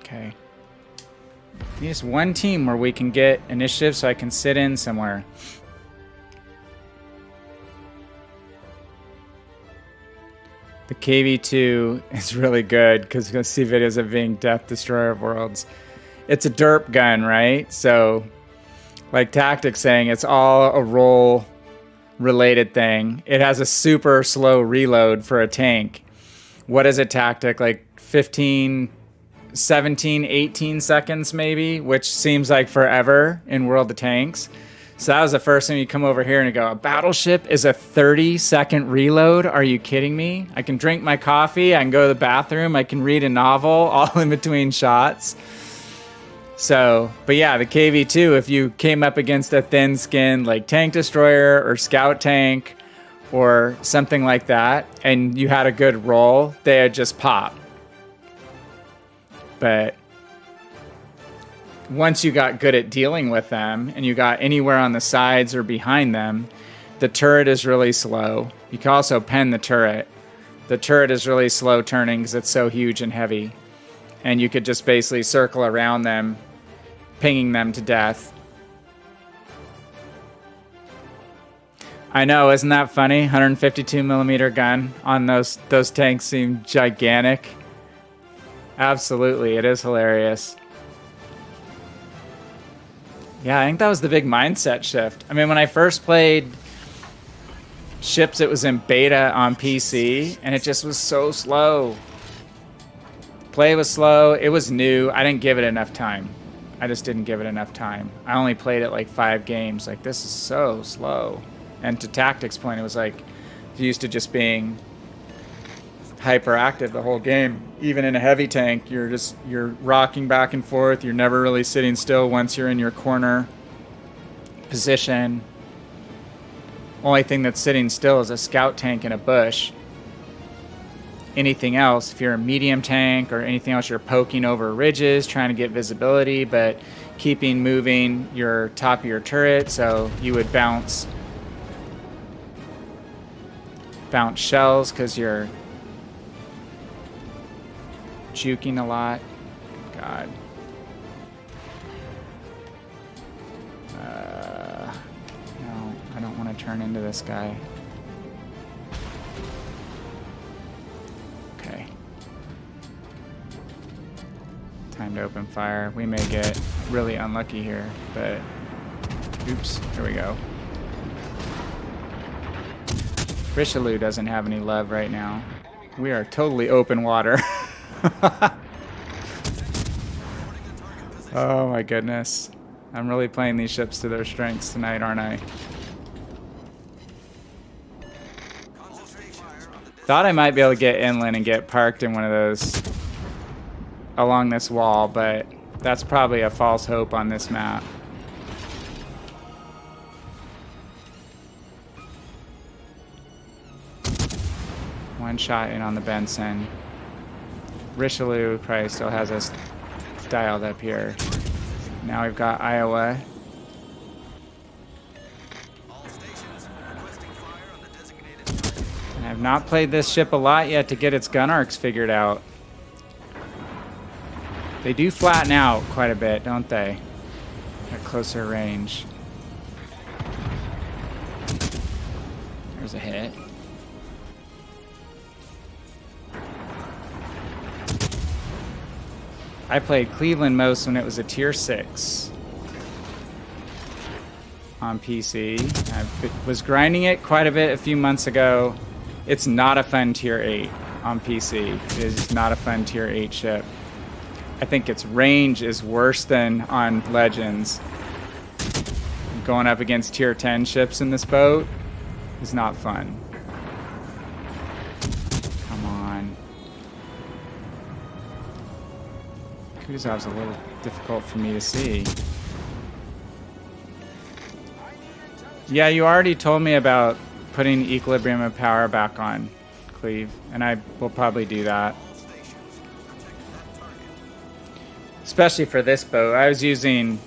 Okay. Need just one team where we can get initiative so I can sit in somewhere. The KV-2 is really good because you're going to see videos of being Death Destroyer of Worlds. It's a derp gun, right? So, like Tactics saying, it's all a roll related thing. It has a super slow reload for a tank. What is a Tactic? Like 15, 17, 18 seconds maybe, which seems like forever in World of Tanks. So that was the first thing. You come over here and you go, a battleship is a 30-second reload? Are you kidding me? I can drink my coffee, I can go to the bathroom, I can read a novel all in between shots. So, but yeah, the KV-2, if you came up against a thin-skinned like tank destroyer or scout tank or something like that, and you had a good roll, they'd just pop. But once you got good at dealing with them and you got anywhere on the sides or behind them, the turret is really slow. You can also pen the turret. The turret is really slow turning because it's so huge and heavy. And you could just basically circle around them, pinging them to death. I know, isn't that funny? 152mm gun on those tanks seem gigantic. Absolutely, it is hilarious. Yeah, I think that was the big mindset shift. I mean, when I first played Ships, it was in beta on PC, and it just was so slow. Play was slow. It was new. I didn't give it enough time. I just didn't give it enough time. I only played it like 5 games. Like, this is so slow. And to Tactics' point, it was like used to just being hyperactive the whole game. Even in a heavy tank, you're rocking back and forth. You're never really sitting still once you're in your corner position. Only thing that's sitting still is a scout tank in a bush. Anything else, if you're a medium tank or anything else, you're poking over ridges, trying to get visibility, but keeping moving your top of your turret, so you would bounce shells because you're juking a lot. God. No, I don't want to turn into this guy. Okay. Time to open fire. We may get really unlucky here, but oops, here we go. Richelieu doesn't have any love right now. We are totally open water. Oh my goodness. I'm really playing these ships to their strengths tonight, aren't I? Thought I might be able to get inland and get parked in one of those along this wall, but that's probably a false hope on this map. One shot in on the Benson. Richelieu probably still has us dialed up here. Now we've got Iowa. And I've not played this ship a lot yet to get its gun arcs figured out. They do flatten out quite a bit, don't they? At closer range. There's a hit. I played Cleveland most when it was a tier 6 on PC. I was grinding it quite a bit a few months ago. It's not a fun tier 8 on PC. It is not a fun tier 8 ship. I think its range is worse than on Legends. Going up against tier 10 ships in this boat is not fun. Kuzov's a little difficult for me to see. Yeah, you already told me about putting equilibrium of power back on, Cleve, and I will probably do that. Especially for this boat. I was using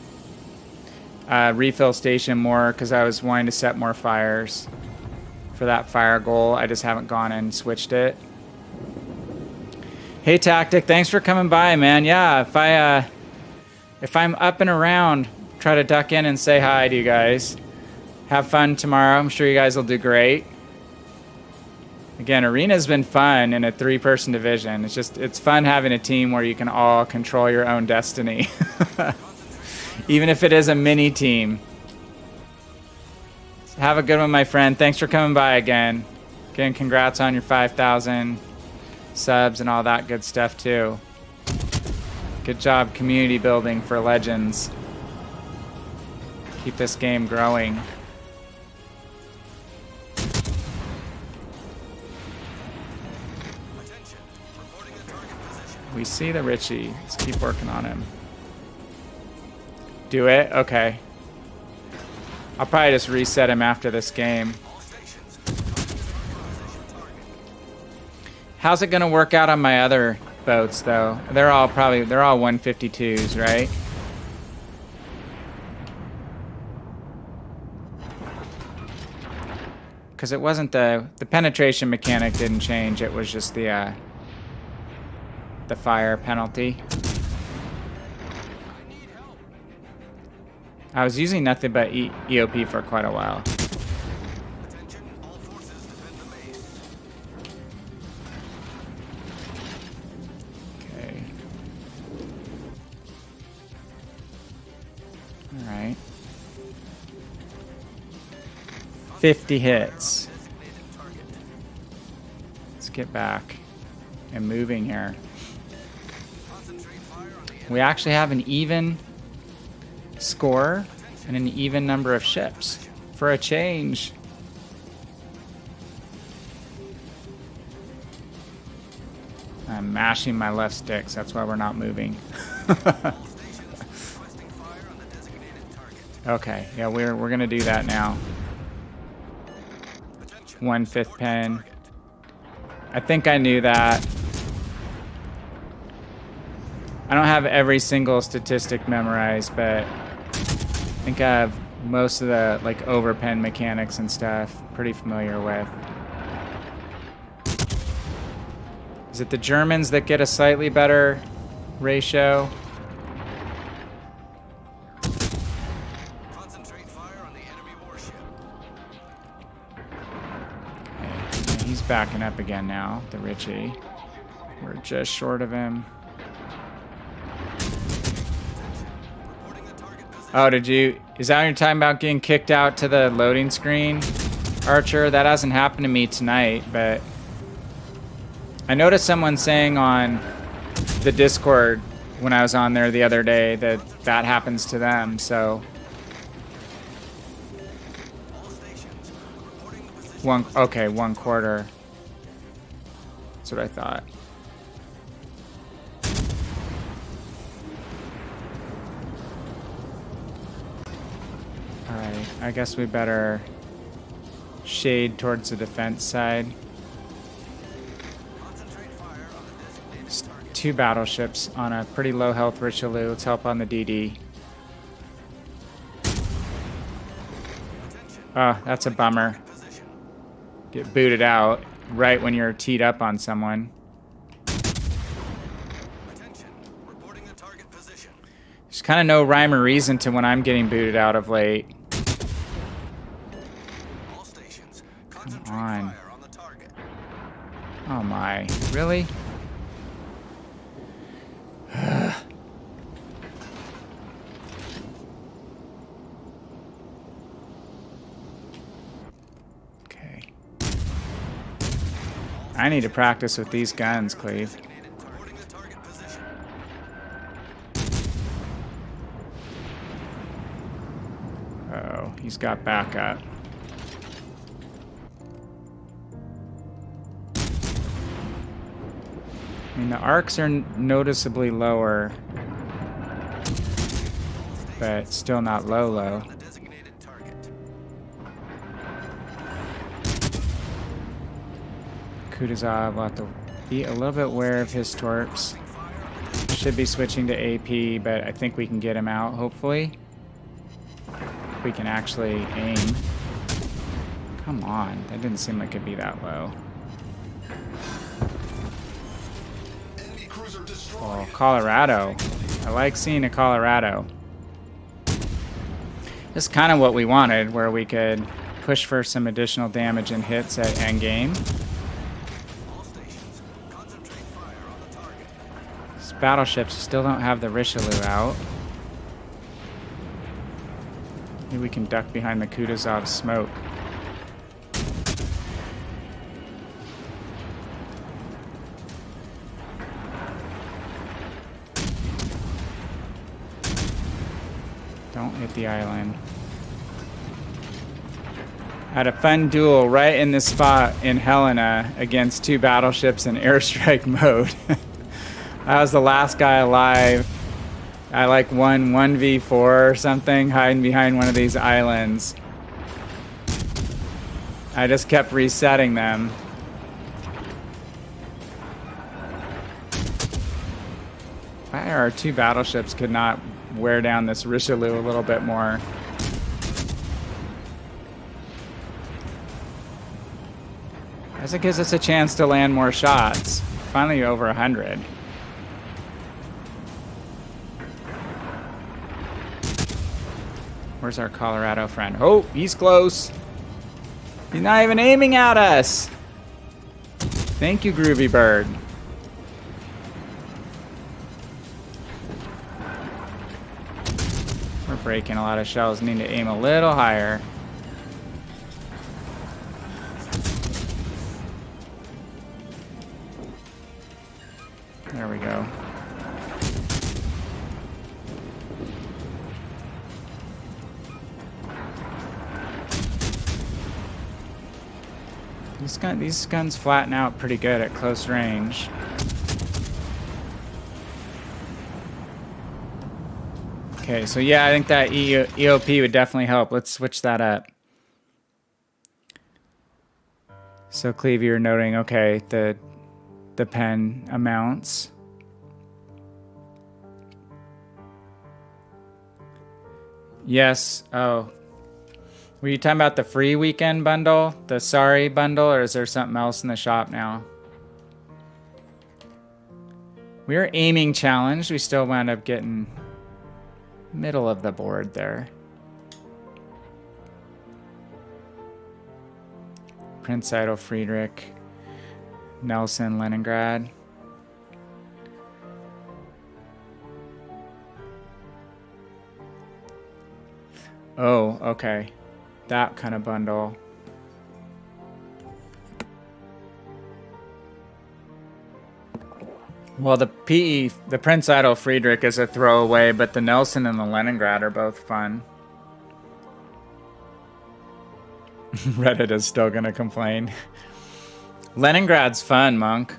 refill station more because I was wanting to set more fires for that fire goal. I just haven't gone and switched it. Hey Tactic, thanks for coming by, man. Yeah, if I'm up and around, try to duck in and say hi to you guys. Have fun tomorrow. I'm sure you guys will do great. Again, Arena's been fun in a 3-person division. It's fun having a team where you can all control your own destiny. Even if it is a mini team. So have a good one, my friend. Thanks for coming by again. Again, congrats on your 5,000 subs and all that good stuff too. Good job community building for Legends. Keep this game growing. We see the Richie. Let's keep working on him. Do it? Okay. I'll probably just reset him after this game. How's it going to work out on my other boats, though? They're all 152s, right? Because it wasn't the penetration mechanic didn't change. It was just the fire penalty. I was using nothing but EOP for quite a while. Okay. All right. 50 hits. Let's get back and moving here. We actually have an even score and an even number of ships for a change. I'm mashing my left sticks, that's why we're not moving. Okay, yeah, we're gonna do that now. 1/5 pen. I think I knew that. I don't have every single statistic memorized, but I think I have most of the like overpen mechanics and stuff pretty familiar with. Is it the Germans that get a slightly better ratio? Concentrate fire on the enemy warship. Okay, he's backing up again now, the Richie. We're just short of him. Oh, is that what you're talking about, getting kicked out to the loading screen, Archer? That hasn't happened to me tonight, but I noticed someone saying on the Discord when I was on there the other day that that happens to them, so. Okay, 1/4. That's what I thought. Alright, I guess we better shade towards the defense side. Two battleships on a pretty low health Richelieu. Let's help on the DD. Oh, that's a bummer. Get booted out right when you're teed up on someone. There's kind of no rhyme or reason to when I'm getting booted out of late. Come on. Oh my, really? Okay. I need to practice with these guns, Cleve. Uh-oh, he's got backup. I mean, the arcs are noticeably lower, but still not low. Kutuzov will have to be a little bit aware of his torps. Should be switching to AP, but I think we can get him out, hopefully. If we can actually aim. Come on, that didn't seem like it'd be that low. Oh, Colorado. I like seeing a Colorado. This is kind of what we wanted, where we could push for some additional damage and hits at endgame. These battleships still don't have the Richelieu out. Maybe we can duck behind the Kutuzov smoke. Don't hit the island. I had a fun duel right in this spot in Helena against two battleships in airstrike mode. I was the last guy alive. I like won 1v4 or something, hiding behind one of these islands. I just kept resetting them. Why our two battleships could not wear down this Richelieu a little bit more? I guess it gives us a chance to land more shots. Finally over 100. Where's our Colorado friend? Oh, he's close. He's not even aiming at us. Thank you, Groovy Bird. We're breaking a lot of shells. Need to aim a little higher. These guns flatten out pretty good at close range. Okay, so yeah, I think that EOP would definitely help. Let's switch that up. So Cleve, you're noting, okay, the pen amounts. Yes. Oh. Were you talking about the free weekend bundle? The sorry bundle? Or is there something else in the shop now? We were aiming challenged. We still wound up getting middle of the board there. Prince Idol, Friedrich, Nelson, Leningrad. Oh, okay. That kind of bundle. Well, the Prince Idol Friedrich is a throwaway, but the Nelson and the Leningrad are both fun. Reddit is still gonna complain. Leningrad's fun, Monk.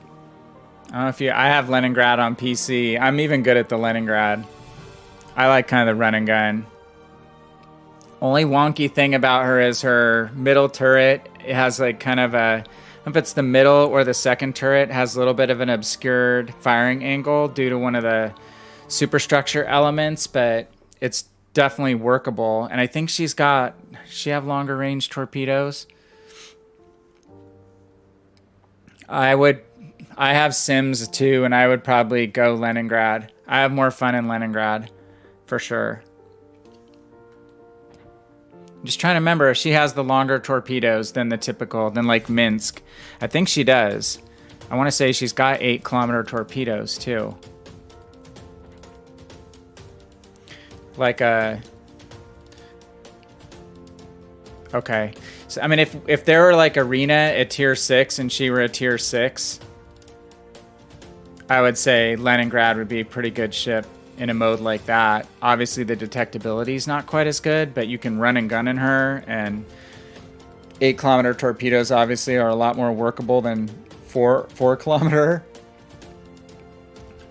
I don't know if I have Leningrad on PC. I'm even good at the Leningrad. I like kind of the run and gun. Only wonky thing about her is her middle turret. It has like kind of a, I don't know if it's the middle or the second turret, has a little bit of an obscured firing angle due to one of the superstructure elements, but it's definitely workable. And I think she have longer range torpedoes. I have Sims too, and I would probably go Leningrad. I have more fun in Leningrad, for sure. I'm just trying to remember if she has the longer torpedoes than like Minsk. I think she does. I want to say she's got 8-kilometer torpedoes too. Like a... Okay. So, I mean, if there were like Arena at tier 6 and she were a tier 6, I would say Leningrad would be a pretty good ship in a mode like that. Obviously the detectability is not quite as good, but you can run and gun in her, and 8-kilometer torpedoes obviously are a lot more workable than 4-kilometer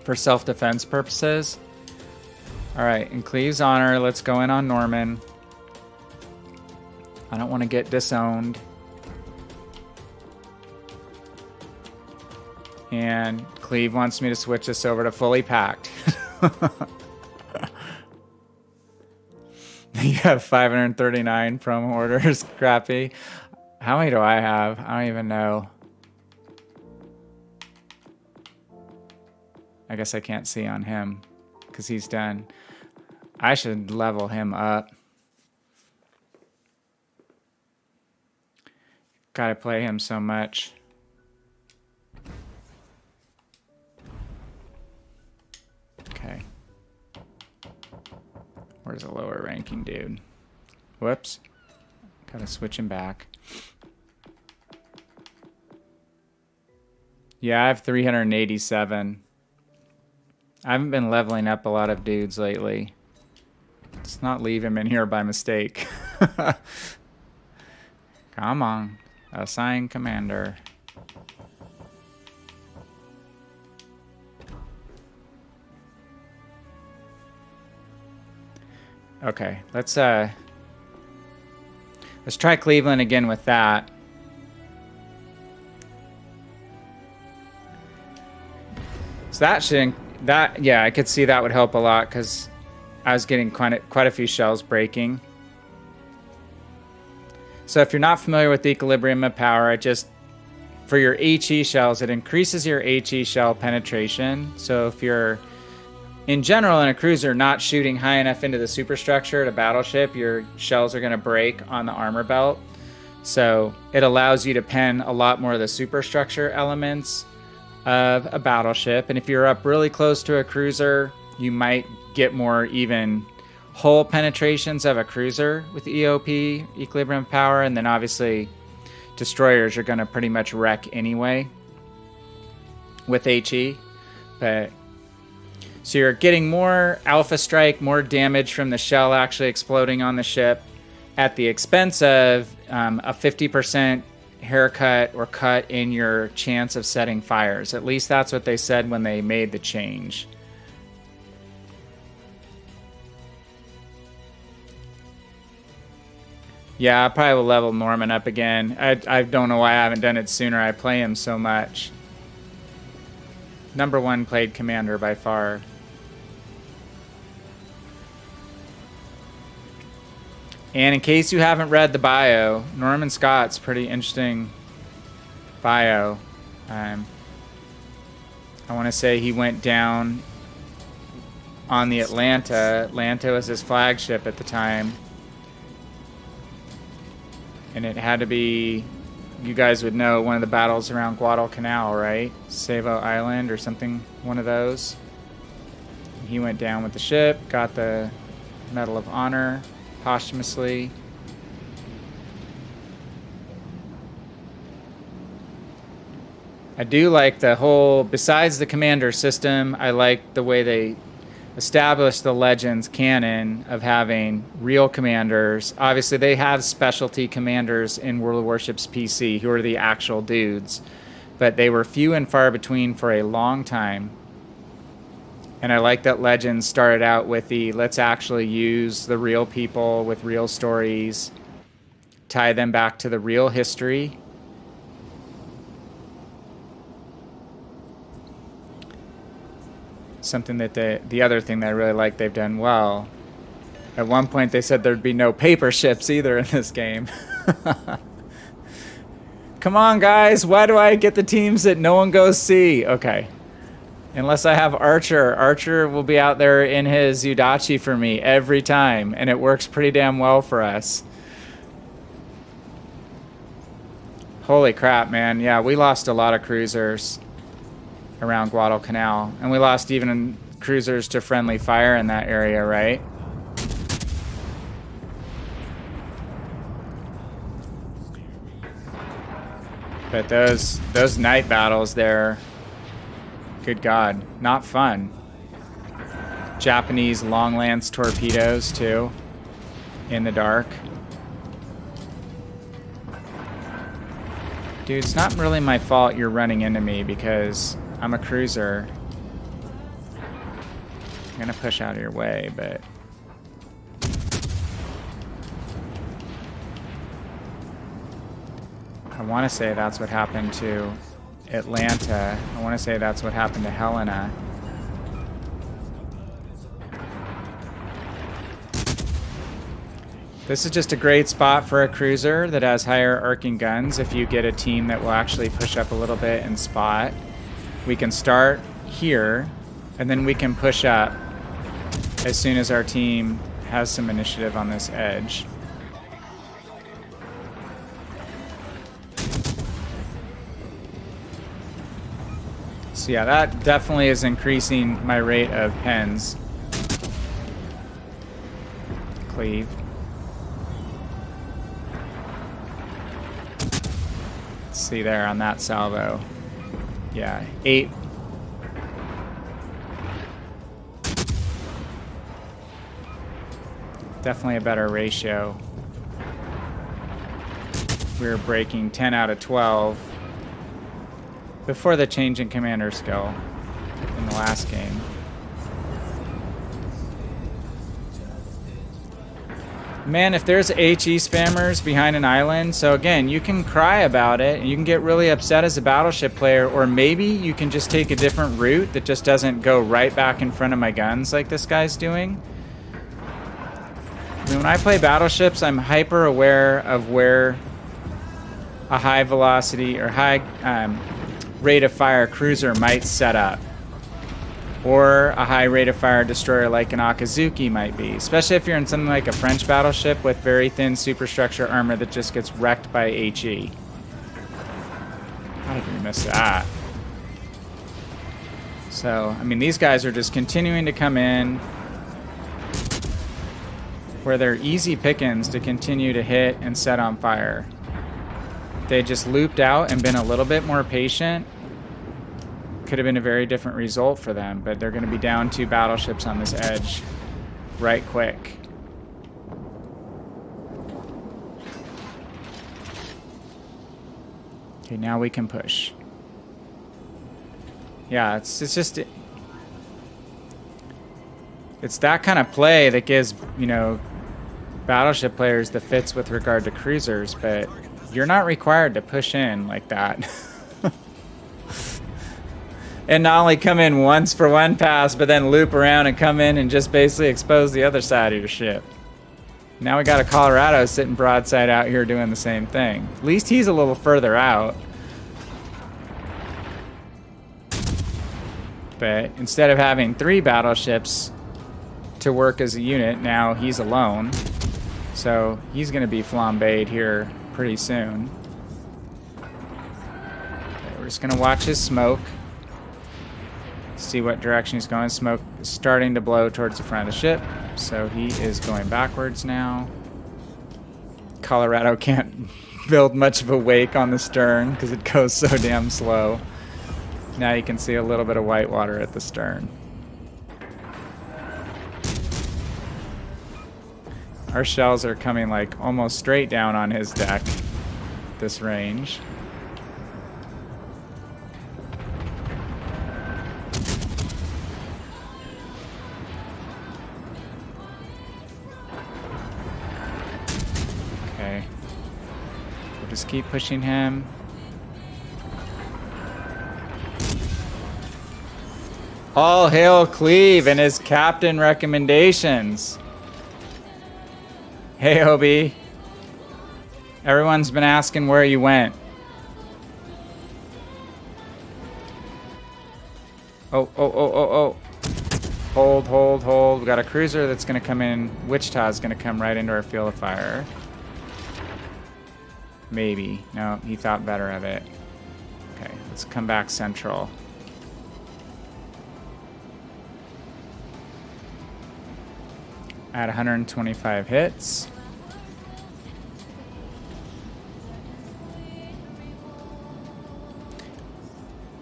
for self-defense purposes. All right, in Cleve's honor, let's go in on Norman. I don't want to get disowned. And Cleve wants me to switch this over to fully packed. You have 539 promo orders. Crappy. How many do I have? I don't even know. I guess I can't see on him because he's done. I should level him up. Gotta play him so much. Okay. Where's a lower ranking dude? Whoops. Gotta switch him back. Yeah, I have 387. I haven't been leveling up a lot of dudes lately. Let's not leave him in here by mistake. Come on. Assign commander. Okay, let's try Cleveland again with that. So yeah, I could see that would help a lot because I was getting quite a few shells breaking. So if you're not familiar with the equilibrium of power, for your HE shells, it increases your HE shell penetration. So if you're, in general, in a cruiser, not shooting high enough into the superstructure at a battleship, your shells are going to break on the armor belt. So it allows you to pen a lot more of the superstructure elements of a battleship. And if you're up really close to a cruiser, you might get more even hull penetrations of a cruiser with EOP, equilibrium power, and then obviously destroyers are going to pretty much wreck anyway with HE. But so you're getting more alpha strike, more damage from the shell actually exploding on the ship at the expense of a 50% haircut or cut in your chance of setting fires. At least that's what they said when they made the change. Yeah, I probably will level Norman up again. I don't know why I haven't done it sooner. I play him so much. Number 1 played commander by far. And in case you haven't read the bio, Norman Scott's pretty interesting bio. I want to say he went down on the Atlanta. Atlanta was his flagship at the time. And it had to be, you guys would know, one of the battles around Guadalcanal, right? Savo Island or something, one of those. He went down with the ship, got the Medal of Honor posthumously. I do like the whole, besides the commander system, I like the way they established the Legends canon of having real commanders. Obviously, they have specialty commanders in World of Warships PC who are the actual dudes, but they were few and far between for a long time. And I like that Legends started out with the let's actually use the real people with real stories, tie them back to the real history. Something that the other thing that I really like they've done well. At one point they said there'd be no paper ships either in this game. Come on, guys, why do I get the teams that no one goes see? Okay. Unless I have Archer. Archer will be out there in his Udachi for me every time, and it works pretty damn well for us. Holy crap, man. Yeah, we lost a lot of cruisers around Guadalcanal, and we lost even cruisers to friendly fire in that area, right? But those night battles there, good God, not fun. Japanese long lance torpedoes too, in the dark. Dude, it's not really my fault you're running into me because I'm a cruiser. I'm gonna push out of your way, but I want to say that's what happened to Atlanta. I want to say that's what happened to Helena. This is just a great spot for a cruiser that has higher arcing guns if you get a team that will actually push up a little bit and spot. We can start here, and then we can push up as soon as our team has some initiative on this edge. So yeah, that definitely is increasing my rate of pens. Cleave. Let's see there on that salvo. Yeah, 8. Definitely a better ratio. We were breaking 10 out of 12 before the change in commander skill in the last game. Man, if there's HE spammers behind an island, so again, you can cry about it, and you can get really upset as a battleship player, or maybe you can just take a different route that just doesn't go right back in front of my guns like this guy's doing. I mean, when I play battleships, I'm hyper aware of where a high velocity or high rate of fire cruiser might set up, or a high rate of fire destroyer like an Akazuki might be, especially if you're in something like a French battleship with very thin superstructure armor that just gets wrecked by HE. How did we miss that? So, I mean, these guys are just continuing to come in where they're easy pickings to continue to hit and set on fire. If they just looped out and been a little bit more patient, could have been a very different result for them, but they're going to be down 2 battleships on this edge right quick. Okay, now we can push. Yeah, it's just... It's that kind of play that gives, you know, battleship players the fits with regard to cruisers, but you're not required to push in like that. And not only come in once for one pass, but then loop around and come in and just basically expose the other side of your ship. Now we got a Colorado sitting broadside out here doing the same thing. At least he's a little further out. But instead of having 3 battleships to work as a unit, now he's alone. So he's going to be flambéed here pretty soon. Okay, we're just going to watch his smoke. See what direction he's going. Smoke is starting to blow towards the front of the ship. So he is going backwards now. Colorado can't build much of a wake on the stern because it goes so damn slow. Now you can see a little bit of white water at the stern. Our shells are coming like almost straight down on his deck, this range. Okay. We'll just keep pushing him. All hail Cleve and his captain recommendations. Hey, Obi. Everyone's been asking where you went. Oh. Hold. We got a cruiser that's going to come in. Wichita's going to come right into our field of fire. Maybe. No, he thought better of it. Okay, let's come back central. At 125 hits.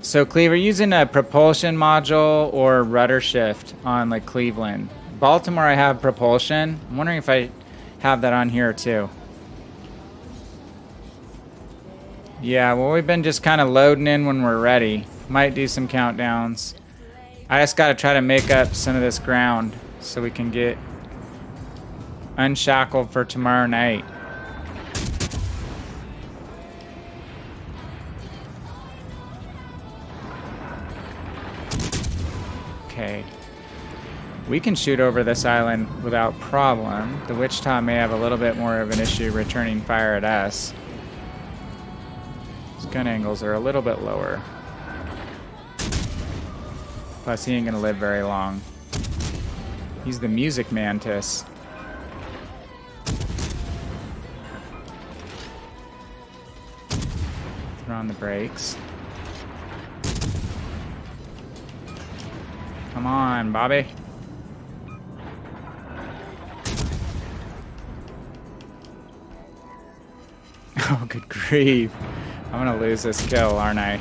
So Cleve, are you using a propulsion module or rudder shift on like Cleveland? Baltimore I have propulsion. I'm wondering if I have that on here too. Yeah, well we've been just kind of loading in when we're ready. Might do some countdowns. I just got to try to make up some of this ground so we can get unshackled for tomorrow night. Okay. We can shoot over this island without problem. The Wichita may have a little bit more of an issue returning fire at us. His gun angles are a little bit lower. Plus, he ain't gonna live very long. He's the music mantis. Throw on the brakes. Come on, Bobby. Oh, good grief. I'm gonna lose this kill, aren't I?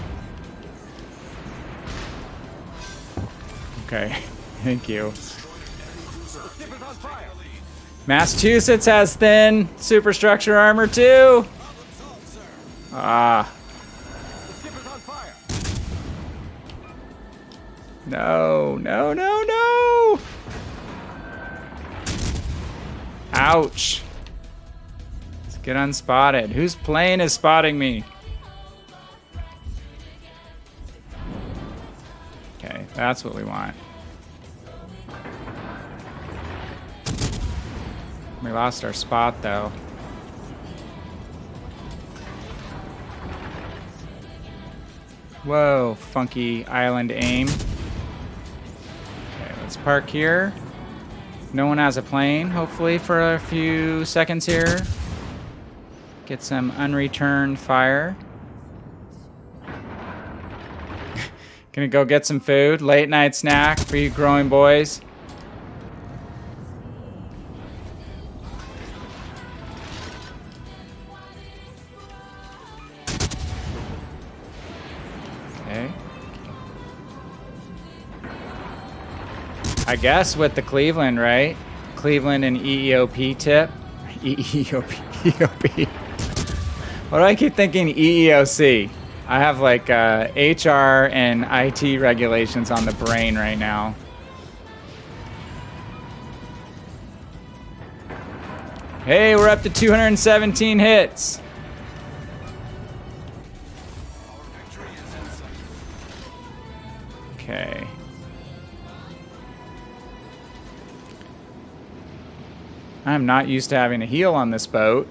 Okay, thank you. Massachusetts has thin superstructure armor too. Ah. No. Ouch. Let's get unspotted. Whose plane is spotting me? Okay, that's what we want. We lost our spot though. Whoa, funky island aim. Okay, let's park here. No one has a plane, hopefully, for a few seconds here. Get some unreturned fire. Gonna go get some food. Late night snack for you growing boys. Okay. I guess with the Cleveland, right? Cleveland and EEOP tip. EEOP. Why do I keep thinking EEOC? I have like HR and IT regulations on the brain right now. Hey, we're up to 217 hits. Okay. I'm not used to having a heal on this boat.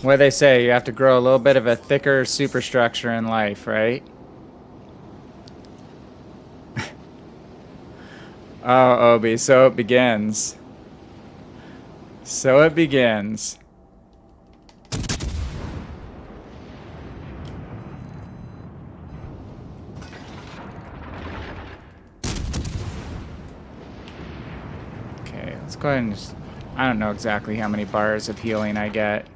What do they say? You have to grow a little bit of a thicker superstructure in life, right? Oh, Obi, so it begins. So it begins. Okay, let's go ahead and just... I don't know exactly how many bars of healing I get.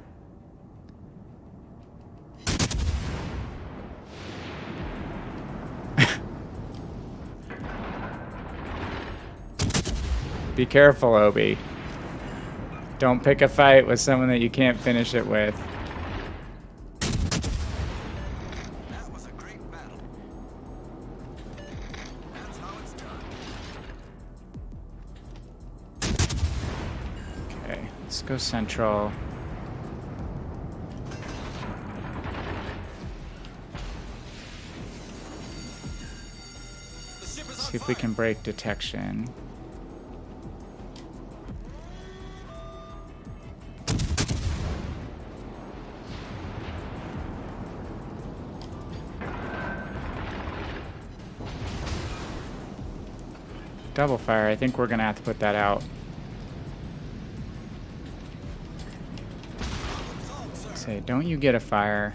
Be careful, Obi. Don't pick a fight with someone that you can't finish it with. That was a great battle. That's how it's done. Okay, let's go central. The ship is on See if we can break detection. Double fire. I think we're gonna have to put that out. Say, don't you get a fire?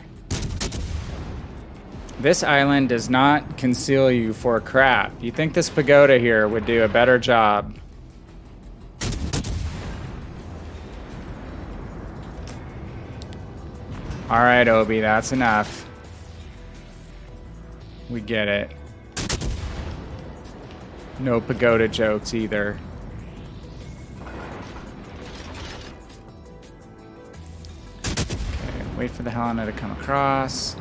This island does not conceal you for crap. You think this pagoda here would do a better job? All right, Obi, that's enough. We get it. No pagoda jokes either. Okay, wait for the Helena to come across.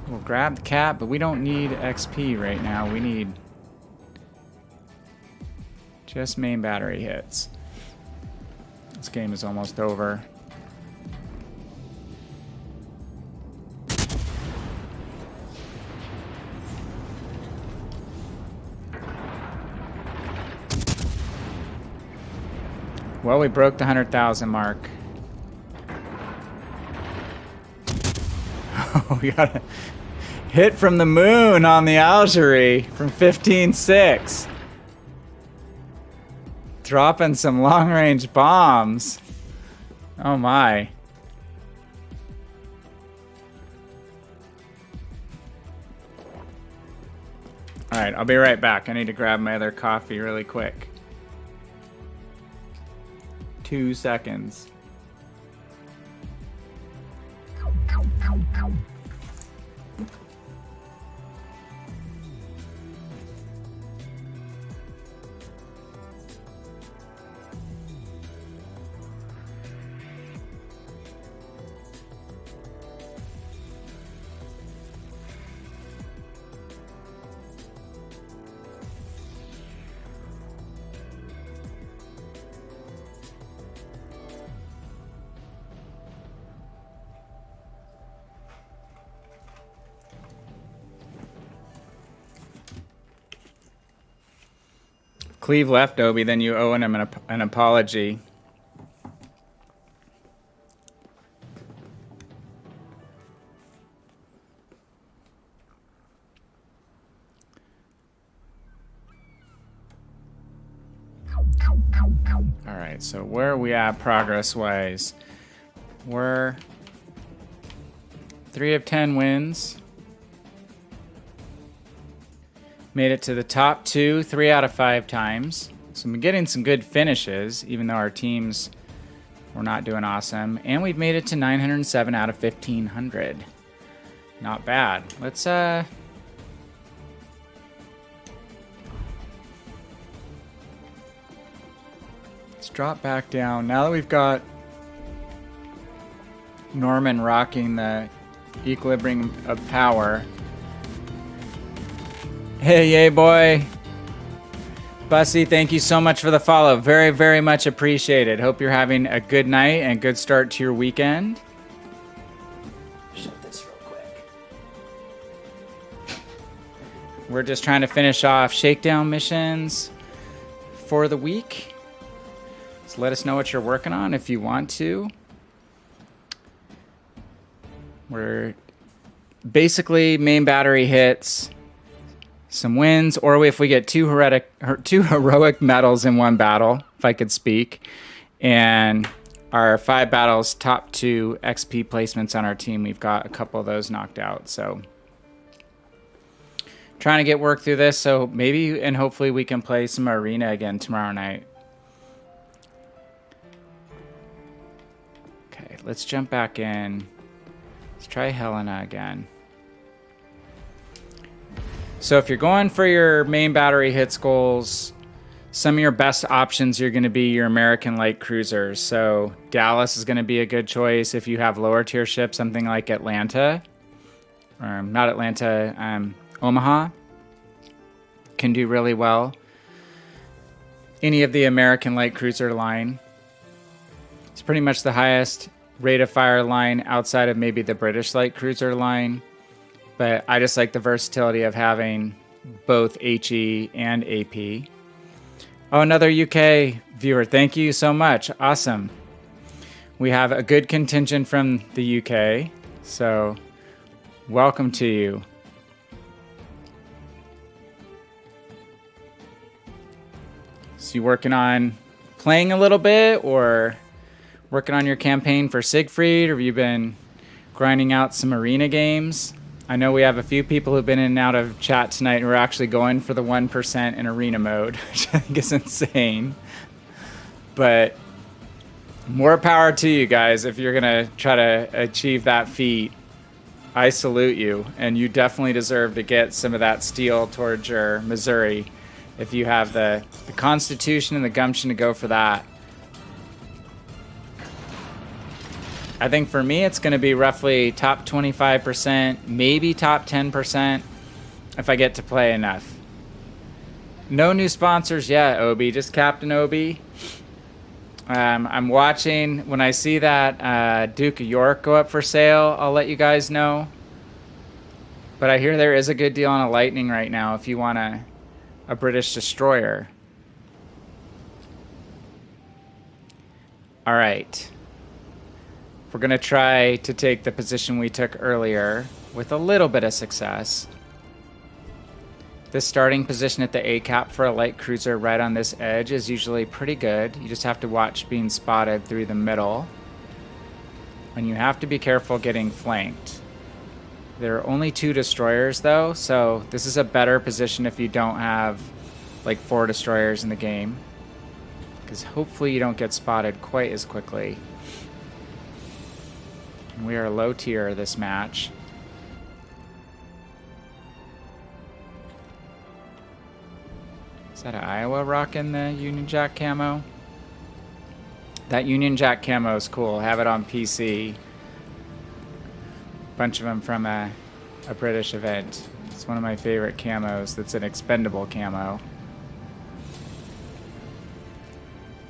We'll grab the cap, but we don't need XP right now. We need just main battery hits. This game is almost over. Well, we broke the 100,000 mark. Oh, we got a hit from the moon on the Algerie from 15.6. Dropping some long-range bombs. Oh my. Alright, I'll be right back. I need to grab my other coffee really quick. 2 seconds. Cleve left, Obi, then you owe him an apology. Alright, so where are we at progress-wise? We're 3 of 10 wins. Made it to the top 2, 3 out of 5 times. So I'm getting some good finishes, even though our teams were not doing awesome. And we've made it to 907 out of 1,500. Not bad. Let's drop back down. Now that we've got Norman rocking the equilibrium of power. Hey, yay, boy. Bussy, thank you so much for the follow. Very, very much appreciated. Hope you're having a good night and good start to your weekend. Shut this real quick. We're just trying to finish off Shakedown missions for the week. So let us know what you're working on if you want to. We're basically main battery hits, some wins, or if we get two heroic medals in one battle, if I could speak, and our 5 battles, top 2 XP placements on our team. We've got a couple of those knocked out, so trying to get work through this, so maybe and hopefully we can play some arena again tomorrow night. Okay, let's jump back in. Let's try Helena again. So if you're going for your main battery hits goals, some of your best options are going to be your American light cruisers. So Dallas is going to be a good choice if you have lower tier ships, something like Atlanta, or not Atlanta, Omaha can do really well. Any of the American light cruiser line. It's pretty much the highest rate of fire line outside of maybe the British light cruiser line. But I just like the versatility of having both HE and AP. Oh, another UK viewer. Thank you so much. Awesome. We have a good contingent from the UK. So welcome to you. So you working on playing a little bit or working on your campaign for Siegfried, or have you been grinding out some arena games? I know we have a few people who've been in and out of chat tonight who are actually going for the 1% in arena mode, which I think is insane. But more power to you guys if you're going to try to achieve that feat. I salute you, and you definitely deserve to get some of that steel towards your Missouri if you have the constitution and the gumption to go for that. I think for me, it's going to be roughly top 25%, maybe top 10% if I get to play enough. No new sponsors yet, Obi. Just Captain Obi. I'm watching. When I see that Duke of York go up for sale, I'll let you guys know. But I hear there is a good deal on a Lightning right now if you want a British destroyer. All right. We're going to try to take the position we took earlier with a little bit of success. The starting position at the A-cap for a light cruiser right on this edge is usually pretty good. You just have to watch being spotted through the middle. And you have to be careful getting flanked. There are only 2 destroyers though, so this is a better position if you don't have like 4 destroyers in the game. Because hopefully you don't get spotted quite as quickly. We are low tier this match. Is that an Iowa rocking the Union Jack camo? That Union Jack camo is cool. Have it on PC. Bunch of them from a British event. It's one of my favorite camos that's an expendable camo.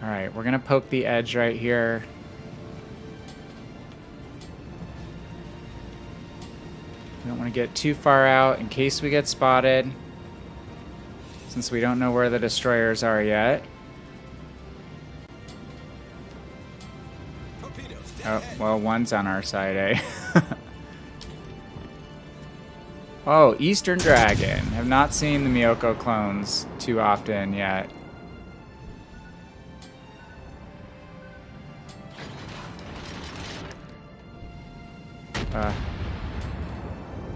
Alright, we're going to poke the edge right here. We don't want to get too far out in case we get spotted, since we don't know where the destroyers are yet. Oh, well, one's on our side, eh? Oh, Eastern Dragon. Have not seen the Miyoko clones too often yet.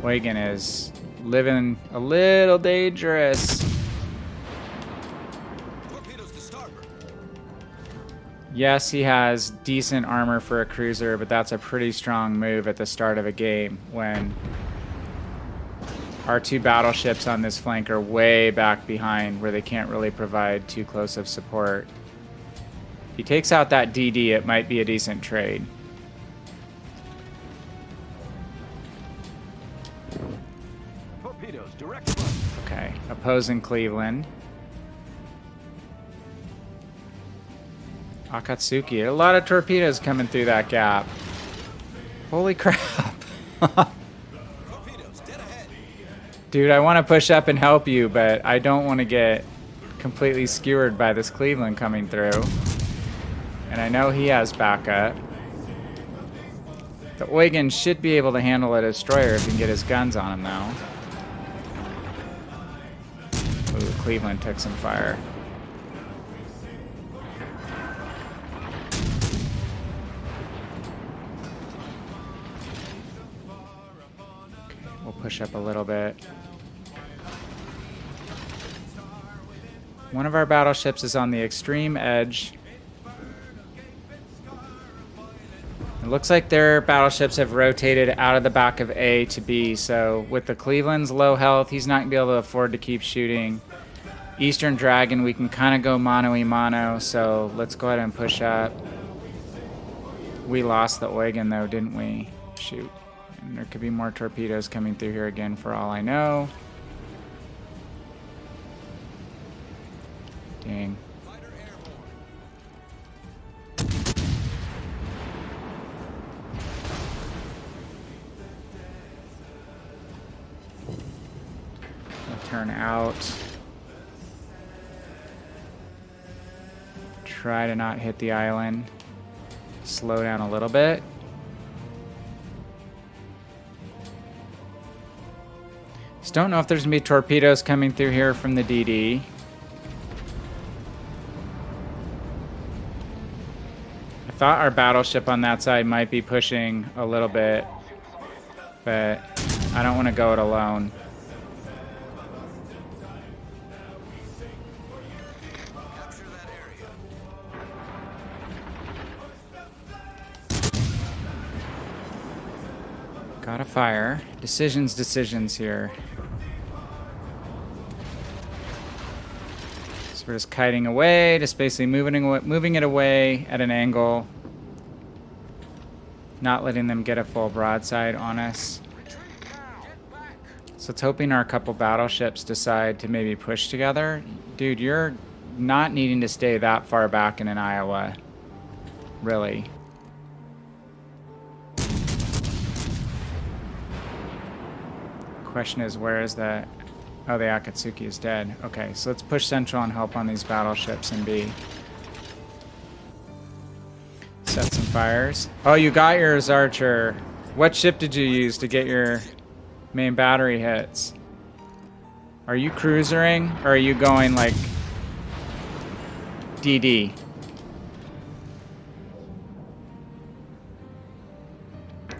Wagon is living a little dangerous. Yes, he has decent armor for a cruiser, but that's a pretty strong move at the start of a game when our 2 battleships on this flank are way back behind where they can't really provide too close of support. If he takes out that DD, it might be a decent trade. Torpedoes, direct front. Okay, opposing Cleveland. Akatsuki, a lot of torpedoes coming through that gap. Holy crap. Torpedoes, dead ahead. Dude, I want to push up and help you, but I don't want to get completely skewered by this Cleveland coming through. And I know he has backup. The Eugen should be able to handle a destroyer if he can get his guns on him, though. Ooh, Cleveland took some fire. We'll push up a little bit. One of our battleships is on the extreme edge. It looks like their battleships have rotated out of the back of A to B, so with the Cleveland's low health, he's not going to be able to afford to keep shooting. Eastern Dragon, we can kind of go mano-y-mano, so let's go ahead and push up. We lost the Eugen, though, didn't we? Shoot. And there could be more torpedoes coming through here again, for all I know. Dang. Turn out. Try to not hit the island. Slow down a little bit. Just don't know if there's gonna be torpedoes coming through here from the DD. I thought our battleship on that side might be pushing a little bit, but I don't want to go it alone. Capture that area. Gotta fire. Decisions here. So we're just kiting away, just basically moving it away at an angle. Not letting them get a full broadside on us. So it's hoping our couple battleships decide to maybe push together. Dude, you're not needing to stay that far back in an Iowa. Really. Question is, where is that? Oh, the Akatsuki is dead. Okay, so let's push central and help on these battleships in B. Set some fires. Oh, you got yours, Archer. What ship did you use to get your main battery hits? Are you cruisering, or are you going like DD?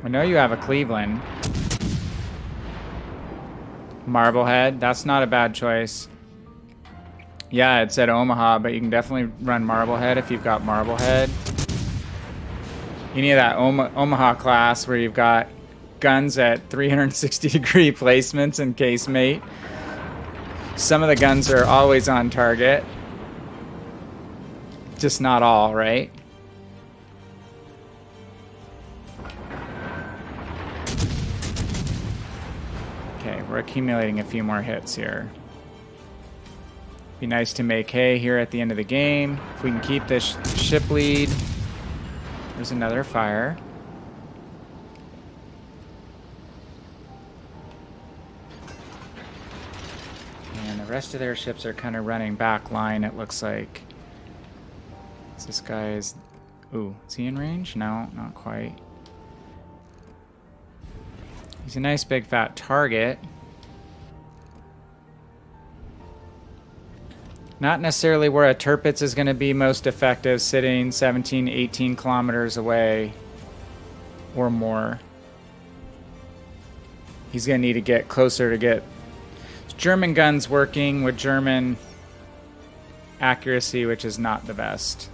I know you have a Cleveland. Marblehead, that's not a bad choice. Yeah, it said Omaha, but you can definitely run Marblehead if you've got Marblehead. You need that Omaha class where you've got guns at 360-degree placements and casemate. Some of the guns are always on target. Just not all, right? Okay, we're accumulating a few more hits here. Be nice to make hay here at the end of the game. If we can keep this ship lead. There's another fire. And the rest of their ships are kind of running back line, it looks like. This guy is... Ooh, is he in range? No, not quite. He's a nice big fat target. Not necessarily where a Tirpitz is going to be most effective, sitting 17, 18 kilometers away or more. He's going to need to get closer to get German guns working with German accuracy, which is not the best.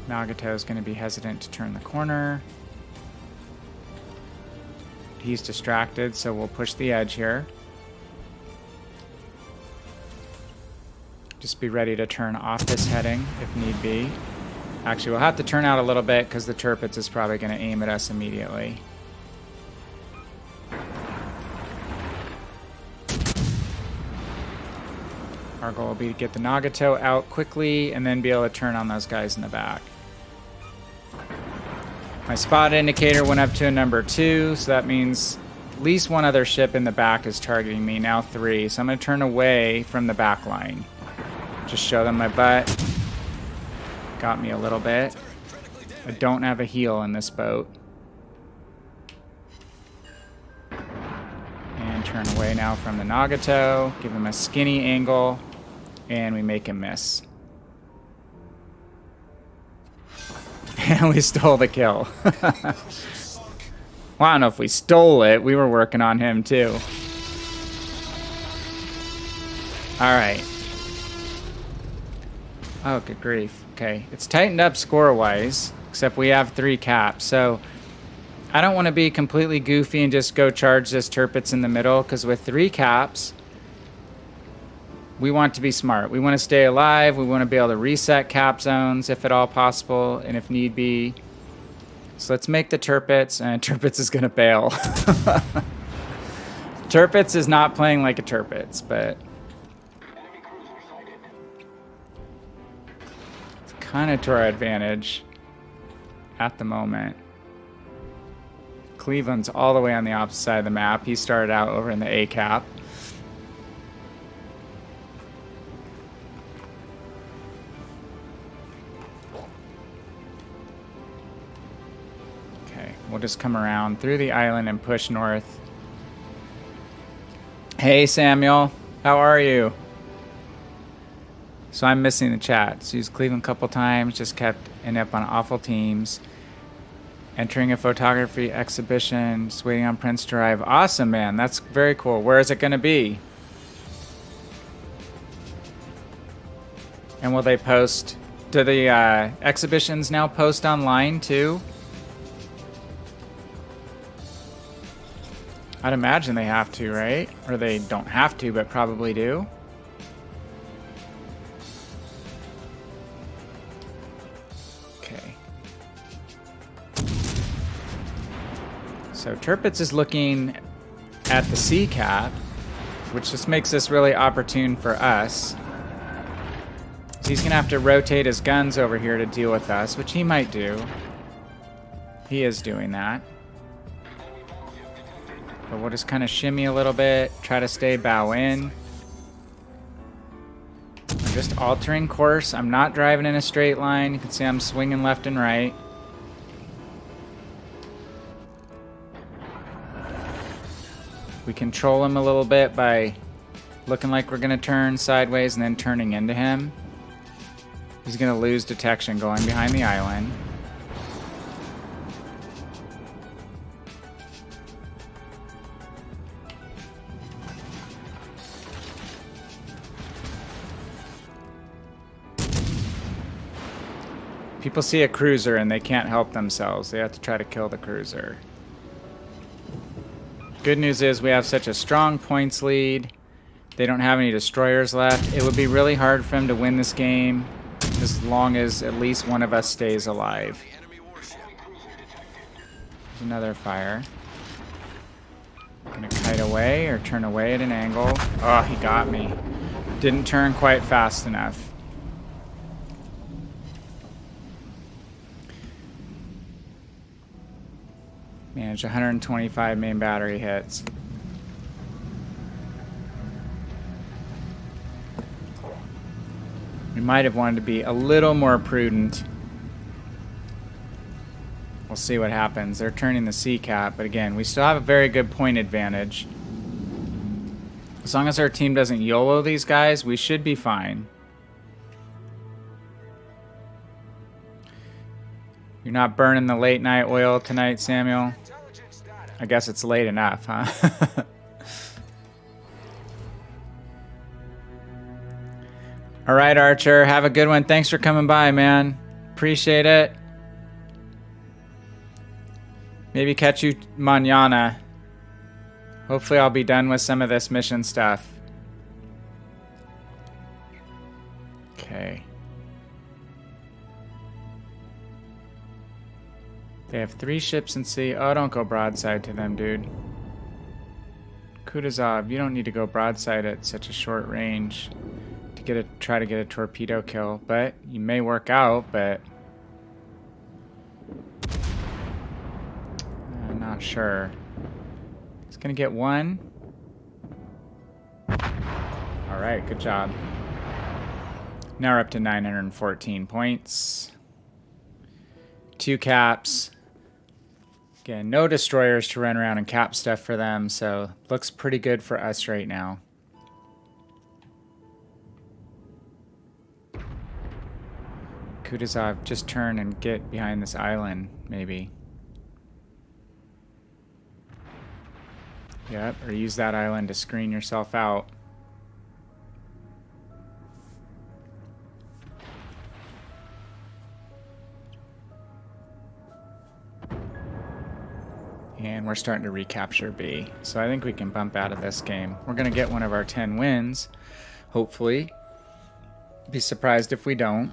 Nagato is going to be hesitant to turn the corner. He's distracted, so we'll push the edge here. Just be ready to turn off this heading if need be. Actually, we'll have to turn out a little bit because the Tirpitz is probably going to aim at us immediately. Our goal will be to get the Nagato out quickly and then be able to turn on those guys in the back. My spot indicator went up to a number 2, so that means at least one other ship in the back is targeting me, now 3. So I'm going to turn away from the back line. Just show them my butt. Got me a little bit. I don't have a heal in this boat. And turn away now from the Nagato. Give him a skinny angle. And we make him miss. And we stole the kill. Well, I don't know if we stole it. We were working on him too. Alright. Oh, good grief. Okay. It's tightened up score-wise. Except we have 3 caps. So I don't want to be completely goofy and just go charge this Tirpitz in the middle. Because with 3 caps... we want to be smart. We want to stay alive. We want to be able to reset cap zones if at all possible and if need be. So let's make the Tirpitz, and Tirpitz is going to bail. Tirpitz is not playing like a Tirpitz, but it's kind of to our advantage at the moment. Cleveland's all the way on the opposite side of the map. He started out over in the A cap. We'll just come around through the island and push north. Hey, Samuel. How are you? So I'm missing the chat. So used Cleveland a couple times. Just kept ending up on awful teams. Entering a photography exhibition. Just waiting on Prince to arrive. Awesome, man. That's very cool. Where is it going to be? And will they post... do the exhibitions now post online, too? I'd imagine they have to, right? Or they don't have to, but probably do. Okay. So Tirpitz is looking at the C cap, which just makes this really opportune for us. So he's going to have to rotate his guns over here to deal with us, which he might do. He is doing that. But we'll just kind of shimmy a little bit, try to stay bow in. I'm just altering course. I'm not driving in a straight line. You can see I'm swinging left and right. We control him a little bit by looking like we're going to turn sideways and then turning into him. He's going to lose detection going behind the island. People see a cruiser and they can't help themselves. They have to try to kill the cruiser. Good news is we have such a strong points lead. They don't have any destroyers left. It would be really hard for them to win this game as long as at least one of us stays alive. There's another fire. Gonna kite away or turn away at an angle. Oh, he got me. Didn't turn quite fast enough. Managed 125 main battery hits. We might have wanted to be a little more prudent. We'll see what happens. They're turning the C cap, but again, we still have a very good point advantage. As long as our team doesn't YOLO these guys, we should be fine. You're not burning the late night oil tonight, Samuel? I guess it's late enough, huh? All right, Archer. Have a good one. Thanks for coming by, man. Appreciate it. Maybe catch you mañana. Hopefully I'll be done with some of this mission stuff. Okay. They have 3 ships in sea. Oh, don't go broadside to them, dude. Kutuzov, you don't need to go broadside at such a short range to try to get a torpedo kill, but you may work out, but I'm not sure. He's gonna get 1. All right, good job. Now we're up to 914 points. 2 caps. Again, no destroyers to run around and cap stuff for them, so looks pretty good for us right now. Kutuzov, just turn and get behind this island, maybe. Yep, or use that island to screen yourself out. And we're starting to recapture B. So I think we can bump out of this game. We're going to get one of our 10 wins, hopefully. Be surprised if we don't.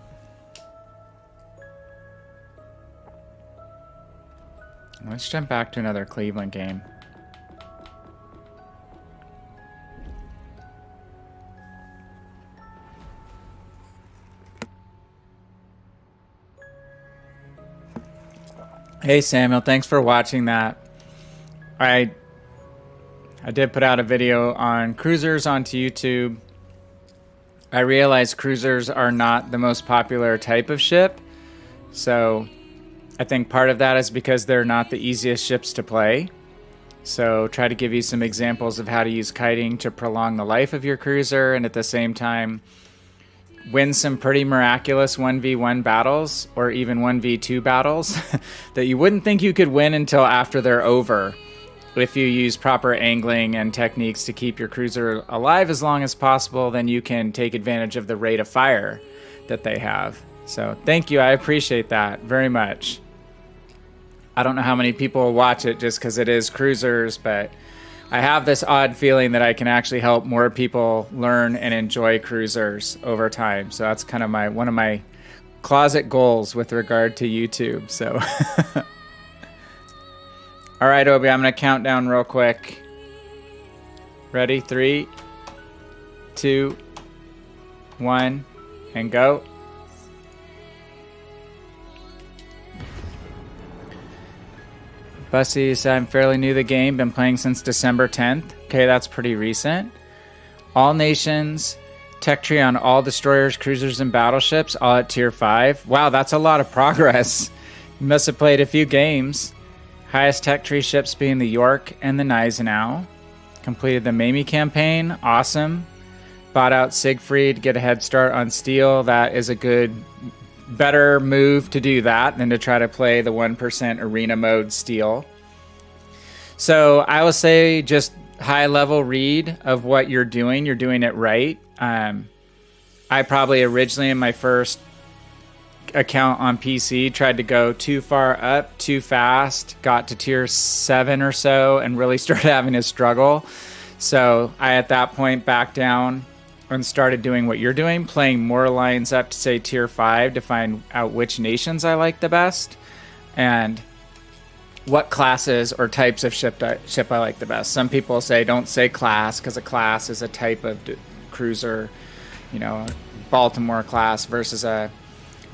Let's jump back to another Cleveland game. Hey Samuel, thanks for watching that. I did put out a video on cruisers onto YouTube. I realized cruisers are not the most popular type of ship. So I think part of that is because they're not the easiest ships to play. So try to give you some examples of how to use kiting to prolong the life of your cruiser and at the same time win some pretty miraculous 1v1 battles or even 1v2 battles that you wouldn't think you could win until after they're over. If you use proper angling and techniques to keep your cruiser alive as long as possible, then you can take advantage of the rate of fire that they have. So thank you. I appreciate that very much. I don't know how many people will watch it just because it is cruisers, but I have this odd feeling that I can actually help more people learn and enjoy cruisers over time. So that's kind of one of my closet goals with regard to YouTube. So all right, Obi, I'm going to count down real quick. Ready? 3, 2, 1, and go. Bussy said, I'm fairly new to the game. Been playing since December 10th. Okay, that's pretty recent. All nations. Tech tree on all destroyers, cruisers, and battleships. All at tier 5. Wow, that's a lot of progress. You must have played a few games. Highest tech tree ships being the York and the Gneisenau. Completed the Mamie campaign. Awesome. Bought out Siegfried. Get a head start on steel. That is a better move to do that than to try to play the 1% arena mode steel. So I will say just high level read of what you're doing. You're doing it right. I probably originally in my first account on PC tried to go too far up too fast, got to tier 7 or so and really started having to struggle. So I at that point backed down and started doing what you're doing, playing more lines up to say tier 5 to find out which nations I like the best and what classes or types of ship I like the best. Some people say don't say class because a class is a type of cruiser, you know, Baltimore class versus a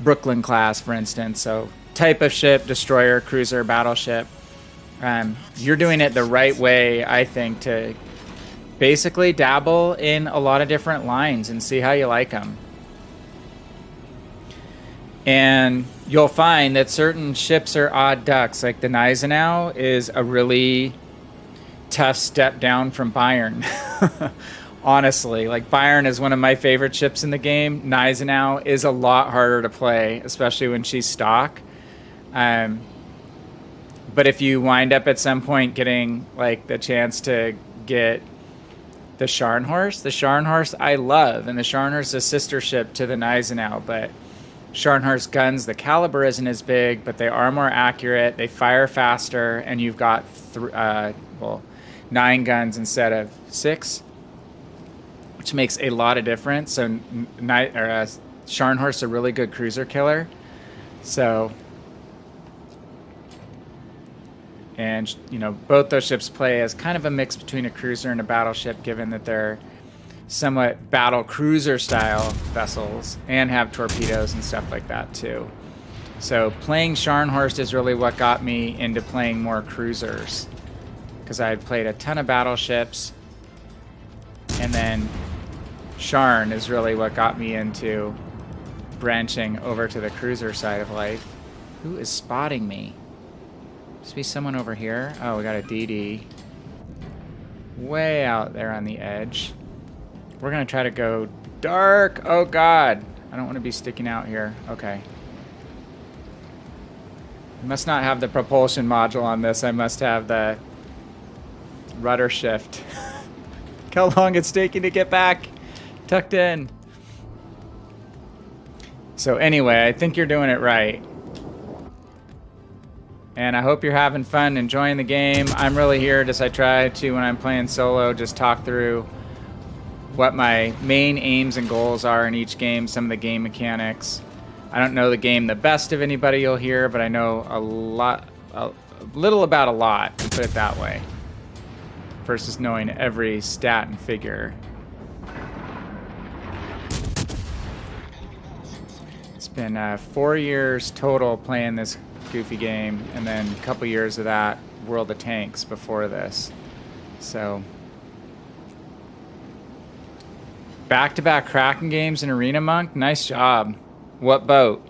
Brooklyn class, for instance. So type of ship, destroyer, cruiser, battleship. You're doing it the right way, I think, to basically dabble in a lot of different lines and see how you like them. And you'll find that certain ships are odd ducks. Like the Gneisenau is a really tough step down from Bayern. Honestly, like Bayern is one of my favorite ships in the game. Gneisenau is a lot harder to play, especially when she's stock. But if you wind up at some point getting like the chance to get the Scharnhorst I love, and the Scharnhorst is a sister ship to the Gneisenau, but Scharnhorst guns, the caliber isn't as big, but they are more accurate, they fire faster, and you've got 9 guns instead of 6, which makes a lot of difference. So Scharnhorst's a really good cruiser killer. So, and you know, both those ships play as kind of a mix between a cruiser and a battleship, given that they're somewhat battle cruiser style vessels and have torpedoes and stuff like that too. So playing Scharnhorst is really what got me into playing more cruisers, because I had played a ton of battleships, and then Scharn is really what got me into branching over to the cruiser side of life. Who is spotting me? Must be someone over here. Oh, we got a DD way out there on the edge. We're gonna try to go dark. Oh God, I don't want to be sticking out here. Okay. I must not have the propulsion module on this. I must have the rudder shift. Look how long it's taking to get back tucked in. So anyway, I think you're doing it right. And I hope you're having fun, enjoying the game. I'm really here as I try to, when I'm playing solo, just talk through what my main aims and goals are in each game, some of the game mechanics. I don't know the game the best of anybody you'll hear, but I know a little about a lot, to put it that way, versus knowing every stat and figure. It's been 4 years total playing this goofy game, and then a couple years of that World of Tanks before this. So back-to-back Kraken games in Arena Monk. Nice job. What boat?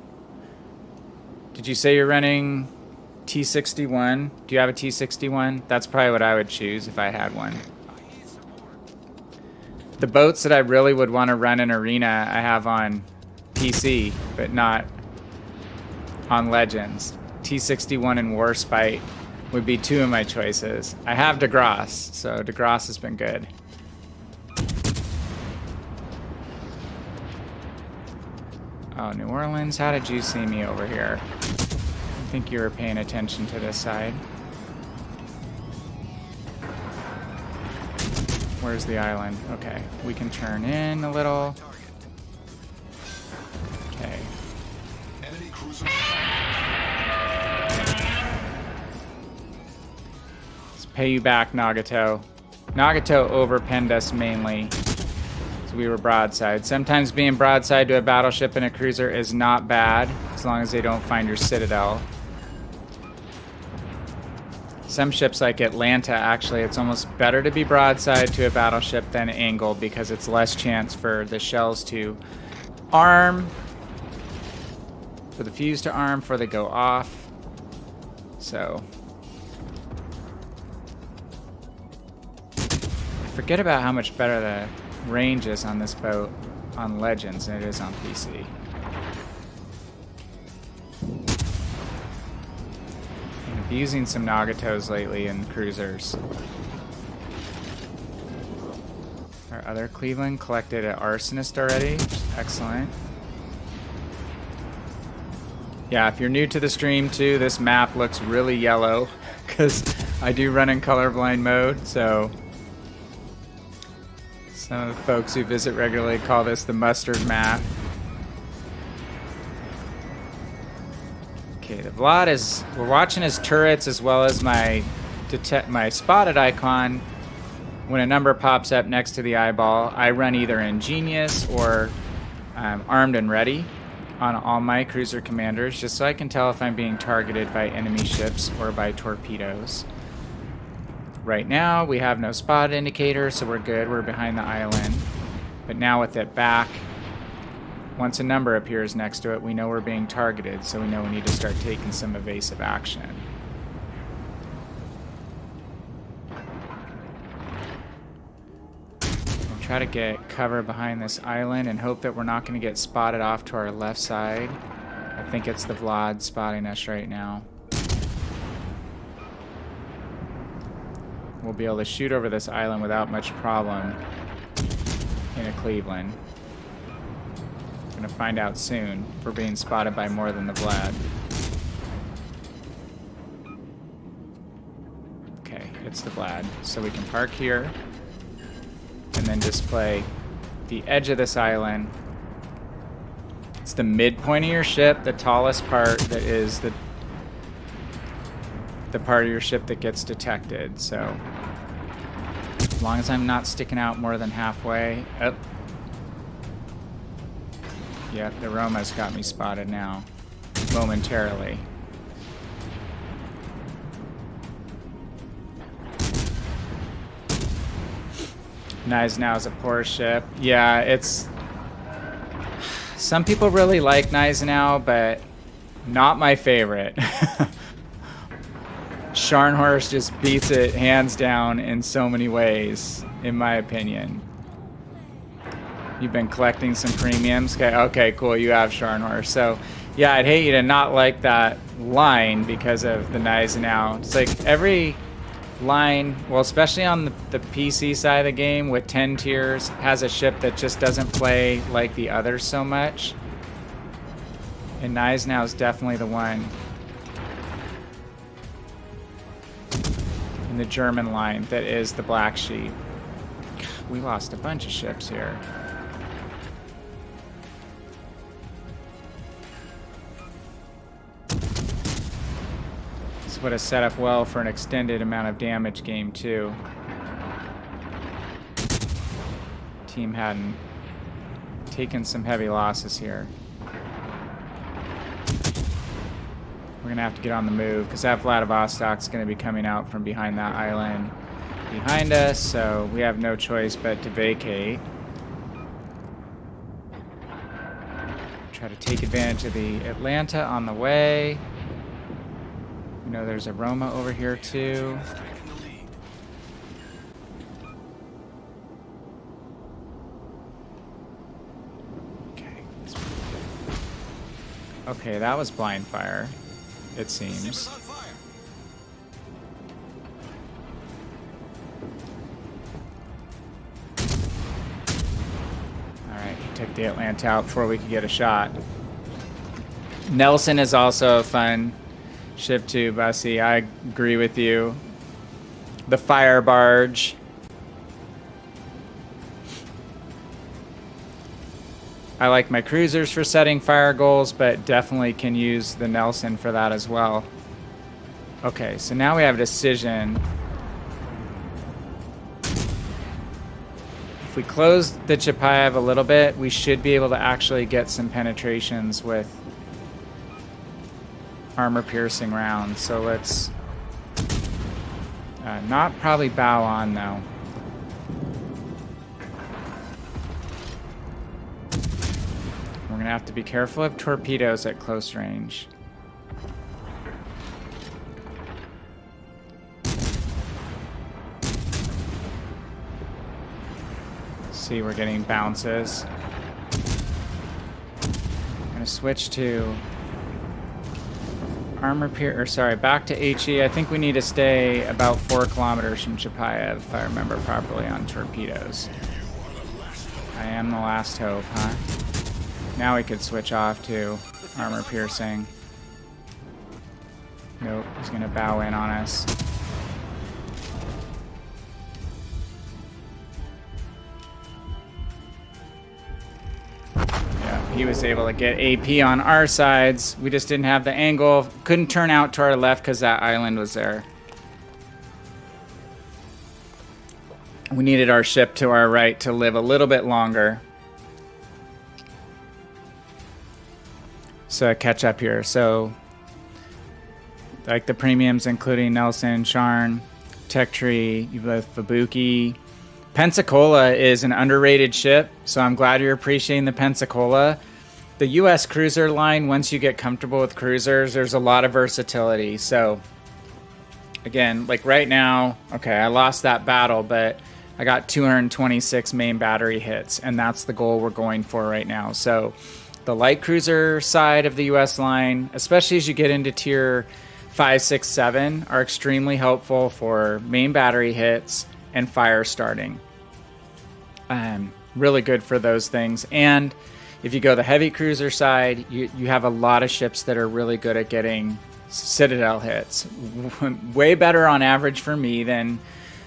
Did you say you're running T61? Do you have a T61? That's probably what I would choose if I had one. The boats that I really would want to run in Arena, I have on PC, but not on Legends. T61 and Warspite would be two of my choices. I have DeGrasse, so DeGrasse has been good. Oh, New Orleans, how did you see me over here? I think you were paying attention to this side. Where's the island? Okay, we can turn in a little. Okay. Let's pay you back, Nagato. Nagato overpenned us mainly. So we were broadside. Sometimes being broadside to a battleship and a cruiser is not bad, as long as they don't find your citadel. Some ships like Atlanta, actually, it's almost better to be broadside to a battleship than angled, because it's less chance for the shells to arm, for the fuse to arm before they go off. So I forget about how much better the range is on this boat on Legends than it is on PC. I'm abusing some Nagatos lately in cruisers. Our other Cleveland collected an Arsonist already. Excellent. Yeah, if you're new to the stream too, this map looks really yellow because I do run in colorblind mode, so some of the folks who visit regularly call this the mustard map. Okay, the Vlad is, we're watching his turrets as well as my spotted icon. When a number pops up next to the eyeball, I run either Ingenious or Armed and Ready on all my cruiser commanders, just so I can tell if I'm being targeted by enemy ships or by torpedoes. Right now, we have no spot indicator, so we're good. We're behind the island. But now with it back, once a number appears next to it, we know we're being targeted, so we know we need to start taking some evasive action. We'll try to get cover behind this island and hope that we're not going to get spotted off to our left side. I think it's the Vlad spotting us right now. We'll be able to shoot over this island without much problem in a Cleveland. We're going to find out soon if we're being spotted by more than the Vlad. Okay, it's the Vlad. So we can park here and then display the edge of this island It's the midpoint of your ship, the tallest part that is the part of your ship that gets detected. So as long as I'm not sticking out more than halfway. Oh. Yep, the Roma's got me spotted now. Momentarily. Gneisenau is a poor ship. Yeah, it's... Some people really like Gneisenau, but not my favorite. Scharnhorst just beats it hands down in so many ways, in my opinion. You've been collecting some premiums? Okay, cool, you have Scharnhorst. So, yeah, I'd hate you to not like that line because of the Gneisenau. It's like every line, well, especially on the PC side of the game with 10 tiers, has a ship that just doesn't play like the others so much. And Gneisenau is definitely the one. In the German line that is the Black Sheep. We lost a bunch of ships here. This would have set up well for an extended amount of damage game too. Team hadn't taken some heavy losses here. We're gonna have to get on the move because that Vladivostok's gonna be coming out from behind that island behind us, so we have no choice but to vacate. Try to take advantage of the Atlanta on the way. You know, there's a Roma over here too. Okay. Okay, that was blind fire, it seems. Alright, he took the Atlanta out before we could get a shot. Nelson is also a fun ship too, Bussy. I agree with you. The fire barge. I like my cruisers for setting fire goals, but definitely can use the Nelson for that as well. Okay, so now we have a decision. If we close the Chapayev a little bit, we should be able to actually get some penetrations with armor-piercing rounds. So let's not probably bow on though. We're gonna have to be careful of torpedoes at close range. See, we're getting bounces. I'm gonna switch to back to HE. I think we need to stay about 4 kilometers from Chapayev, if I remember properly, on torpedoes. I am the last hope, huh? Now we could switch off to armor piercing. Nope, he's gonna bow in on us. He was able to get AP on our sides. We just didn't have the angle. Couldn't turn out to our left because that island was there. We needed our ship to our right to live a little bit longer. So catch up here. So like the premiums, including Nelson, Sharn, Tech Tree, you have Fabuki. Pensacola is an underrated ship, so I'm glad you're appreciating the Pensacola. The U.S. cruiser line, once you get comfortable with cruisers, there's a lot of versatility. So, again, like right now, okay, I lost that battle, but I got 226 main battery hits, and that's the goal we're going for right now. So, the light cruiser side of the U.S. line, especially as you get into tier 5, 6, 7, are extremely helpful for main battery hits and fire starting. Really good for those things. And if you go the heavy cruiser side, you have a lot of ships that are really good at getting Citadel hits. Way better on average for me than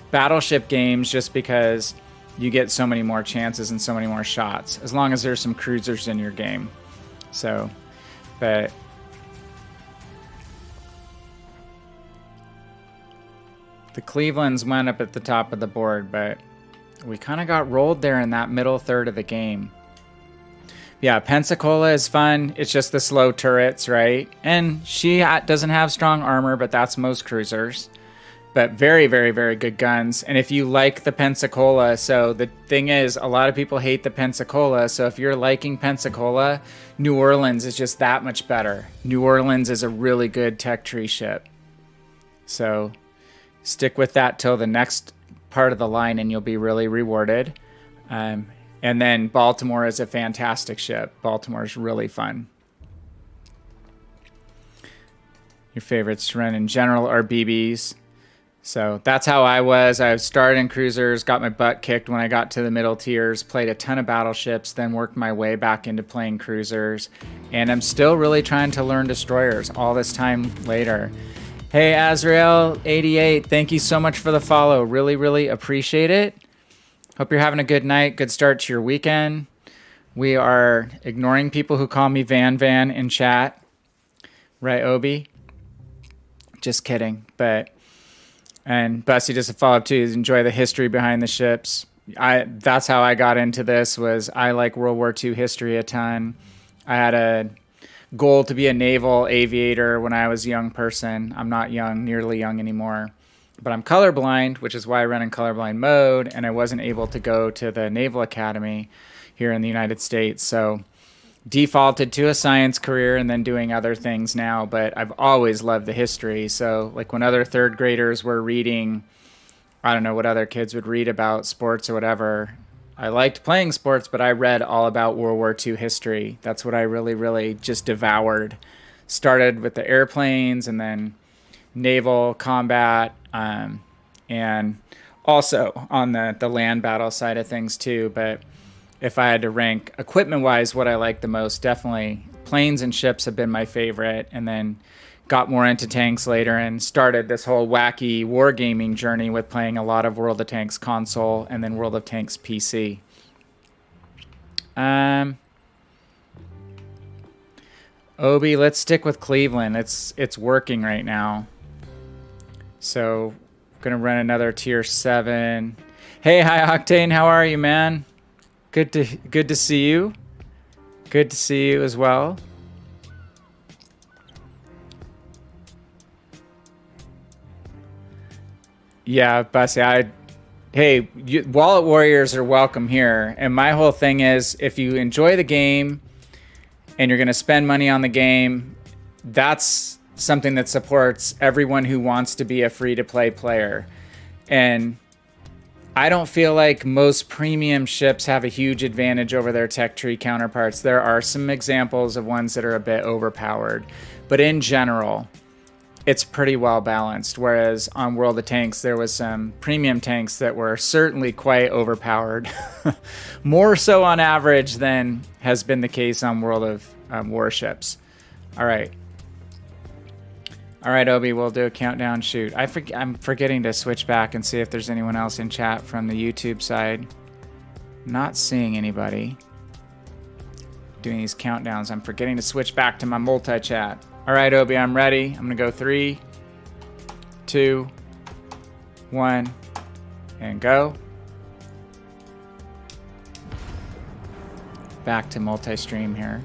battleship games, just because you get so many more chances and so many more shots, as long as there's some cruisers in your game. So, but the Clevelands went up at the top of the board, but we kind of got rolled there in that middle third of the game. Yeah, Pensacola is fun. It's just the slow turrets, right? And she doesn't have strong armor, but that's most cruisers. But very, very, very good guns. And if you like the Pensacola, so the thing is, a lot of people hate the Pensacola. So if you're liking Pensacola, New Orleans is just that much better. New Orleans is a really good tech tree ship. So stick with that till the next part of the line and you'll be really rewarded. And then Baltimore is a fantastic ship. Baltimore is really fun. Your favorites to run in general are BBs. So that's how I was. I started in cruisers, got my butt kicked when I got to the middle tiers, played a ton of battleships, then worked my way back into playing cruisers. And I'm still really trying to learn destroyers all this time later. Hey, Azrael88, thank you so much for the follow. Really, really appreciate it. Hope you're having a good night, good start to your weekend. We are ignoring people who call me Van in chat. Right, Obi? Just kidding. And Bussy, just a follow-up too, is enjoy the history behind the ships. That's how I got into this, was I like World War II history a ton. I had a goal to be a naval aviator when I was a young person. I'm not nearly young anymore. But I'm colorblind, which is why I run in colorblind mode, and I wasn't able to go to the Naval Academy here in the United States. So defaulted to a science career and then doing other things now, but I've always loved the history. So like when other third graders were reading, I don't know what other kids would read about sports or whatever, I liked playing sports, but I read all about World War II history. That's what I really, really just devoured. Started with the airplanes and then naval combat, and also on the land battle side of things too. But if I had to rank equipment wise what I like the most, definitely planes and ships have been my favorite, and then got more into tanks later and started this whole wacky wargaming journey with playing a lot of World of Tanks console and then World of Tanks PC. Obi, let's stick with Cleveland. It's working right now. So I'm gonna run another tier 7. Hey, High Octane, how are you, man? Good to see you. Good to see you as well. Yeah, Bussy, Wallet Warriors are welcome here. And my whole thing is, if you enjoy the game and you're gonna spend money on the game, that's something that supports everyone who wants to be a free-to-play player. And I don't feel like most premium ships have a huge advantage over their tech tree counterparts. There are some examples of ones that are a bit overpowered, but in general, it's pretty well balanced. Whereas on World of Tanks, there was some premium tanks that were certainly quite overpowered, more so on average than has been the case on World of Warships. All right, Obi, we'll do a countdown shoot. I'm forgetting to switch back and see if there's anyone else in chat from the YouTube side. Not seeing anybody doing these countdowns. I'm forgetting to switch back to my multi-chat. All right, Obi, I'm ready. I'm gonna go 3, 2, 1, and go. Back to multi-stream here.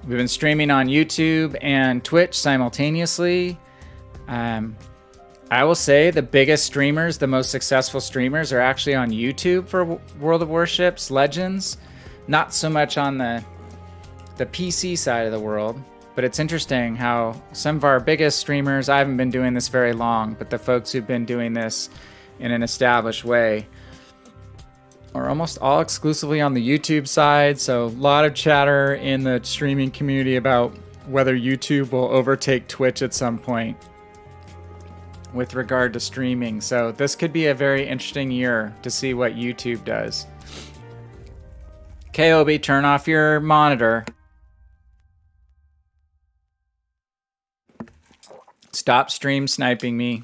We've been streaming on YouTube and Twitch simultaneously. I will say the biggest streamers, the most successful streamers, are actually on YouTube for World of Warships Legends. Not so much on the PC side of the world. But it's interesting how some of our biggest streamers, I haven't been doing this very long, but the folks who've been doing this in an established way are almost all exclusively on the YouTube side. So a lot of chatter in the streaming community about whether YouTube will overtake Twitch at some point with regard to streaming. So this could be a very interesting year to see what YouTube does. KOB, turn off your monitor. Stop stream sniping me.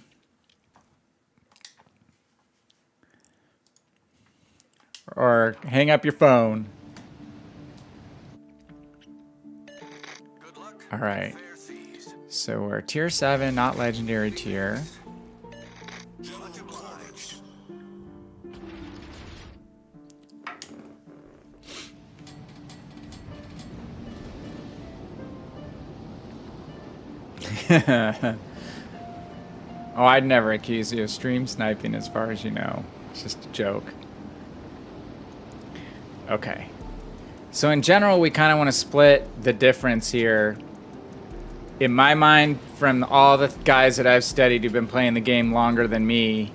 Or hang up your phone. All right. So we're tier 7, not legendary tier. Oh, I'd never accuse you of stream sniping as far as you know. It's just a joke. Okay. So in general, we kind of want to split the difference here. In my mind, from all the guys that I've studied who've been playing the game longer than me,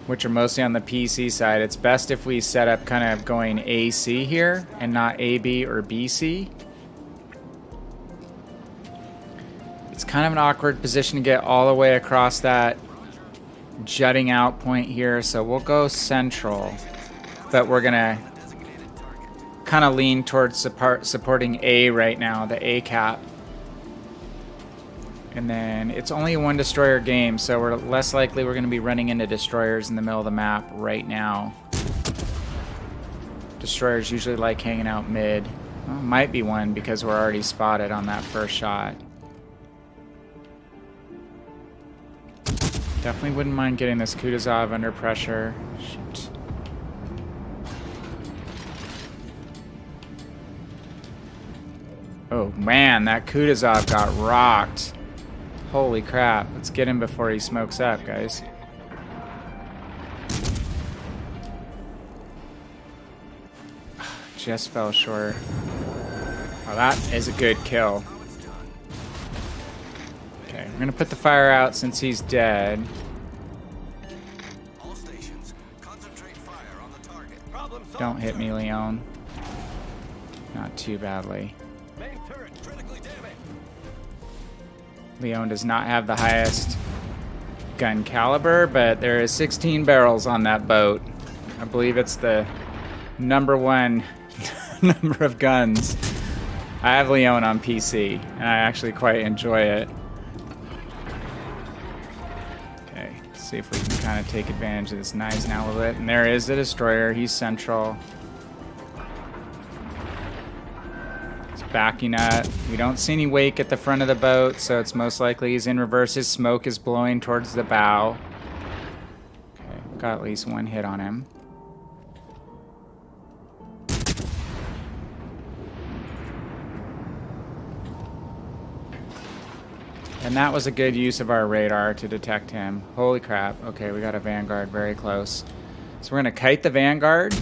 which are mostly on the PC side, it's best if we set up kind of going AC here and not AB or BC. It's kind of an awkward position to get all the way across that jutting out point here, so we'll go central, but we're gonna kind of lean towards supporting A right now, the A cap. And then it's only a 1 destroyer game, so we're less likely we're gonna be running into destroyers in the middle of the map right now. Destroyers usually like hanging out mid. Well, might be one because we're already spotted on that first shot. Definitely wouldn't mind getting this Kutuzov under pressure. Shoot. Oh man, that Kutuzov got rocked. Holy crap. Let's get him before he smokes up, guys. Just fell short. Oh, that is a good kill. Okay, we're gonna put the fire out since he's dead. All stations, concentrate fire on the target. Don't hit me, Leon. Not too badly. Main turret critically damaged. Leon does not have the highest gun caliber, but there is 16 barrels on that boat. I believe it's the #1 number of guns. I have Leon on PC, and I actually quite enjoy it. Okay, let's see if we can kind of take advantage of this knives now a little bit. And there is the destroyer. He's central. He's backing up. We don't see any wake at the front of the boat, so it's most likely he's in reverse. His smoke is blowing towards the bow. Okay, got at least 1 hit on him. And that was a good use of our radar to detect him. Holy crap. Okay, we got a Vanguard very close. So we're going to kite the Vanguard.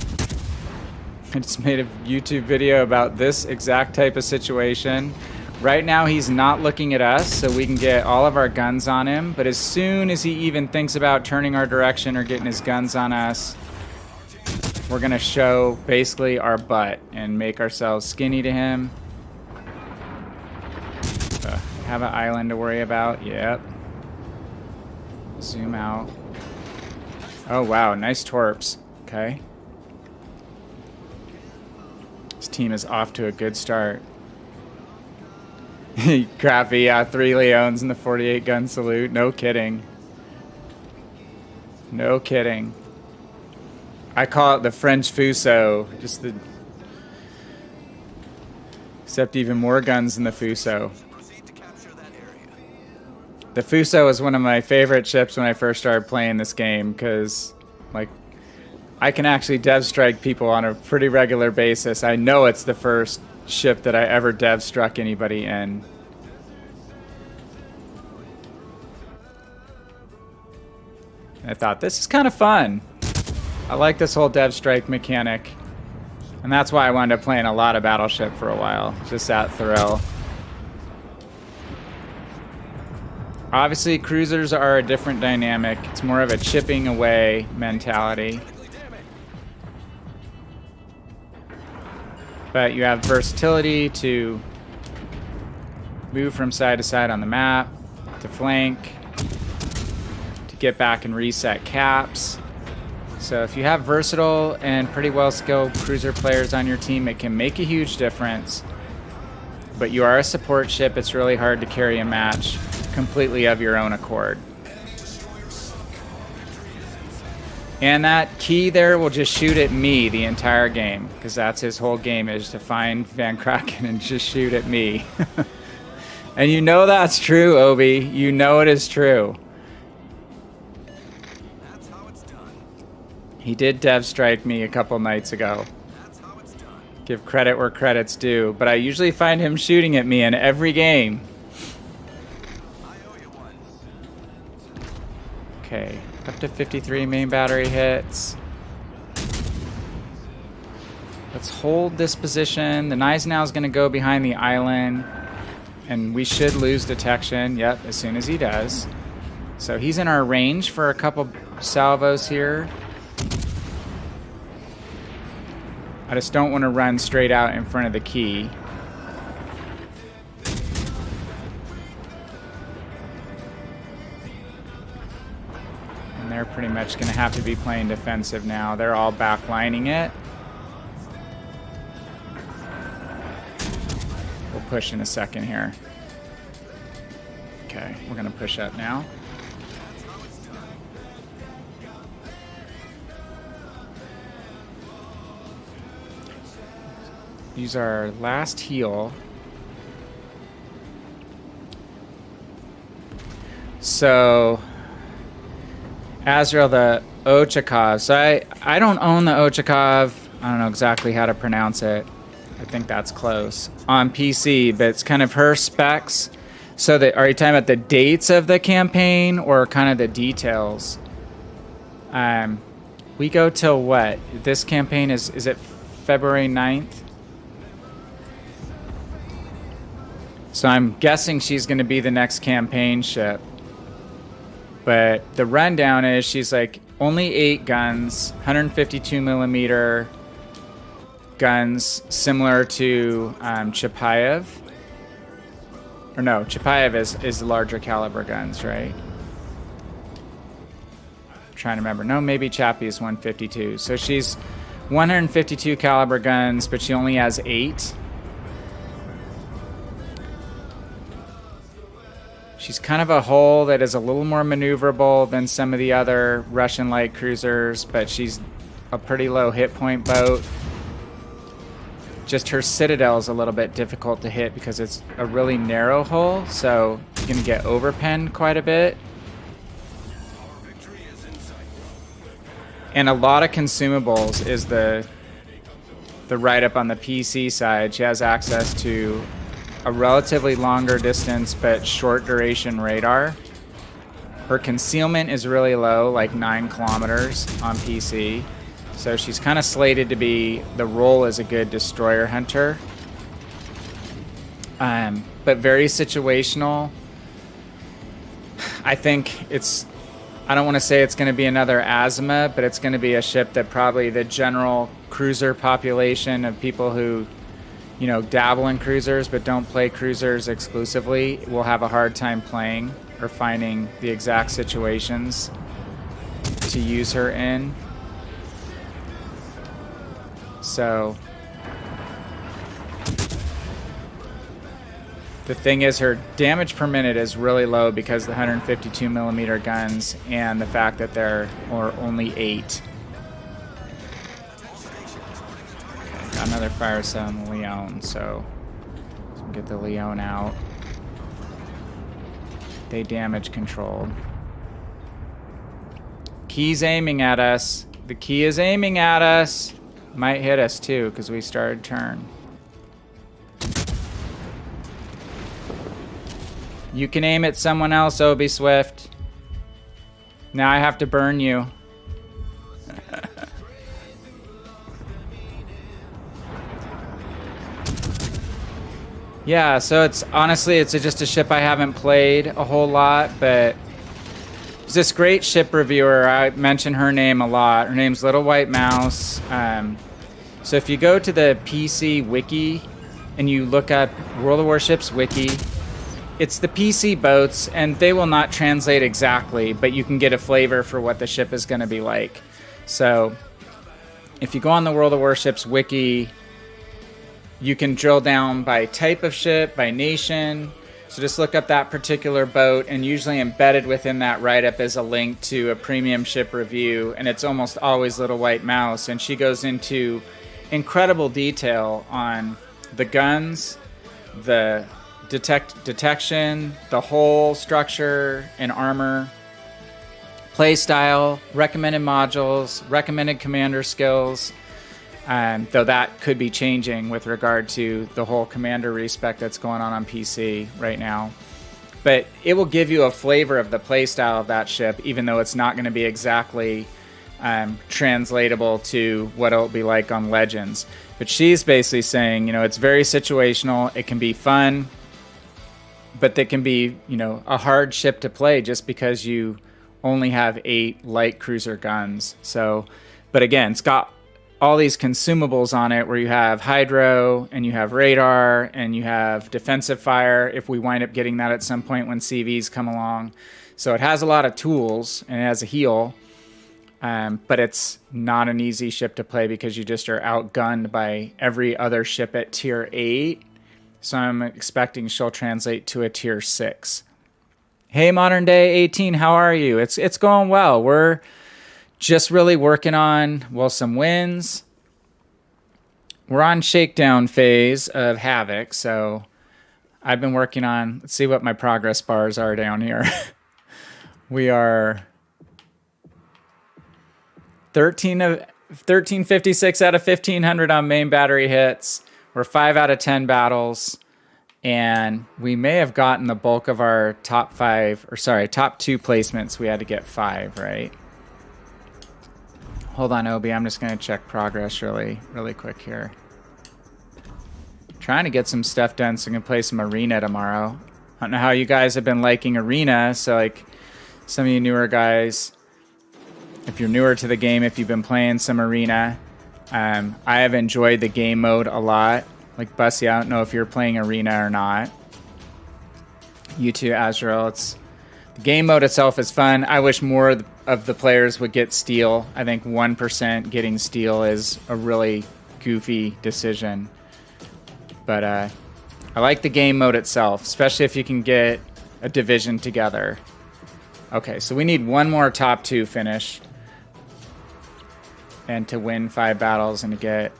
I just made a YouTube video about this exact type of situation. Right now he's not looking at us, so we can get all of our guns on him. But as soon as he even thinks about turning our direction or getting his guns on us, we're going to show basically our butt and make ourselves skinny to him. Have an island to worry about. Yep. Zoom out. Oh wow, nice torps. Okay. This team is off to a good start. Crappy, yeah, 3 Leons in the 48 gun salute. No kidding. No kidding. I call it the French Fuso. Just the... Except even more guns than the Fuso. The Fuso is one of my favorite ships when I first started playing this game because, like, I can actually dev strike people on a pretty regular basis. I know it's the first ship that I ever dev struck anybody in. I thought, this is kind of fun. I like this whole dev strike mechanic. And that's why I wound up playing a lot of Battleship for a while. Just that thrill. Obviously, cruisers are a different dynamic. It's more of a chipping away mentality. But you have versatility to move from side to side on the map, to flank, to get back and reset caps. So if you have versatile and pretty well-skilled cruiser players on your team, it can make a huge difference. But you are a support ship. It's really hard to carry a match completely of your own accord. And that key there will just shoot at me the entire game, because that's his whole game, is to find Van Kraken and just shoot at me. And you know that's true, Obi. You know it is true. That's how it's done. He did dev strike me a couple nights ago. That's how it's done. Give credit where credit's due. But I usually find him shooting at me in every game. I owe you one. Okay, up to 53 main battery hits. Let's hold this position. The Gneisenau is going to go behind the island. And we should lose detection, yep, as soon as he does. So he's in our range for a couple salvos here. I just don't want to run straight out in front of the key. And they're pretty much going to have to be playing defensive now. They're all backlining it. We'll push in a second here. Okay, we're going to push up now. Use our last heal. So, Azrael, the Ochakov. So I don't own the Ochakov. I don't know exactly how to pronounce it. I think that's close. On PC, but it's kind of her specs. So are you talking about the dates of the campaign or kind of the details? We go till what? This campaign is it February 9th? So I'm guessing she's going to be the next campaign ship. But the rundown is she's like only 8 guns, 152 millimeter guns, similar to Chapayev. Or no, Chapayev is larger caliber guns, right? I'm trying to remember. No, maybe Chappie is 152. So she's 152 caliber guns, but she only has 8. She's kind of a hull that is a little more maneuverable than some of the other Russian light cruisers, but she's a pretty low hit point boat. Just her citadel is a little bit difficult to hit because it's a really narrow hull, so you can get overpenned quite a bit. And a lot of consumables is the write-up on the PC side. She has access to a relatively longer distance but short duration radar. Her concealment is really low, like 9 kilometers on PC. So she's kind of slated to be the role as a good destroyer hunter. But very situational. I think I don't want to say it's going to be another Azima, but it's going to be a ship that probably the general cruiser population of people who dabble in cruisers but don't play cruisers exclusively will have a hard time playing or finding the exact situations to use her in. So the thing is, her damage per minute is really low because the 152 millimeter guns and the fact that there are only 8. Got another fire cell on the Leon, so let's get the Leon out. They damage controlled. Key's aiming at us. The key is aiming at us. Might hit us too, because we started turn. You can aim at someone else, Obi Swift. Now I have to burn you. Yeah, so it's just a ship I haven't played a whole lot, but there's this great ship reviewer. I mention her name a lot. Her name's Little White Mouse. So if you go to the PC wiki and you look up World of Warships wiki, it's the PC boats, and they will not translate exactly, but you can get a flavor for what the ship is going to be like. So if you go on the World of Warships wiki, you can drill down by type of ship, by nation. So just look up that particular boat, and usually embedded within that write-up is a link to a premium ship review, and it's almost always Little White Mouse, and she goes into incredible detail on the guns, the detection, the whole structure and armor, play style, recommended modules, recommended commander skills, though that could be changing with regard to the whole commander respec that's going on PC right now. But it will give you a flavor of the play style of that ship, even though it's not going to be exactly translatable to what it'll be like on Legends. But she's basically saying, you know, it's very situational. It can be fun, but that can be, you know, a hard ship to play just because you only have 8 light cruiser guns. So, but again, it's got all these consumables on it where you have hydro and you have radar and you have defensive fire if we wind up getting that at some point when CVs come along. So it has a lot of tools and it has a heal, but it's not an easy ship to play because you just are outgunned by every other ship at tier 8. So I'm expecting she'll translate to a tier 6. Hey, Modern Day 18, how are you? It's going well. We're just really working on, well, some wins. We're on Shakedown phase of Havoc, so I've been working on, let's see what my progress bars are down here. We are 1356 out of 1500 on main battery hits. We're 5 out of 10 battles. And we may have gotten the bulk of our top 2 placements. We had to get 5, right? Hold on, Obi. I'm just going to check progress really quick here. Trying to get some stuff done so I can play some Arena tomorrow. I don't know how you guys have been liking Arena. So, like, some of you newer guys, if you're newer to the game, if you've been playing some Arena, I have enjoyed the game mode a lot. Like, Bussy, I don't know if you're playing Arena or not. You too, Azrael. The game mode itself is fun. I wish more of the players would get Steel. I think 1% getting Steel is a really goofy decision. But I like the game mode itself, especially if you can get a division together. Okay, so we need one more top 2 finish. And to win 5 battles and to get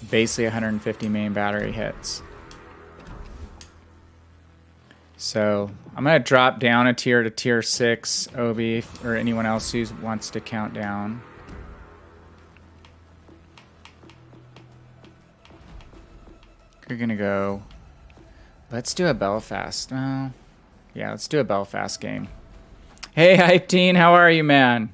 basically 150 main battery hits. So I'm going to drop down a tier to tier 6, Obi, or anyone else who wants to count down. We're going to go... Let's do a Belfast. Well, yeah, let's do a Belfast game. Hey, Hype Teen, how are you, man?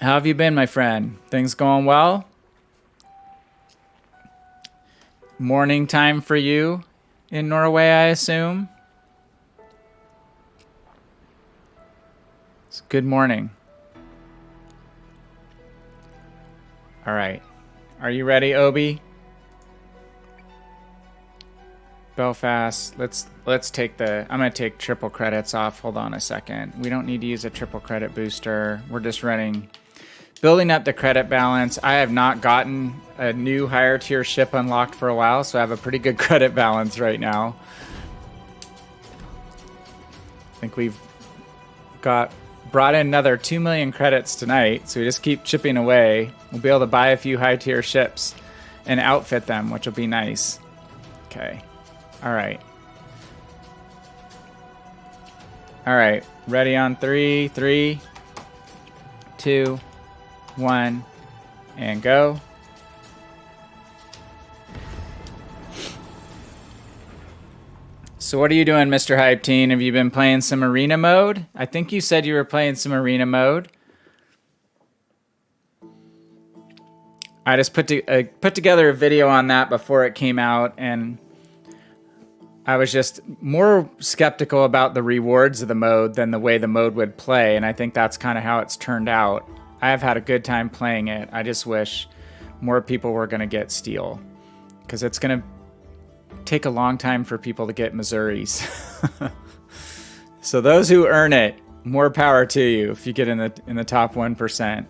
How have you been, my friend? Things going well? Morning time for you in Norway, I assume? It's good morning. All right. Are you ready, Obi? Belfast. Let's take the... I'm going to take triple credits off. Hold on a second. We don't need to use a triple credit booster. We're just running... Building up the credit balance. I have not gotten a new higher tier ship unlocked for a while, so I have a pretty good credit balance right now. I think we've brought in another 2 million credits tonight, so we just keep chipping away. We'll be able to buy a few high tier ships and outfit them, which will be nice. Okay. All right. All right. Ready on 3, 3, 2, 1, and go. So what are you doing, Mr. Hype Teen? Have you been playing some arena mode? I think you said you were playing some arena mode. I just put together a video on that before it came out, and I was just more skeptical about the rewards of the mode than the way the mode would play, and I think that's kind of how it's turned out. I have had a good time playing it. I just wish more people were going to get Steel, because it's going to take a long time for people to get Missouris. So those who earn it, more power to you if you get in the top 1%.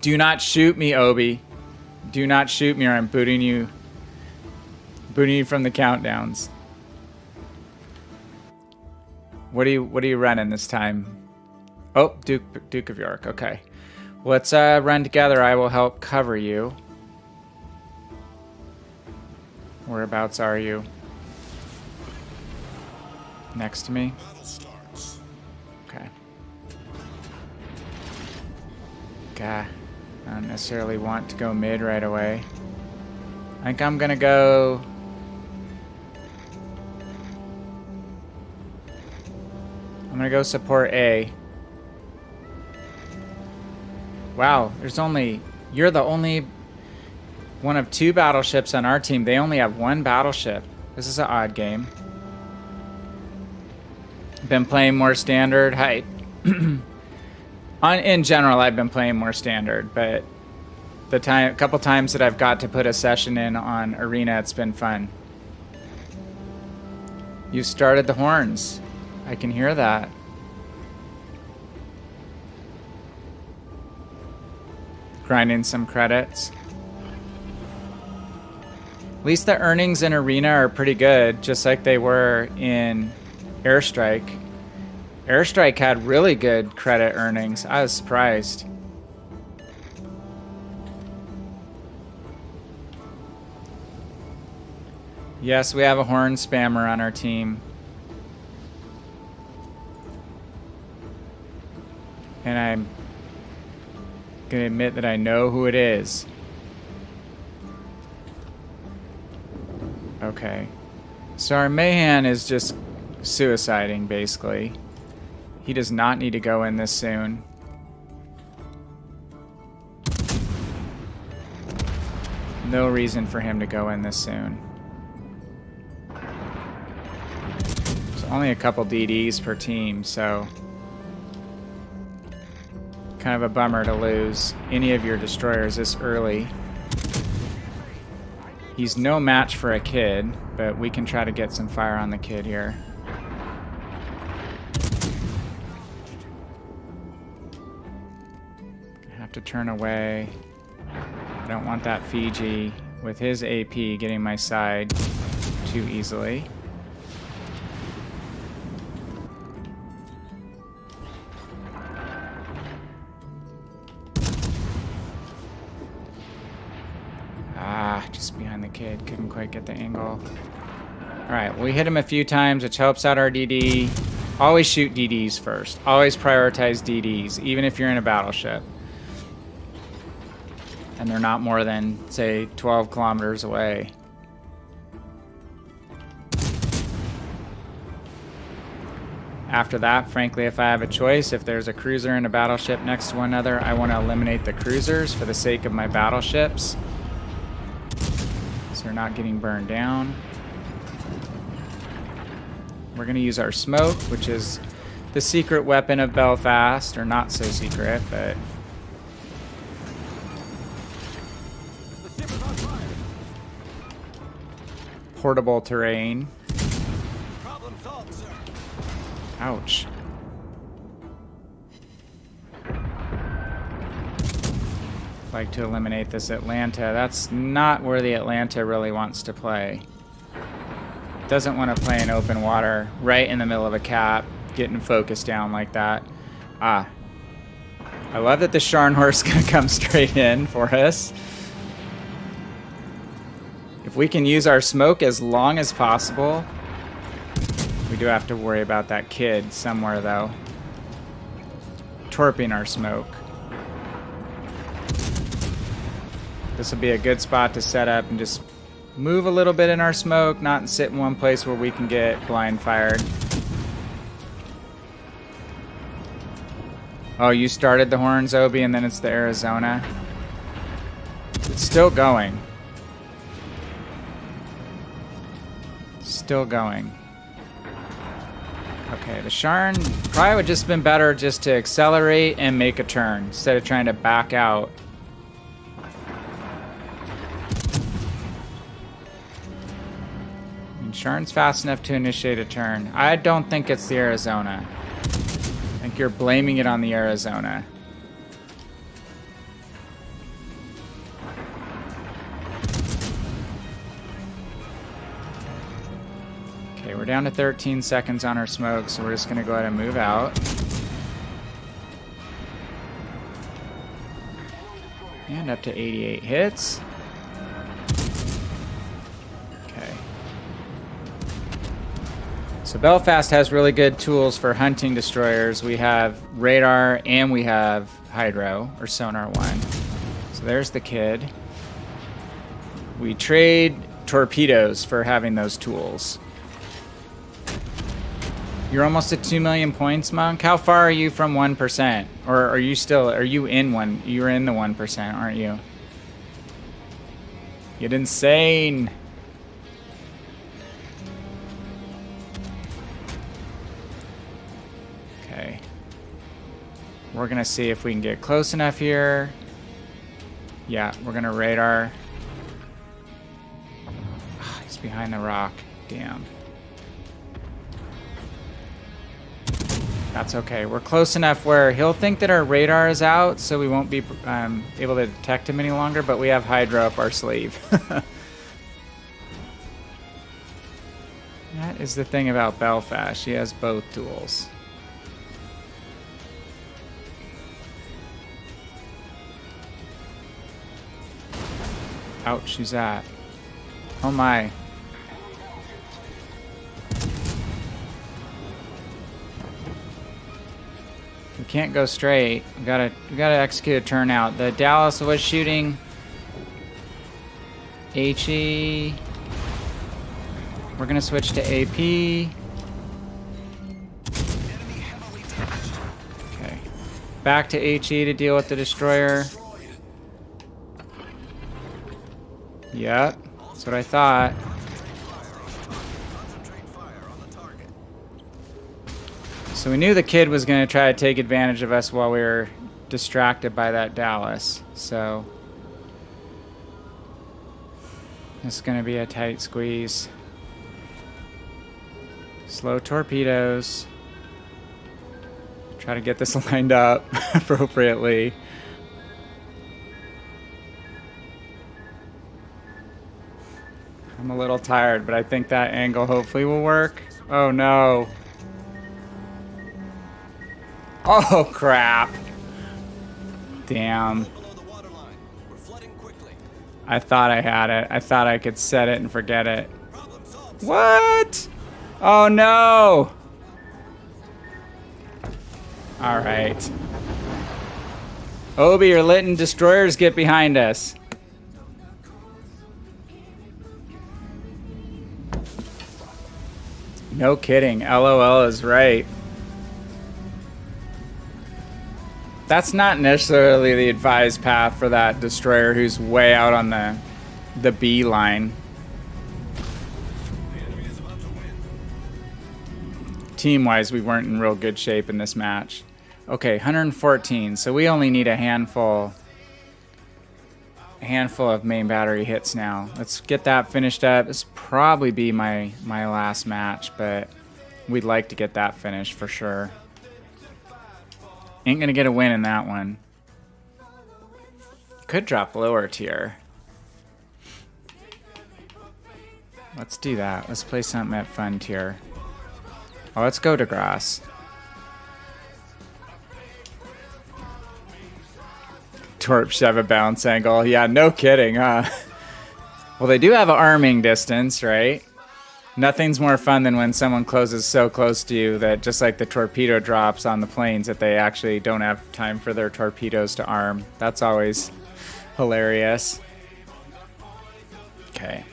Do not shoot me, Obi. Do not shoot me or I'm booting you from the countdowns. What are you running this time? Oh, Duke of York. Okay. Let's run together. I will help cover you. Whereabouts are you? Next to me? Okay. God, I don't necessarily want to go mid right away. I think I'm gonna go... I'm gonna go support A. Wow, there's only... You're the only one of 2 battleships on our team. They only have 1 battleship. This is an odd game. Been playing more standard. Hi. In general, I've been playing more standard, but the couple times that I've got to put a session in on Arena, it's been fun. You started the horns. I can hear that. Grinding some credits. At least the earnings in Arena are pretty good, just like they were in Airstrike. Airstrike had really good credit earnings. I was surprised. Yes, we have a horn spammer on our team. And I'm gonna admit that I know who it is. Okay. So our Mahan is just suiciding, basically. He does not need to go in this soon. No reason for him to go in this soon. There's only a couple DDs per team, so... kind of a bummer to lose any of your destroyers this early. He's no match for a kid, but we can try to get some fire on the kid here. I have to turn away. I don't want that Fiji with his AP getting my side too easily. Just behind the kid. Couldn't quite get the angle. Alright, we hit him a few times, which helps out our DD. Always shoot DDs first. Always prioritize DDs, even if you're in a battleship. And they're not more than, say, 12 kilometers away. After that, frankly, if I have a choice, if there's a cruiser and a battleship next to one another, I want to eliminate the cruisers for the sake of my battleships. They're not getting burned down. We're going to use our smoke, which is the secret weapon of Belfast, or not so secret, but... portable terrain. Problem solved, sir. Ouch. Like to eliminate this Atlanta. That's not where the Atlanta really wants to play. Doesn't want to play in open water right in the middle of a cap, getting focused down like that. Ah. I love that the Scharnhorst's gonna come straight in for us. If we can use our smoke as long as possible. We do have to worry about that kid somewhere though. Torping our smoke. This will be a good spot to set up and just move a little bit in our smoke, not sit in one place where we can get blind fired. Oh, you started the horns, Obi, and then it's the Arizona. It's still going. Still going. Okay, the Sharn probably would just been better just to accelerate and make a turn instead of trying to back out. Sharn's fast enough to initiate a turn. I don't think it's the Arizona. I think you're blaming it on the Arizona. Okay, we're down to 13 seconds on our smoke, so we're just going to go ahead and move out. And up to 88 hits. Okay. So Belfast has really good tools for hunting destroyers. We have radar and we have hydro, or sonar 1. So there's the kid. We trade torpedoes for having those tools. You're almost at 2 million points, Monk. How far are you from 1%? Or are you still, are you in one? You're in the 1%, aren't you? Get insane. Okay. We're gonna see if we can get close enough here. Yeah, we're gonna radar. Oh, he's behind the rock. Damn. That's okay. We're close enough where he'll think that our radar is out, so we won't be able to detect him any longer, but we have Hydra up our sleeve. That is the thing about Belfast. She has both tools. Ouch, who's that? Oh my. We can't go straight. We gotta execute a turnout. The Dallas was shooting HE. We're gonna switch to AP. Okay. Back to HE to deal with the destroyer. Yep, that's what I thought. So we knew the kid was going to try to take advantage of us while we were distracted by that Dallas. So this is going to be a tight squeeze. Slow torpedoes. Try to get this lined up appropriately. I'm a little tired, but I think that angle hopefully will work. Oh no. Oh crap. Damn. I thought I had it. I thought I could set it and forget it. What? Oh no. Alright. Obi or Lytton destroyers, get behind us. No kidding. LOL is right. That's not necessarily the advised path for that destroyer who's way out on the B line. Team-wise, we weren't in real good shape in this match. Okay, 114. So we only need a handful of main battery hits now. Let's get that finished up. This will probably be my last match, but we'd like to get that finished for sure. Ain't gonna get a win in that one. Could drop lower tier. Let's do that. Let's play something at fun tier. Oh, let's go to grass. Torp shove a bounce angle. Yeah, no kidding, huh? Well, they do have an arming distance, right? Nothing's more fun than when someone closes so close to you that just like the torpedo drops on the planes that they actually don't have time for their torpedoes to arm. That's always hilarious. Okay.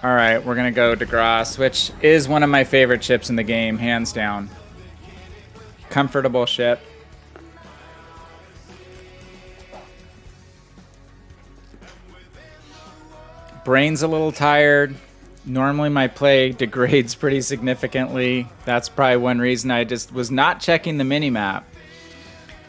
Alright, we're gonna go DeGrasse, which is one of my favorite ships in the game, hands down. Comfortable ship. Brain's a little tired. Normally my play degrades pretty significantly. That's probably one reason I just was not checking the minimap.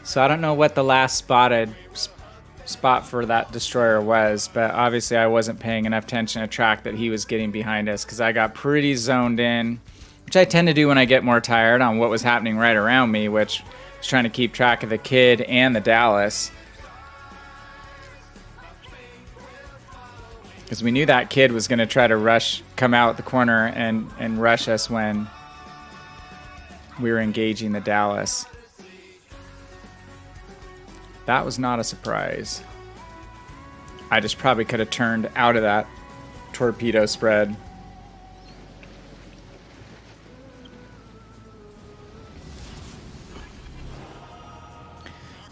So I don't know what the last spot for that destroyer was, but obviously I wasn't paying enough attention to track that he was getting behind us because I got pretty zoned in, which I tend to do when I get more tired on what was happening right around me, which was trying to keep track of the kid and the Dallas. Because we knew that kid was going to try to come out the corner and rush us when we were engaging the Dallas. That was not a surprise. I just probably could have turned out of that torpedo spread.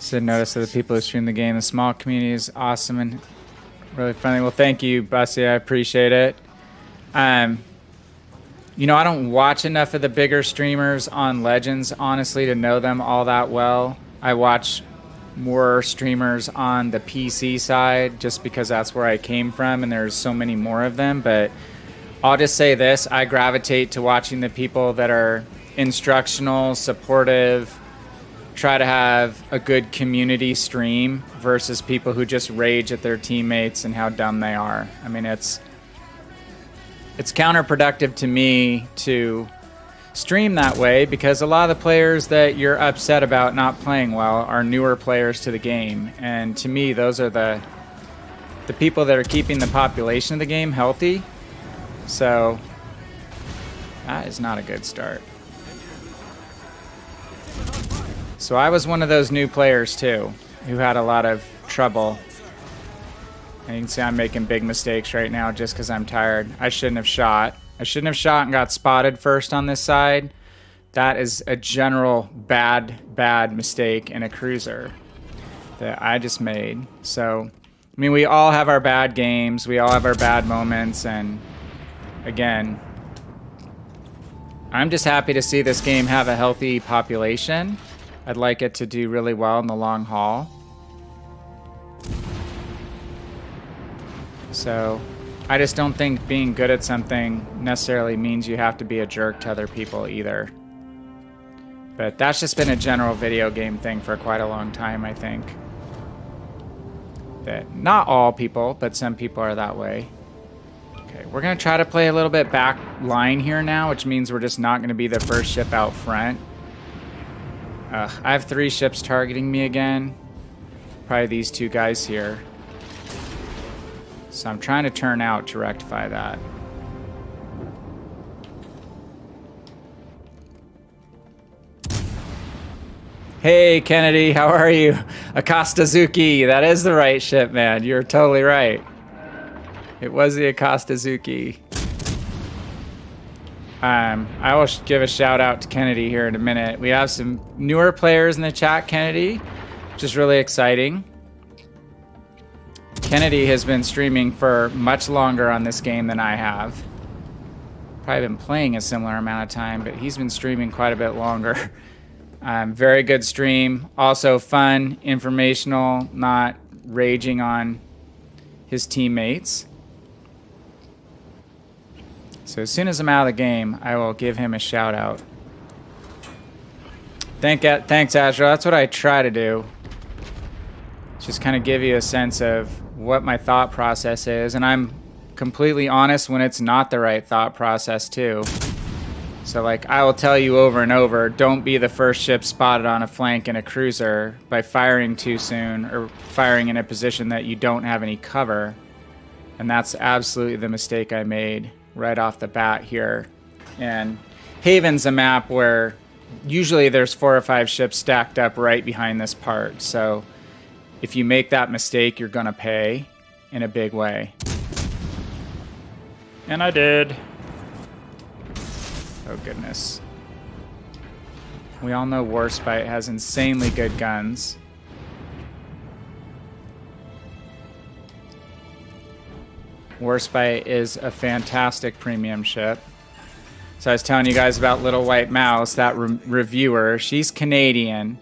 So notice that the people who stream the game, the small community is awesome and really friendly. Well, thank you, Bussy. I appreciate it. You know, I don't watch enough of the bigger streamers on Legends, honestly, to know them all that well. I watch more streamers on the PC side just because that's where I came from and there's so many more of them. But I'll just say this, I gravitate to watching the people that are instructional, supportive, try to have a good community stream versus people who just rage at their teammates and how dumb they are. I mean, it's counterproductive to me to stream that way because a lot of the players that you're upset about not playing well are newer players to the game. And to me, those are the people that are keeping the population of the game healthy. So that is not a good start. So I was one of those new players too, who had a lot of trouble. And you can see I'm making big mistakes right now just because I'm tired. I shouldn't have shot. I shouldn't have shot and got spotted first on this side. That is a general bad mistake in a cruiser that I just made. So, I mean, we all have our bad games. We all have our bad moments. And again, I'm just happy to see this game have a healthy population. I'd like it to do really well in the long haul. So I just don't think being good at something necessarily means you have to be a jerk to other people either. But that's just been a general video game thing for quite a long time, I think. That not all people, but some people are that way. Okay, we're going to try to play a little bit back line here now, which means we're just not going to be the first ship out front. I have 3 ships targeting me again. Probably these 2 guys here. So I'm trying to turn out to rectify that. Hey, Kennedy, how are you? Akastazuki, that is the right ship, man. You're totally right. It was the Akastazuki. I will give a shout out to Kennedy here in a minute. We have some newer players in the chat, Kennedy, which is really exciting. Kennedy has been streaming for much longer on this game than I have. Probably been playing a similar amount of time, but he's been streaming quite a bit longer. Very good stream. Also fun, informational, not raging on his teammates. So as soon as I'm out of the game, I will give him a shout out. Thanks, Azure. That's what I try to do. Just kind of give you a sense of what my thought process is. And I'm completely honest when it's not the right thought process too. So like I will tell you over and over, don't be the first ship spotted on a flank in a cruiser by firing too soon or firing in a position that you don't have any cover. And that's absolutely the mistake I made right off the bat here. And Haven's a map where usually there's 4 or 5 ships stacked up right behind this part. So if you make that mistake, you're gonna pay in a big way. And I did. Oh goodness. We all know Warspite has insanely good guns. Warspite is a fantastic premium ship. So I was telling you guys about Little White Mouse, that reviewer. She's Canadian,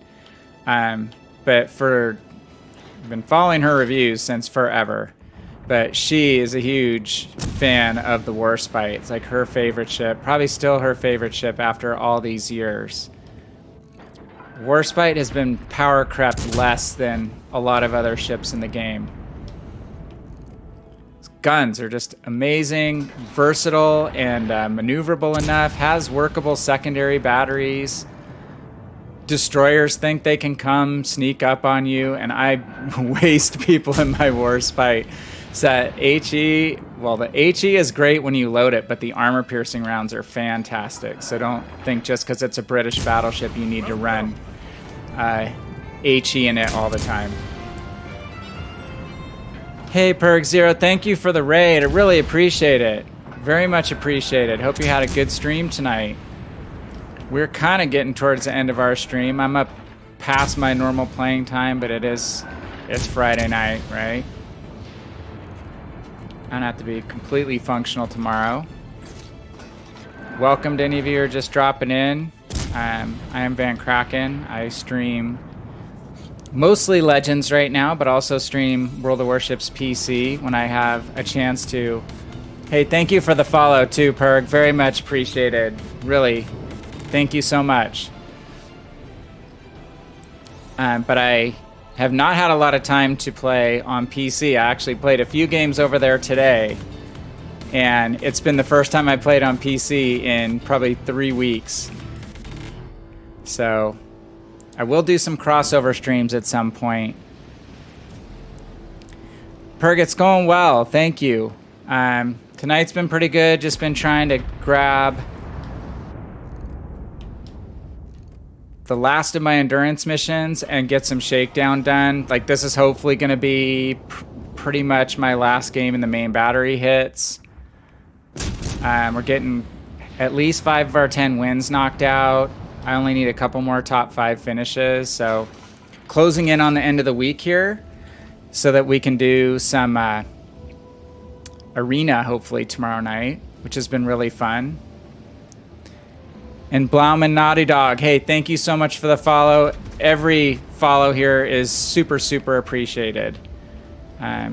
but I've been following her reviews since forever. But she is a huge fan of the Warspite. It's like her favorite ship, probably still her favorite ship after all these years. Warspite has been power crept less than a lot of other ships in the game. Guns are just amazing, versatile, and maneuverable enough. Has workable secondary batteries. Destroyers think they can come sneak up on you, and I waste people in my Warspite. So that HE, well, the HE is great when you load it, but the armor-piercing rounds are fantastic. So don't think just because it's a British battleship you need to run HE in it all the time. Hey, Perk Zero, thank you for the raid. I really appreciate it. Very much appreciated. Hope you had a good stream tonight. We're kind of getting towards the end of our stream. I'm up past my normal playing time, but it's Friday night, right? I don't have to be completely functional tomorrow. Welcome to any of you who are just dropping in. I am Van Kraken. I stream mostly Legends right now, but also stream World of Warships PC when I have a chance to. Hey, thank you for the follow too, Perg. Very much appreciated. Really, thank you so much. But I have not had a lot of time to play on PC. I actually played a few games over there today, and it's been the first time I played on PC in probably 3 weeks. So I will do some crossover streams at some point. Perg, it's going well. Thank you. Tonight's been pretty good. Just been trying to grab the last of my endurance missions and get some Shakedown done. Like, this is hopefully going to be pretty much my last game in the main battery hits. We're getting at least 5 of our 10 wins knocked out. I only need a couple more top 5 finishes. So closing in on the end of the week here so that we can do some arena hopefully tomorrow night, which has been really fun. And Blauman Naughty Dog, hey, thank you so much for the follow. Every follow here is super, super appreciated. If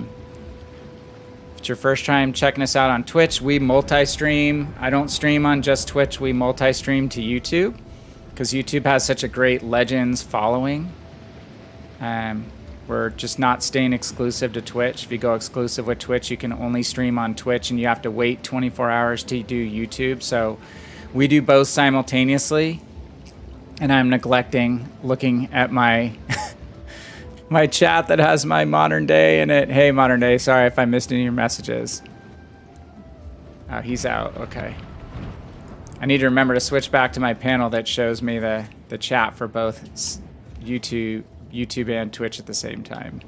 it's your first time checking us out on Twitch, we multi-stream. I don't stream on just Twitch, we multi-stream to YouTube because YouTube has such a great Legends following. We're just not staying exclusive to Twitch. If you go exclusive with Twitch, you can only stream on Twitch and you have to wait 24 hours to do YouTube. So we do both simultaneously, and I'm neglecting looking at my my chat that has my Modern Day in it. Hey, Modern Day, sorry if I missed any of your messages. Oh, he's out. Okay. I need to remember to switch back to my panel that shows me the chat for both YouTube and Twitch at the same time.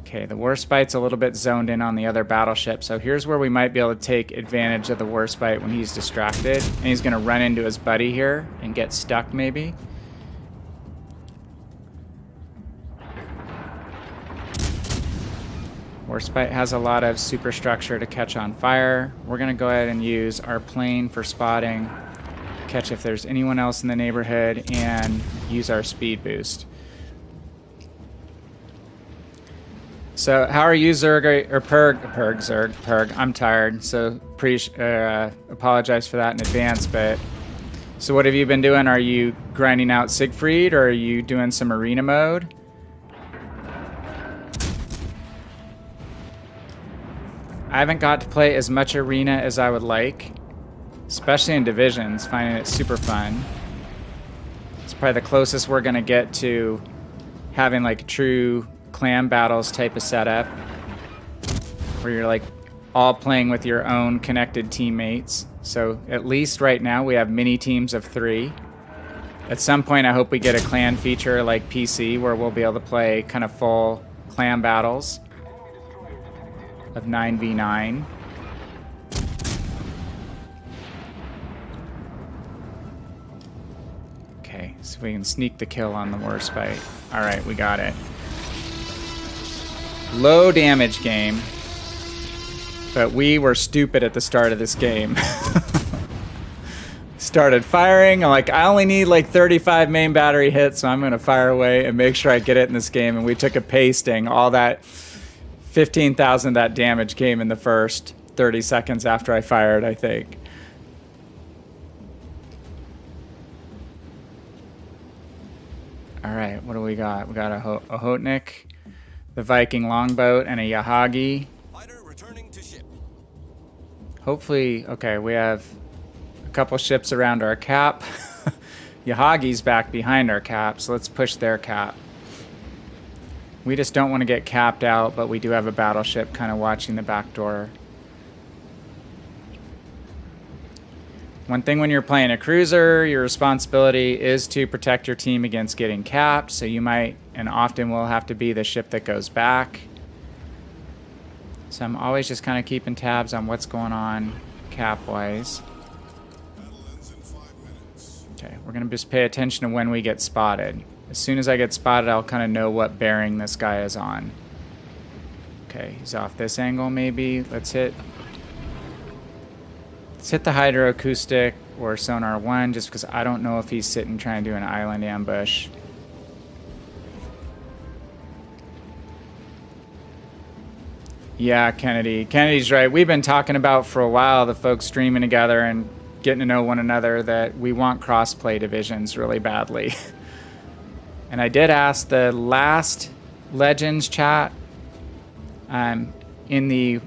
Okay, the Warspite's a little bit zoned in on the other battleship, so here's where we might be able to take advantage of the Warspite when he's distracted. And he's going to run into his buddy here and get stuck, maybe. Warspite has a lot of superstructure to catch on fire. We're going to go ahead and use our plane for spotting, catch if there's anyone else in the neighborhood, and use our speed boost. So how are you, Zerg, or Perg? I'm tired, so apologize for that in advance. But so what have you been doing? Are you grinding out Siegfried, or are you doing some arena mode? I haven't got to play as much arena as I would like, especially in divisions, finding it super fun. It's probably the closest we're gonna get to having like true clan battles type of setup where you're like all playing with your own connected teammates. So at least right now we have mini teams of 3. At some point I hope we get a clan feature like PC where we'll be able to play kind of full clan battles of 9v9. Okay, so we can sneak the kill on the Warspite. Alright, we got it. Low damage game, but we were stupid at the start of this game. Started firing, I'm like, I only need like 35 main battery hits, so I'm gonna fire away and make sure I get it in this game. And we took a pasting. All that 15,000 of that damage came in the first 30 seconds after I fired, I think. All right, what do we got? We got a Hotnik, the Viking longboat, and a Yahagi. Fighter returning to ship. Hopefully, okay, we have a couple ships around our cap. Yahagi's back behind our cap, so let's push their cap. We just don't want to get capped out, but we do have a battleship kind of watching the back door. One thing when you're playing a cruiser, your responsibility is to protect your team against getting capped, so you might and often will have to be the ship that goes back. So I'm always just kind of keeping tabs on what's going on cap-wise. Okay, we're going to just pay attention to when we get spotted. As soon as I get spotted, I'll kind of know what bearing this guy is on. Okay, he's off this angle maybe. Let's hit the hydroacoustic or sonar 1 just because I don't know if he's sitting trying to do an island ambush. Yeah, Kennedy. Kennedy's right. We've been talking about for a while, the folks streaming together and getting to know one another, that we want cross-play divisions really badly. And I did ask the last Legends chat in the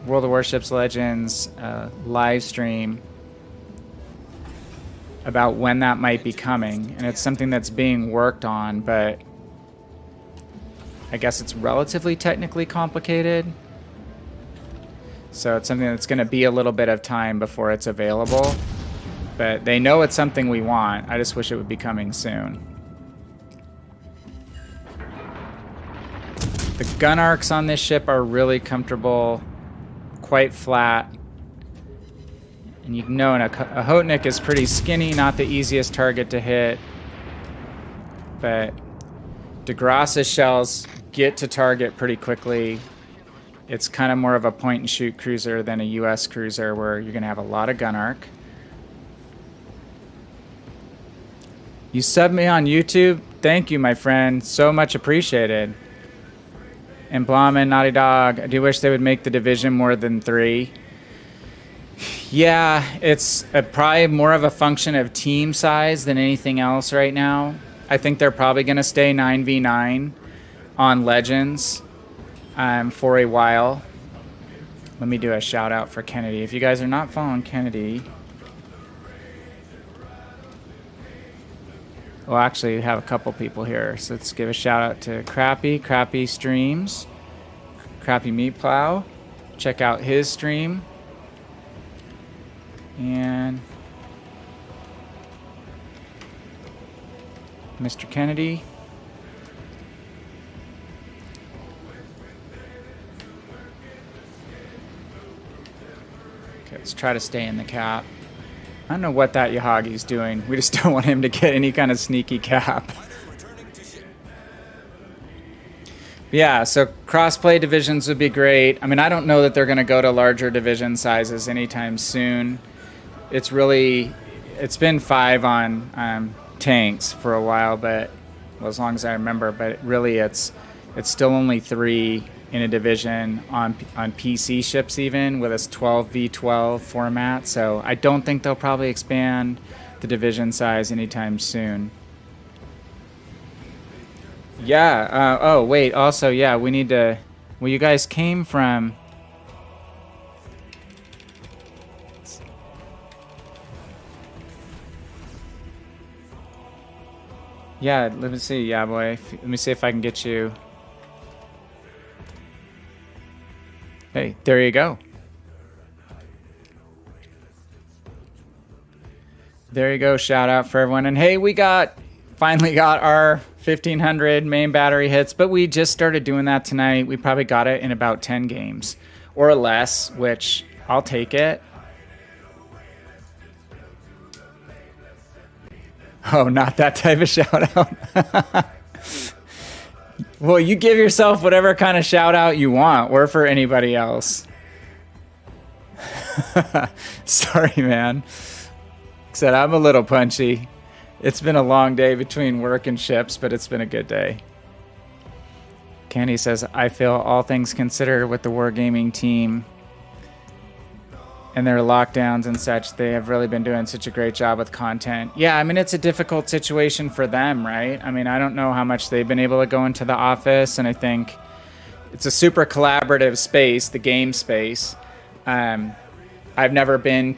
World of Warships Legends live stream about when that might be coming. And it's something that's being worked on, but I guess it's relatively technically complicated. So it's something that's going to be a little bit of time before it's available. But they know it's something we want. I just wish it would be coming soon. The gun arcs on this ship are really comfortable, quite flat. And you know a Hotnik is pretty skinny, not the easiest target to hit. But de Grasse's shells get to target pretty quickly. It's kind of more of a point-and-shoot cruiser than a US cruiser where you're going to have a lot of gun arc. You subbed me on YouTube? Thank you, my friend. So much appreciated. And Blahman, Naughty Dog, I do wish they would make the division more than 3. Yeah, it's probably more of a function of team size than anything else right now. I think they're probably going to stay 9v9 on Legends for a while. Let me do a shout out for Kennedy. If you guys are not following Kennedy... Well, actually, we have a couple people here. So let's give a shout out to Crappy Streams, Crappy Meat Plow. Check out his stream. And Mr. Kennedy. Okay, let's try to stay in the cap. I don't know what that Yahagi's doing. We just don't want him to get any kind of sneaky cap. Yeah, so cross-play divisions would be great. I mean, I don't know that they're going to go to larger division sizes anytime soon. It's been 5 on tanks for a while, but well, as long as I remember. But really, it's still only 3 in a division on PC ships, even with this 12v12 format. So I don't think they'll probably expand the division size anytime soon. Yeah. Oh, wait. Also, yeah, we need to... Well, you guys came from... Yeah, let me see. Yeah, boy. Let me see if I can get you... Hey, there you go. There you go. Shout out for everyone. And hey, we finally got our 1500 main battery hits, but we just started doing that tonight. We probably got it in about 10 games or less, which I'll take it. Oh, not that type of shout out. Well, you give yourself whatever kind of shout out you want, or for anybody else. Sorry, man. Said I'm a little punchy. It's been a long day between work and ships, but it's been a good day. Candy says, I feel all things considered with the Wargaming team and their lockdowns and such, they have really been doing such a great job with content. Yeah, I mean, it's a difficult situation for them, right? I mean, I don't know how much they've been able to go into the office, and I think it's a super collaborative space, the game space. I've never been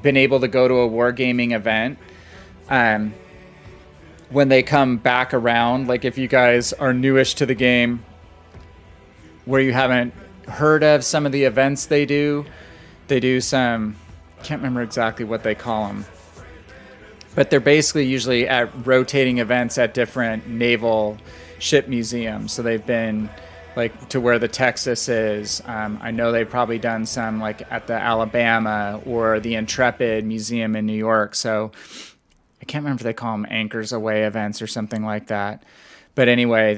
able to go to a wargaming event. When they come back around, like if you guys are newish to the game, where you haven't heard of some of the events they do some, can't remember exactly what they call them, but they're basically usually at rotating events at different naval ship museums. So they've been like to where the Texas is. I know they've probably done some like at the Alabama or the Intrepid Museum in New York. So I can't remember if they call them anchors away events or something like that. But anyway,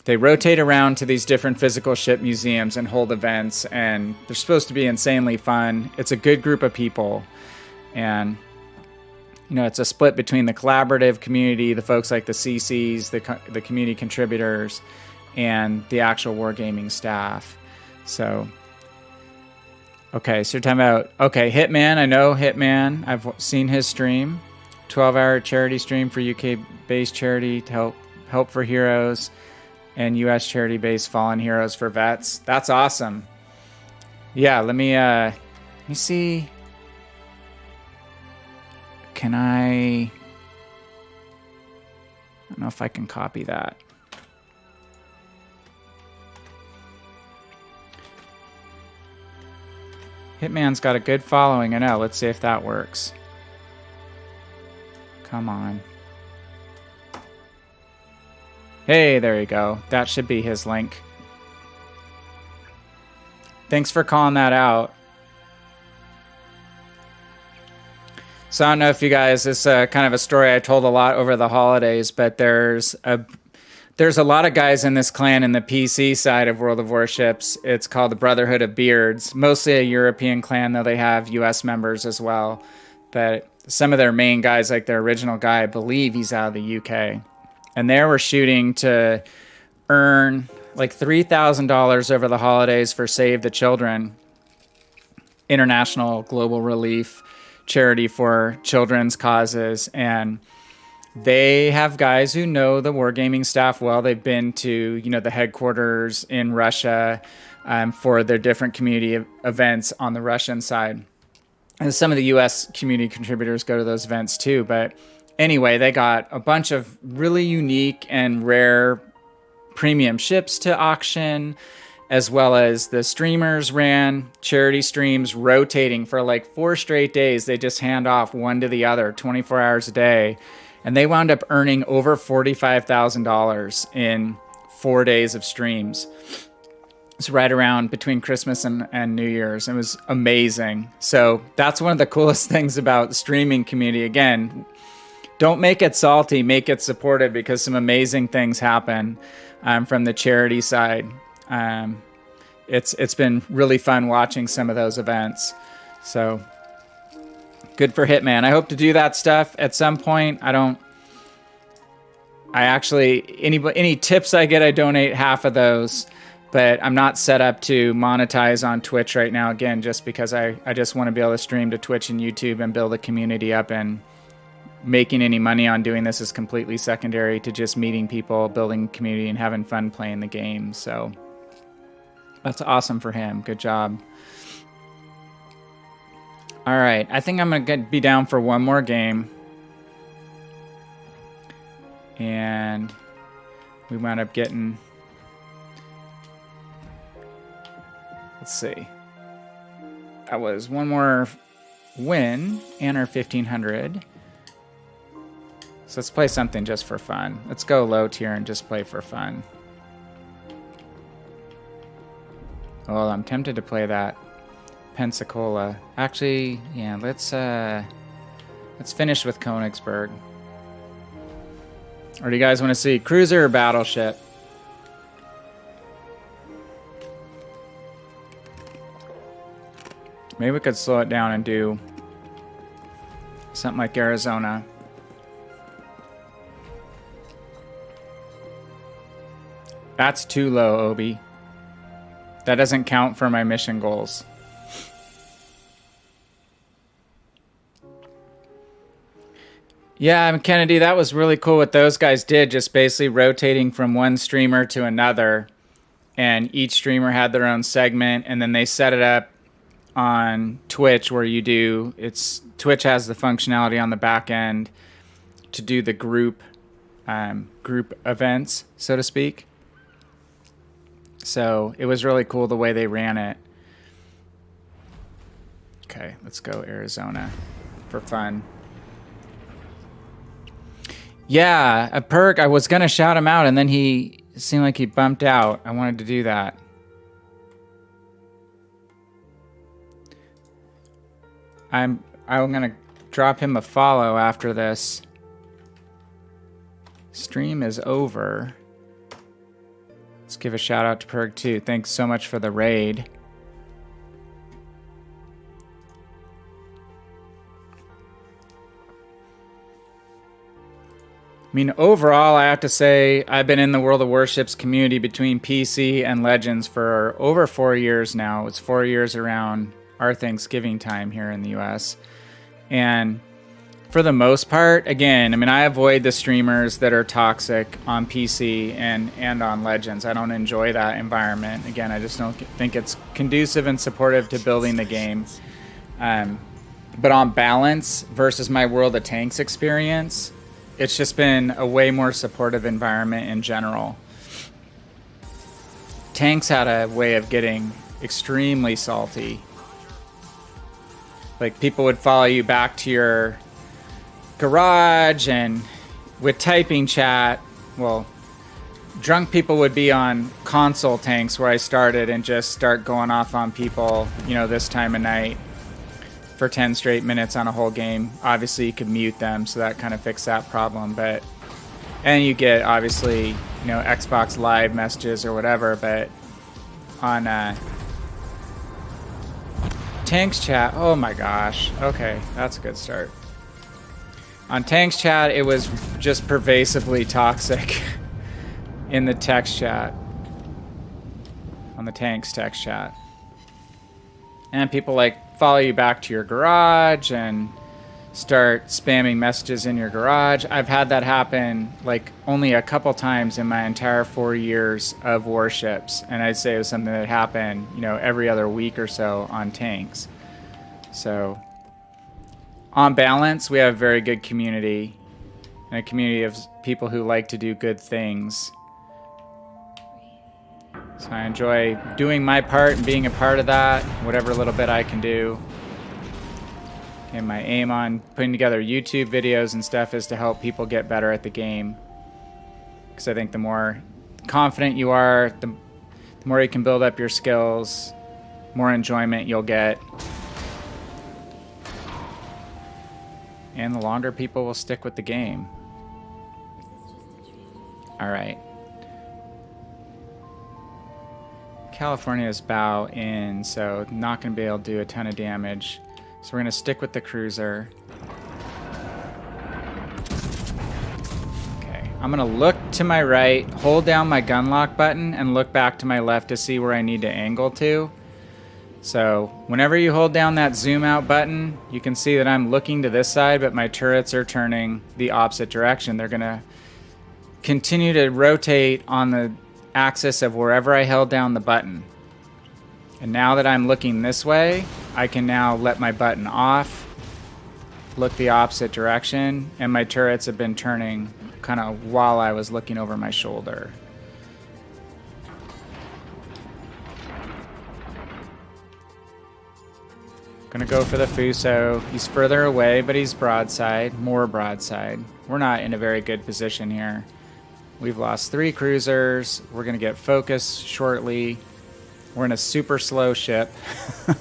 they rotate around to these different physical ship museums and hold events, and they're supposed to be insanely fun. It's a good group of people, and it's a split between the collaborative community, the folks like the CCs, the community contributors, and the actual wargaming staff. So, okay, so you're talking about, Hitman. I know Hitman. I've seen his stream. 12-hour charity stream for UK-based charity to help for heroes, and U.S. charity-based fallen heroes for vets. That's awesome. Yeah, let me see. Can I don't know if I can copy that. Hitman's got a good following, I know. Let's see if that works. Come on. Hey, there you go. That should be his link. Thanks for calling that out. So I don't know if you guys, it's kind of a story I told a lot over the holidays, but there's a lot of guys in this clan in the PC side of World of Warships. It's called the Brotherhood of Beards. Mostly a European clan, though they have US members as well. But some of their main guys, like their original guy, I believe he's out of the UK. And they were shooting to earn like $3,000 over the holidays for Save the Children, international global relief charity for children's causes. And they have guys who know the wargaming staff well. They've been to, the headquarters in Russia for their different community events on the Russian side. And some of the U.S. community contributors go to those events too. But anyway, they got a bunch of really unique and rare premium ships to auction, as well as the streamers ran charity streams rotating for like 4 straight days. They just hand off one to the other 24 hours a day. And they wound up earning over $45,000 in 4 days of streams. It's right around between Christmas and New Year's. It was amazing. So that's one of the coolest things about the streaming community. Again, don't make it salty, make it supportive, because some amazing things happen from the charity side. It's been really fun watching some of those events. So good for Hitman. I hope to do that stuff at some point. Any tips I get, I donate half of those. But I'm not set up to monetize on Twitch right now, again, just because I just want to be able to stream to Twitch and YouTube and build a community up, and making any money on doing this is completely secondary to just meeting people, building community, and having fun playing the game. So that's awesome for him. Good job. All right. I think I'm going to be down for one more game. And we wound up getting... Let's see. That was one more win and our 1500. So let's play something just for fun. Let's go low tier and just play for fun. Well, I'm tempted to play that Pensacola. Actually, yeah, let's finish with Königsberg. Or do you guys want to see cruiser or battleship? Maybe we could slow it down and do something like Arizona. That's too low, Obi. That doesn't count for my mission goals. Yeah, Kennedy, that was really cool what those guys did, just basically rotating from one streamer to another. And each streamer had their own segment, and then they set it up on Twitch where Twitch has the functionality on the back end to do the group events, so to speak. So it was really cool the way they ran it. Okay, let's go Arizona for fun. Yeah, a perk. I was gonna shout him out, and then he seemed like he bumped out. I wanted to do that. I'm gonna drop him a follow after this stream is over. Let's give a shout out to Perg too. Thanks so much for the raid. I mean, overall, I have to say I've been in the World of Warships community between PC and Legends for over 4 years now. It's 4 years around our Thanksgiving time here in the US. And for the most part, again, I mean, I avoid the streamers that are toxic on PC and on Legends. I don't enjoy that environment. Again, I just don't think it's conducive and supportive to building the game. But on balance versus my World of Tanks experience, it's just been a way more supportive environment in general. Tanks had a way of getting extremely salty. Like, people would follow you back to your garage, and with typing chat, well, drunk people would be on console tanks where I started and just start going off on people, you know, this time of night for 10 straight minutes on a whole game. Obviously, you could mute them, so that kind of fixed that problem. But, and you get, obviously, you know, Xbox Live messages or whatever, but on Tanks chat, oh my gosh. Okay, that's a good start. On Tanks chat, it was just pervasively toxic in the text chat. On the Tanks text chat. And people like follow you back to your garage and start spamming messages in your garage. I've had that happen like only a couple times in my entire 4 years of Warships, and I'd say it was something that happened, you know, every other week or so on Tanks. So on balance, we have a very good community, and a community of people who like to do good things. So I enjoy doing my part and being a part of that, whatever little bit I can do. And my aim on putting together YouTube videos and stuff is to help people get better at the game. Because I think the more confident you are, the more you can build up your skills, more enjoyment you'll get. And the longer people will stick with the game. Alright. California's bow in, so not going to be able to do a ton of damage. So we're going to stick with the cruiser. Okay, I'm going to look to my right, hold down my gun lock button, and look back to my left to see where I need to angle to. So whenever you hold down that zoom out button, you can see that I'm looking to this side, but my turrets are turning the opposite direction. They're going to continue to rotate on the axis of wherever I held down the button. And now that I'm looking this way, I can now let my button off, look the opposite direction, and my turrets have been turning kind of while I was looking over my shoulder. Gonna go for the Fuso. He's further away, but he's broadside, more broadside. We're not in a very good position here. We've lost 3 cruisers. We're going to get focus shortly. We're in a super slow ship. I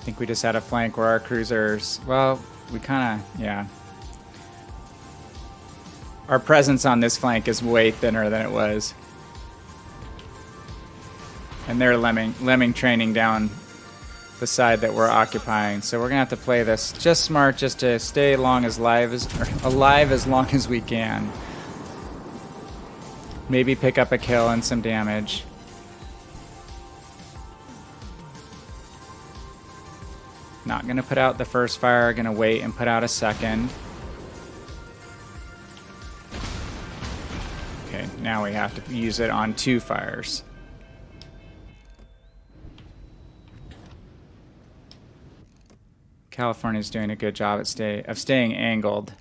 think we just had a flank where our cruisers... Well, we kind of... Yeah. Our presence on this flank is way thinner than it was. And they're lemming training down the side that we're occupying. So we're gonna have to play this just smart, just to stay alive as long as we can. Maybe pick up a kill and some damage. Not gonna put out the first fire, gonna wait and put out a second. Okay, now we have to use it on 2 fires. California's doing a good job at staying angled.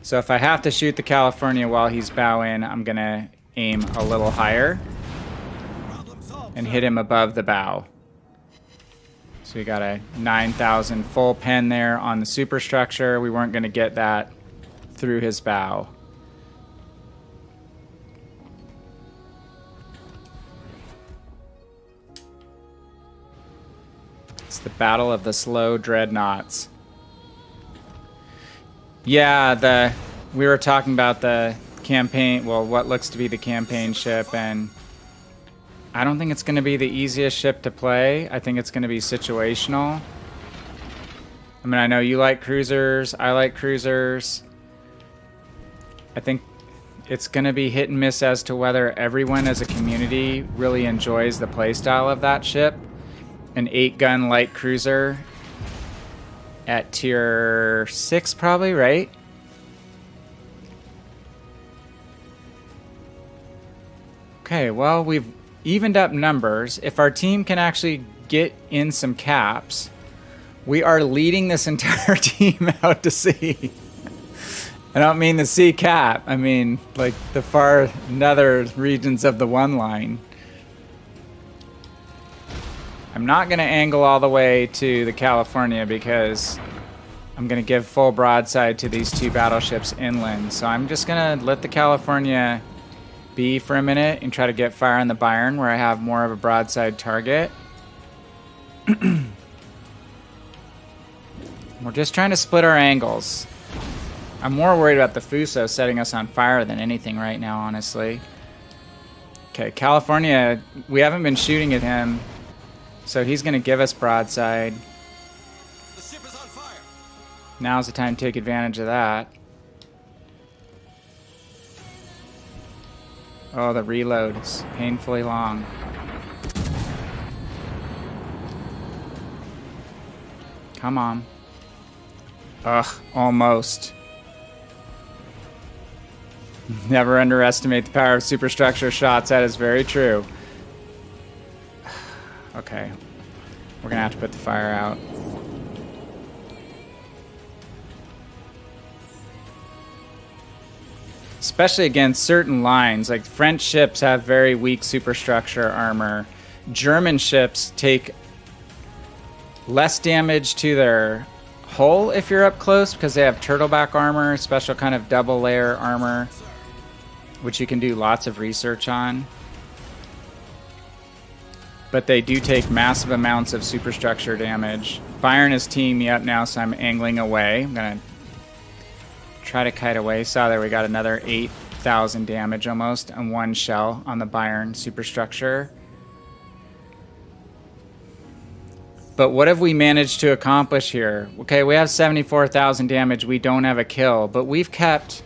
So if I have to shoot the California while he's bow in, I'm gonna aim a little higher and hit him above the bow. So we got a 9,000 full pen there on the superstructure. We weren't gonna get that through his bow. It's the Battle of the Slow Dreadnoughts. Yeah, we were talking about the campaign, well, what looks to be the campaign ship, and I don't think it's going to be the easiest ship to play. I think it's going to be situational. I mean, I know you like cruisers, I like cruisers. I think it's going to be hit and miss as to whether everyone as a community really enjoys the playstyle of that ship. An 8-gun light cruiser at tier 6 probably, right? Okay, well, we've evened up numbers. If our team can actually get in some caps, we are leading this entire team out to sea. I don't mean the sea cap. I mean, like, the far nether regions of the one line. I'm not going to angle all the way to the California because I'm going to give full broadside to these 2 battleships inland. So I'm just going to let the California be for a minute and try to get fire on the Byron where I have more of a broadside target. We're just trying to split our angles. I'm more worried about the Fuso setting us on fire than anything right now, honestly. Okay, California, we haven't been shooting at him, so he's going to give us broadside. The ship is on fire. Now's the time to take advantage of that. Oh, the reload is painfully long. Come on. Ugh, almost. Never underestimate the power of superstructure shots. That is very true. Okay. We're gonna have to put the fire out. Especially against certain lines. Like, French ships have very weak superstructure armor. German ships take less damage to their hull if you're up close because they have turtleback armor, special kind of double layer armor, which you can do lots of research on. But they do take massive amounts of superstructure damage. Byron is teeing me up now, so I'm angling away. I'm going to try to kite away. Saw there we got another 8,000 damage almost on one shell on the Byron superstructure. But what have we managed to accomplish here? Okay, we have 74,000 damage. We don't have a kill, but we've kept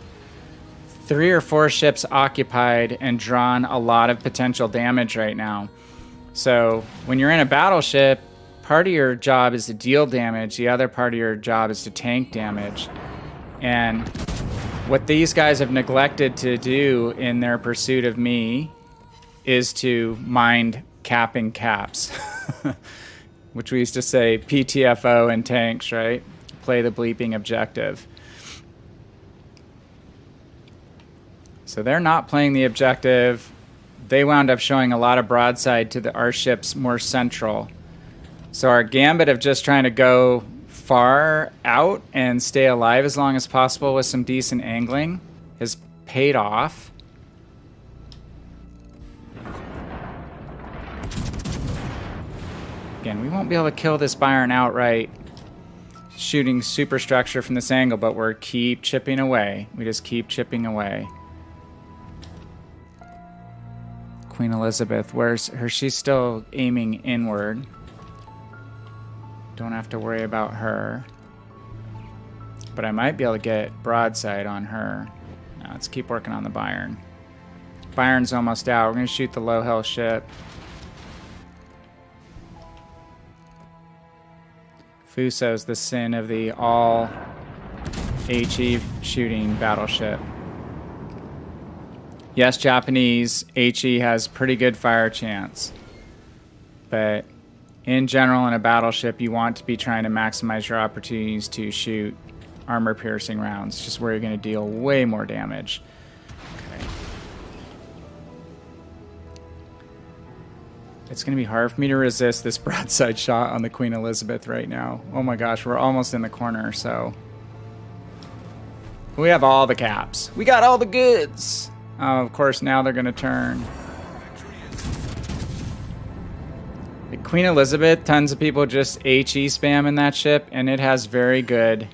3 or 4 ships occupied and drawn a lot of potential damage right now. So when you're in a battleship, part of your job is to deal damage. The other part of your job is to tank damage. And what these guys have neglected to do in their pursuit of me is to mind capping caps. Which we used to say PTFO in tanks, right? Play the bleeping objective. So they're not playing the objective. They wound up showing a lot of broadside to our ships more central. So our gambit of just trying to go far out and stay alive as long as possible with some decent angling has paid off. Again, we won't be able to kill this Byron outright shooting superstructure from this angle, but we're keep chipping away. We just keep chipping away. Queen Elizabeth, where's her? She's still aiming inward. Don't have to worry about her. But I might be able to get broadside on her. Now let's keep working on the Byron. Byron's almost out. We're going to shoot the low hill ship. Fuso's the sin of the all HE shooting battleship. Yes, Japanese HE has pretty good fire chance. But in general, in a battleship, you want to be trying to maximize your opportunities to shoot armor-piercing rounds, just where you're going to deal way more damage. Okay. It's going to be hard for me to resist this broadside shot on the Queen Elizabeth right now. Oh my gosh, we're almost in the corner, so... We have all the caps. We got all the goods! Of course, now they're going to turn. Queen Elizabeth, tons of people just HE spam in that ship, and it has very good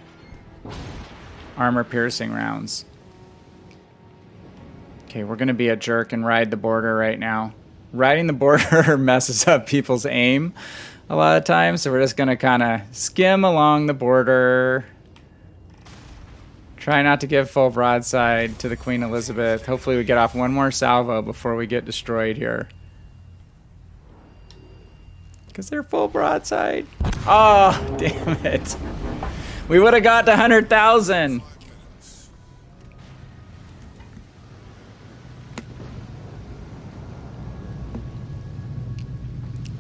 armor-piercing rounds. Okay, we're going to be a jerk and ride the border right now. Riding the border messes up people's aim a lot of times, so we're just going to kind of skim along the border. Try not to give full broadside to the Queen Elizabeth. Hopefully we get off one more salvo before we get destroyed here. Because they're full broadside. Oh, damn it. We would have got to 100,000.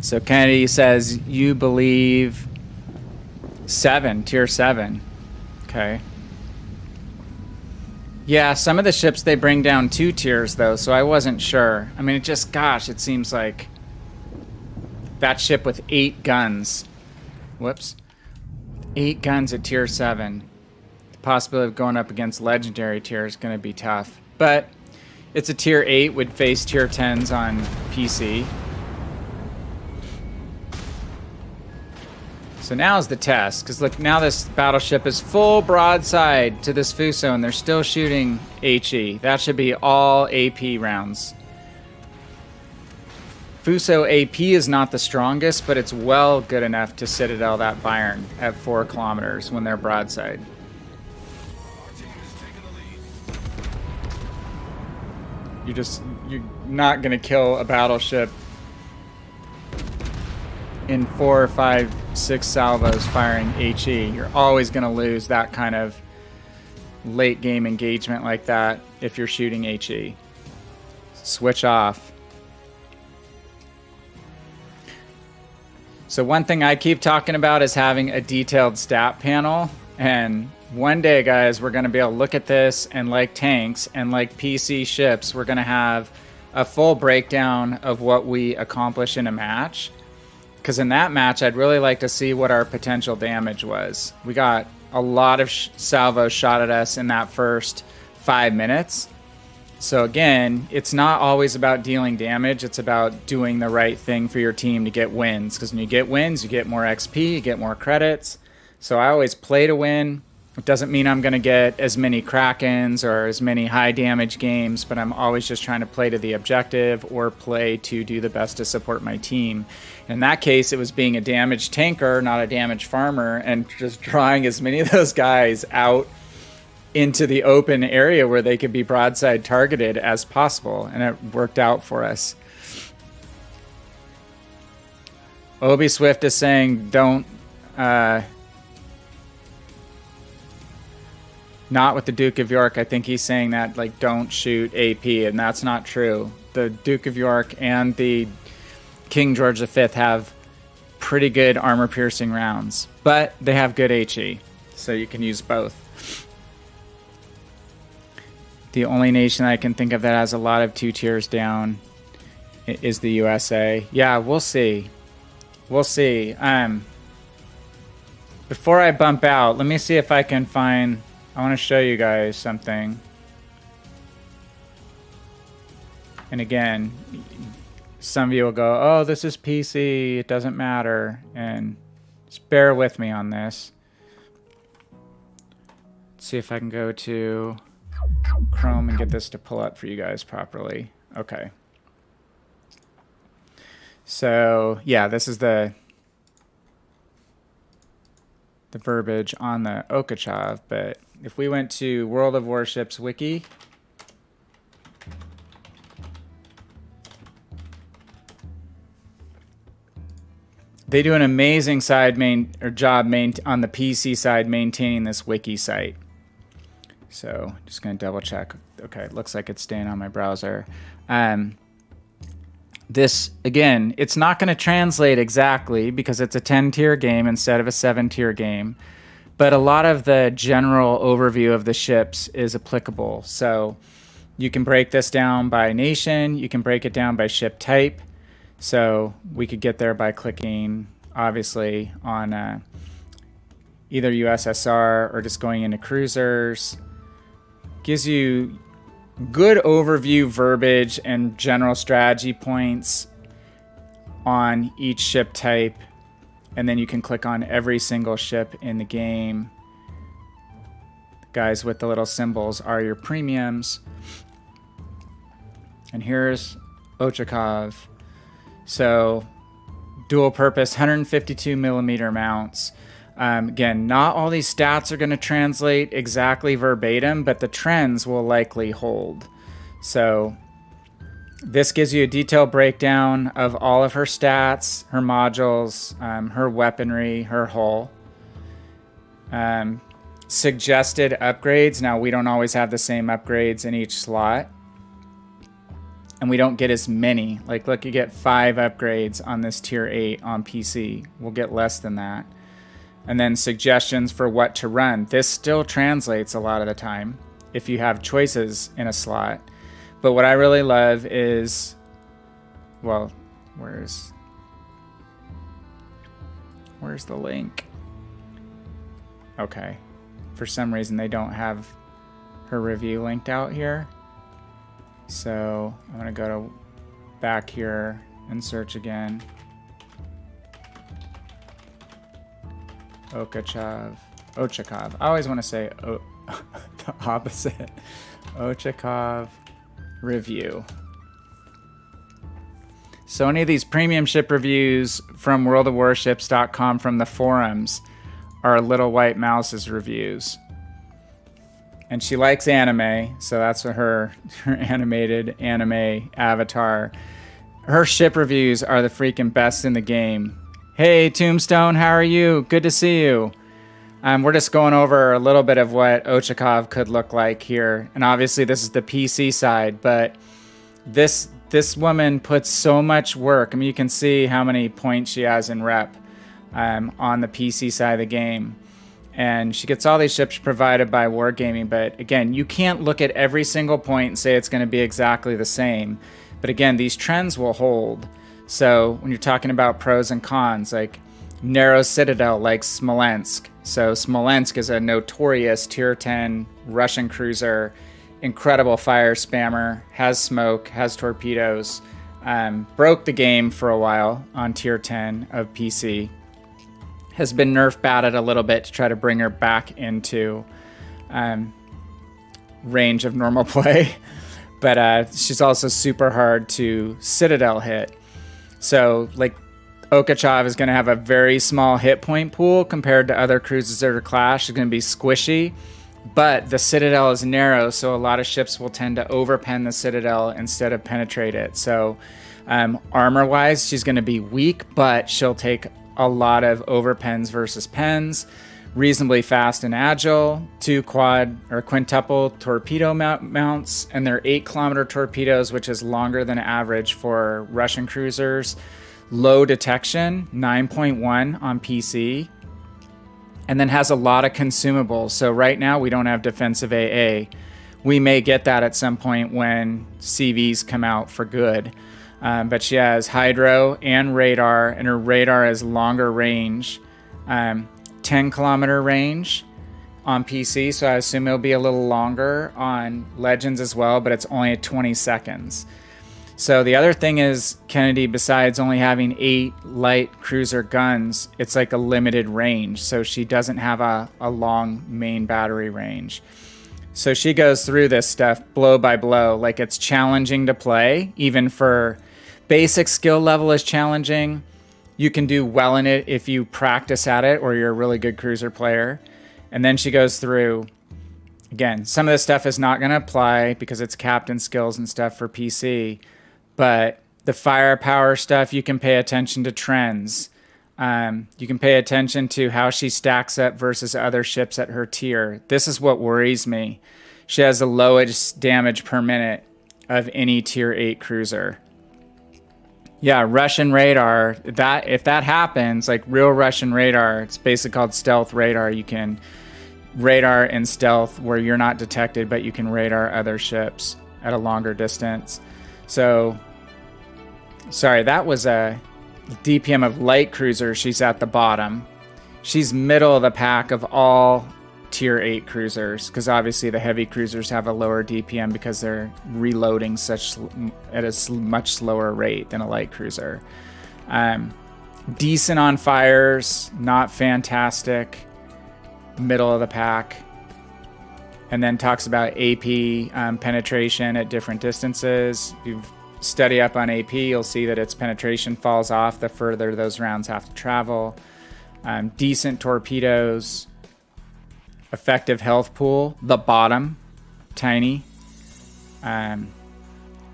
So Kennedy says, you believe 7, tier 7. Okay. Yeah, some of the ships, they bring down 2 tiers, though, so I wasn't sure. I mean, it just, gosh, it seems like that ship with 8 guns. Whoops. 8 guns at tier 7. The possibility of going up against legendary tier is going to be tough. But it's a tier 8, would face tier 10s on PC. So now's the test, because look, now this battleship is full broadside to this Fuso, and they're still shooting HE. That should be all AP rounds. Fuso AP is not the strongest, but it's well good enough to citadel that Bayern at 4 kilometers when they're broadside. You're not going to kill a battleship in 4, 5, 6 salvos firing HE. You're always going to lose that kind of late game engagement like that if you're shooting HE. Switch off. So one thing I keep talking about is having a detailed stat panel, and one day, guys, we're going to be able to look at this, and like tanks and like PC ships, we're going to have a full breakdown of what we accomplish in a match. Because in that match, I'd really like to see what our potential damage was. We got a lot of salvos shot at us in that first 5 minutes. So again, it's not always about dealing damage. It's about doing the right thing for your team to get wins. Because when you get wins, you get more XP, you get more credits. So I always play to win. It doesn't mean I'm going to get as many Krakens or as many high damage games, but I'm always just trying to play to the objective or play to do the best to support my team. In that case, it was being a damage tanker, not a damage farmer, and just drawing as many of those guys out into the open area where they could be broadside targeted as possible, and it worked out for us. Obi Swift is saying don't... Not with the Duke of York. I think he's saying that, like, don't shoot AP, and that's not true. The Duke of York and the King George V have pretty good armor-piercing rounds, but they have good HE, so you can use both. The only nation I can think of that has a lot of 2 tiers down is the USA. Yeah, we'll see. We'll see. Before I bump out, let me see if I can find... I want to show you guys something. And again, some of you will go, oh, this is PC, it doesn't matter. And just bear with me on this. Let's see if I can go to Chrome and get this to pull up for you guys properly. Okay. So, yeah, this is the verbiage on the Okachav, but if we went to World of Warships wiki, they do an amazing job on the PC side maintaining this wiki site. So just going to double check. Okay, it looks like it's staying on my browser. This, again, it's not going to translate exactly because it's a 10-tier game instead of a 7-tier game. But a lot of the general overview of the ships is applicable. So you can break this down by nation. You can break it down by ship type. So we could get there by clicking, obviously, on either USSR or just going into cruisers. Gives you good overview verbiage and general strategy points. on each ship type, and then you can click on every single ship in the game. The guys with the little symbols are your premiums. And here's Ochakov. So dual purpose 152 millimeter mounts. Again, not all these stats are going to translate exactly verbatim, but the trends will likely hold. So this gives you a detailed breakdown of all of her stats, her modules, her weaponry, her hull. Suggested upgrades. Now, we don't always have the same upgrades in each slot. And we don't get as many. Like, look, you get 5 upgrades on this tier 8 on PC. We'll get less than that. And then suggestions for what to run. This still translates a lot of the time if you have choices in a slot. But what I really love is, well, where's the link? Okay. For some reason, they don't have her review linked out here. So I'm going to go to back here and search again. Ochakov. I always want to say the opposite. Ochakov review. So any of these premium ship reviews from worldofwarships.com from the forums are Little White Mouse's reviews. And she likes anime, so that's what her animated anime avatar. Her ship reviews are the freaking best in the game. Hey, Tombstone, how are you? Good to see you. We're just going over a little bit of what Ochakov could look like here. And obviously this is the PC side, but this woman puts so much work. I mean, you can see how many points she has in rep on the PC side of the game. And she gets all these ships provided by Wargaming, but again, you can't look at every single point and say it's going to be exactly the same. But again, these trends will hold. So when you're talking about pros and cons, like narrow citadel like Smolensk. So Smolensk is a notorious tier 10 Russian cruiser, incredible fire spammer, has smoke, has torpedoes, broke the game for a while on tier 10 of PC. Has been nerf batted a little bit to try to bring her back into range of normal play. But she's also super hard to citadel hit. So like Ochakov is going to have a very small hit point pool compared to other cruisers of her class. She's going to be squishy, but the citadel is narrow, so a lot of ships will tend to overpen the citadel instead of penetrate it. So armor-wise, she's going to be weak, but she'll take a lot of overpens versus pens, reasonably fast and agile, 2 quad or quintuple torpedo mounts, and they're 8-kilometer torpedoes, which is longer than average for Russian cruisers. Low detection, 9.1 on PC, and then has a lot of consumables. So right now we don't have defensive AA. We may get that at some point when CVs come out for good. But she has hydro and radar, and her radar is longer range, 10-kilometer range on PC, so I assume it'll be a little longer on Legends as well, but it's only at 20 seconds. So the other thing is, Kennedy, besides only having 8 light cruiser guns, it's like a limited range, so she doesn't have a long main battery range. So she goes through this stuff blow by blow, like it's challenging to play, even for basic skill level is challenging. You can do well in it if you practice at it or you're a really good cruiser player. And then she goes through, again, some of this stuff is not going to apply because it's captain skills and stuff for PC. But the firepower stuff, you can pay attention to trends. You can pay attention to how she stacks up versus other ships at her tier. This is what worries me. She has the lowest damage per minute of any tier 8 cruiser. Yeah, Russian radar, that if that happens, like real Russian radar, it's basically called stealth radar. You can radar and stealth where you're not detected, but you can radar other ships at a longer distance. So, sorry, that was a DPM of light cruiser. She's at the bottom. She's middle of the pack of all tier 8 cruisers, because obviously the heavy cruisers have a lower DPM because they're reloading at a much slower rate than a light cruiser. Decent on fires, not fantastic. Middle of the pack. And then talks about AP penetration at different distances. If you study up on AP, you'll see that its penetration falls off the further those rounds have to travel. Decent torpedoes. Effective health pool, the bottom, tiny.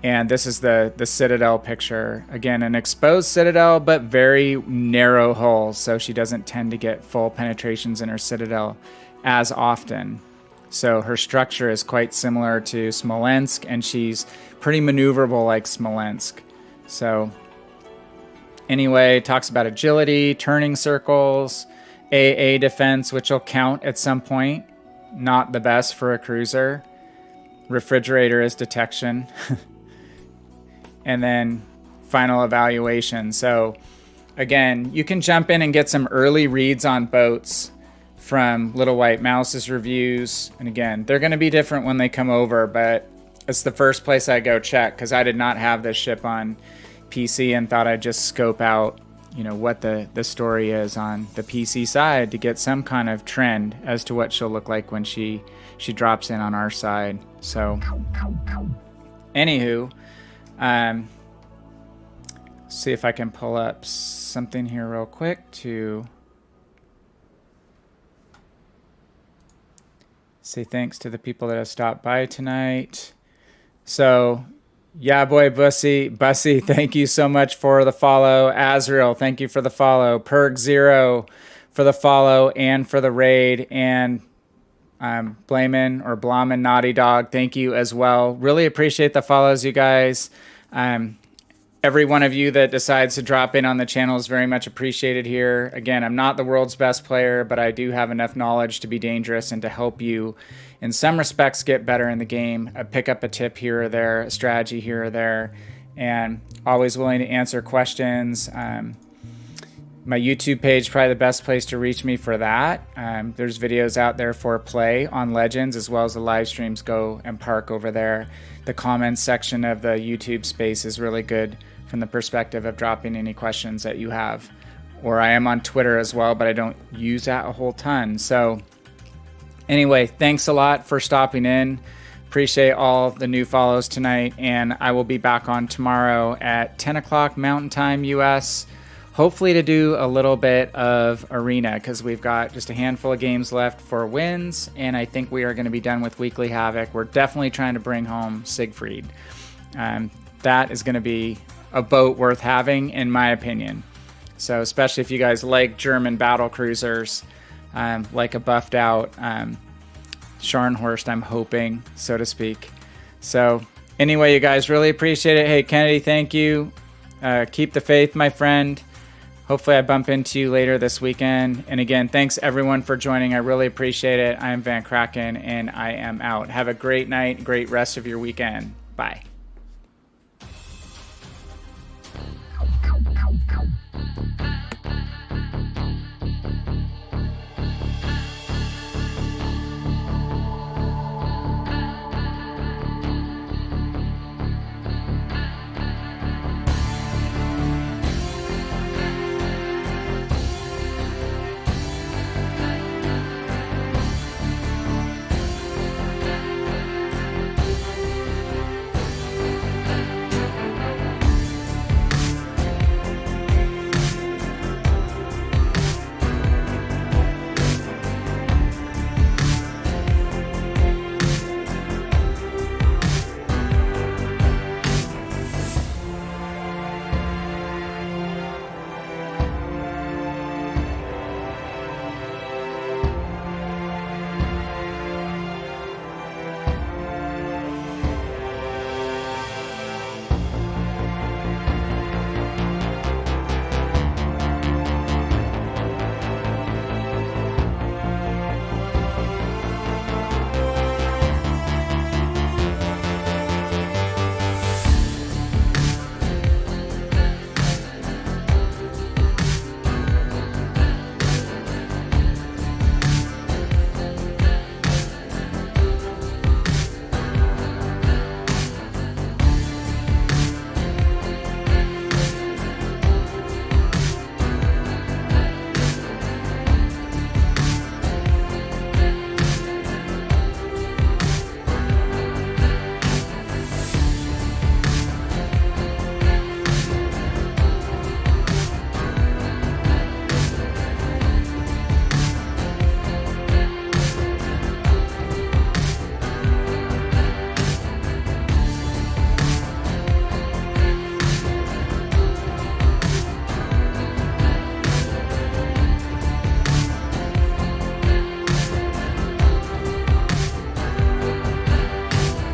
And this is the Citadel picture. Again, an exposed Citadel, but very narrow hull, so she doesn't tend to get full penetrations in her Citadel as often. So her structure is quite similar to Smolensk, and she's pretty maneuverable like Smolensk. So anyway, talks about agility, turning circles, AA defense, which will count at some point. Not the best for a cruiser. Refrigerator is detection. And then final evaluation. So again, you can jump in and get some early reads on boats from Little White Mouse's reviews. And again, they're going to be different when they come over, but it's the first place I go check because I did not have this ship on PC and thought I'd just scope out, you know, what the story is on the PC side to get some kind of trend as to what she'll look like when she drops in on our side. So anywho, see if I can pull up something here real quick to say thanks to the people that have stopped by tonight. So, yeah, boy, Bussy, thank you so much for the follow. Azrael, thank you for the follow. Perg0 for the follow and for the raid. And Blamin Naughty Dog, thank you as well. Really appreciate the follows, you guys. Every one of you that decides to drop in on the channel is very much appreciated here. Again, I'm not the world's best player, but I do have enough knowledge to be dangerous and to help you in some respects get better in the game. Pick up a tip here or there, a strategy here or there, and always willing to answer questions. My YouTube page, probably the best place to reach me for that. There's videos out there for play on Legends, as well as the live streams go and park over there. The comments section of the YouTube space is really good from the perspective of dropping any questions that you have. Or I am on Twitter as well, but I don't use that a whole ton. So anyway, thanks a lot for stopping in. Appreciate all the new follows tonight, and I will be back on tomorrow at 10 o'clock Mountain Time US. Hopefully to do a little bit of Arena, because we've got just a handful of games left for wins, and I think we are going to be done with Weekly Havoc. We're definitely trying to bring home Siegfried. That is going to be a boat worth having, in my opinion. So especially if you guys like German battle cruisers, like a buffed out Scharnhorst, I'm hoping, so to speak. So anyway, you guys, really appreciate it. Hey, Kennedy, thank you. Keep the faith, my friend. Hopefully I bump into you later this weekend. And again, thanks everyone for joining. I really appreciate it. I am Van Kraken, and I am out. Have a great night, great rest of your weekend. Bye.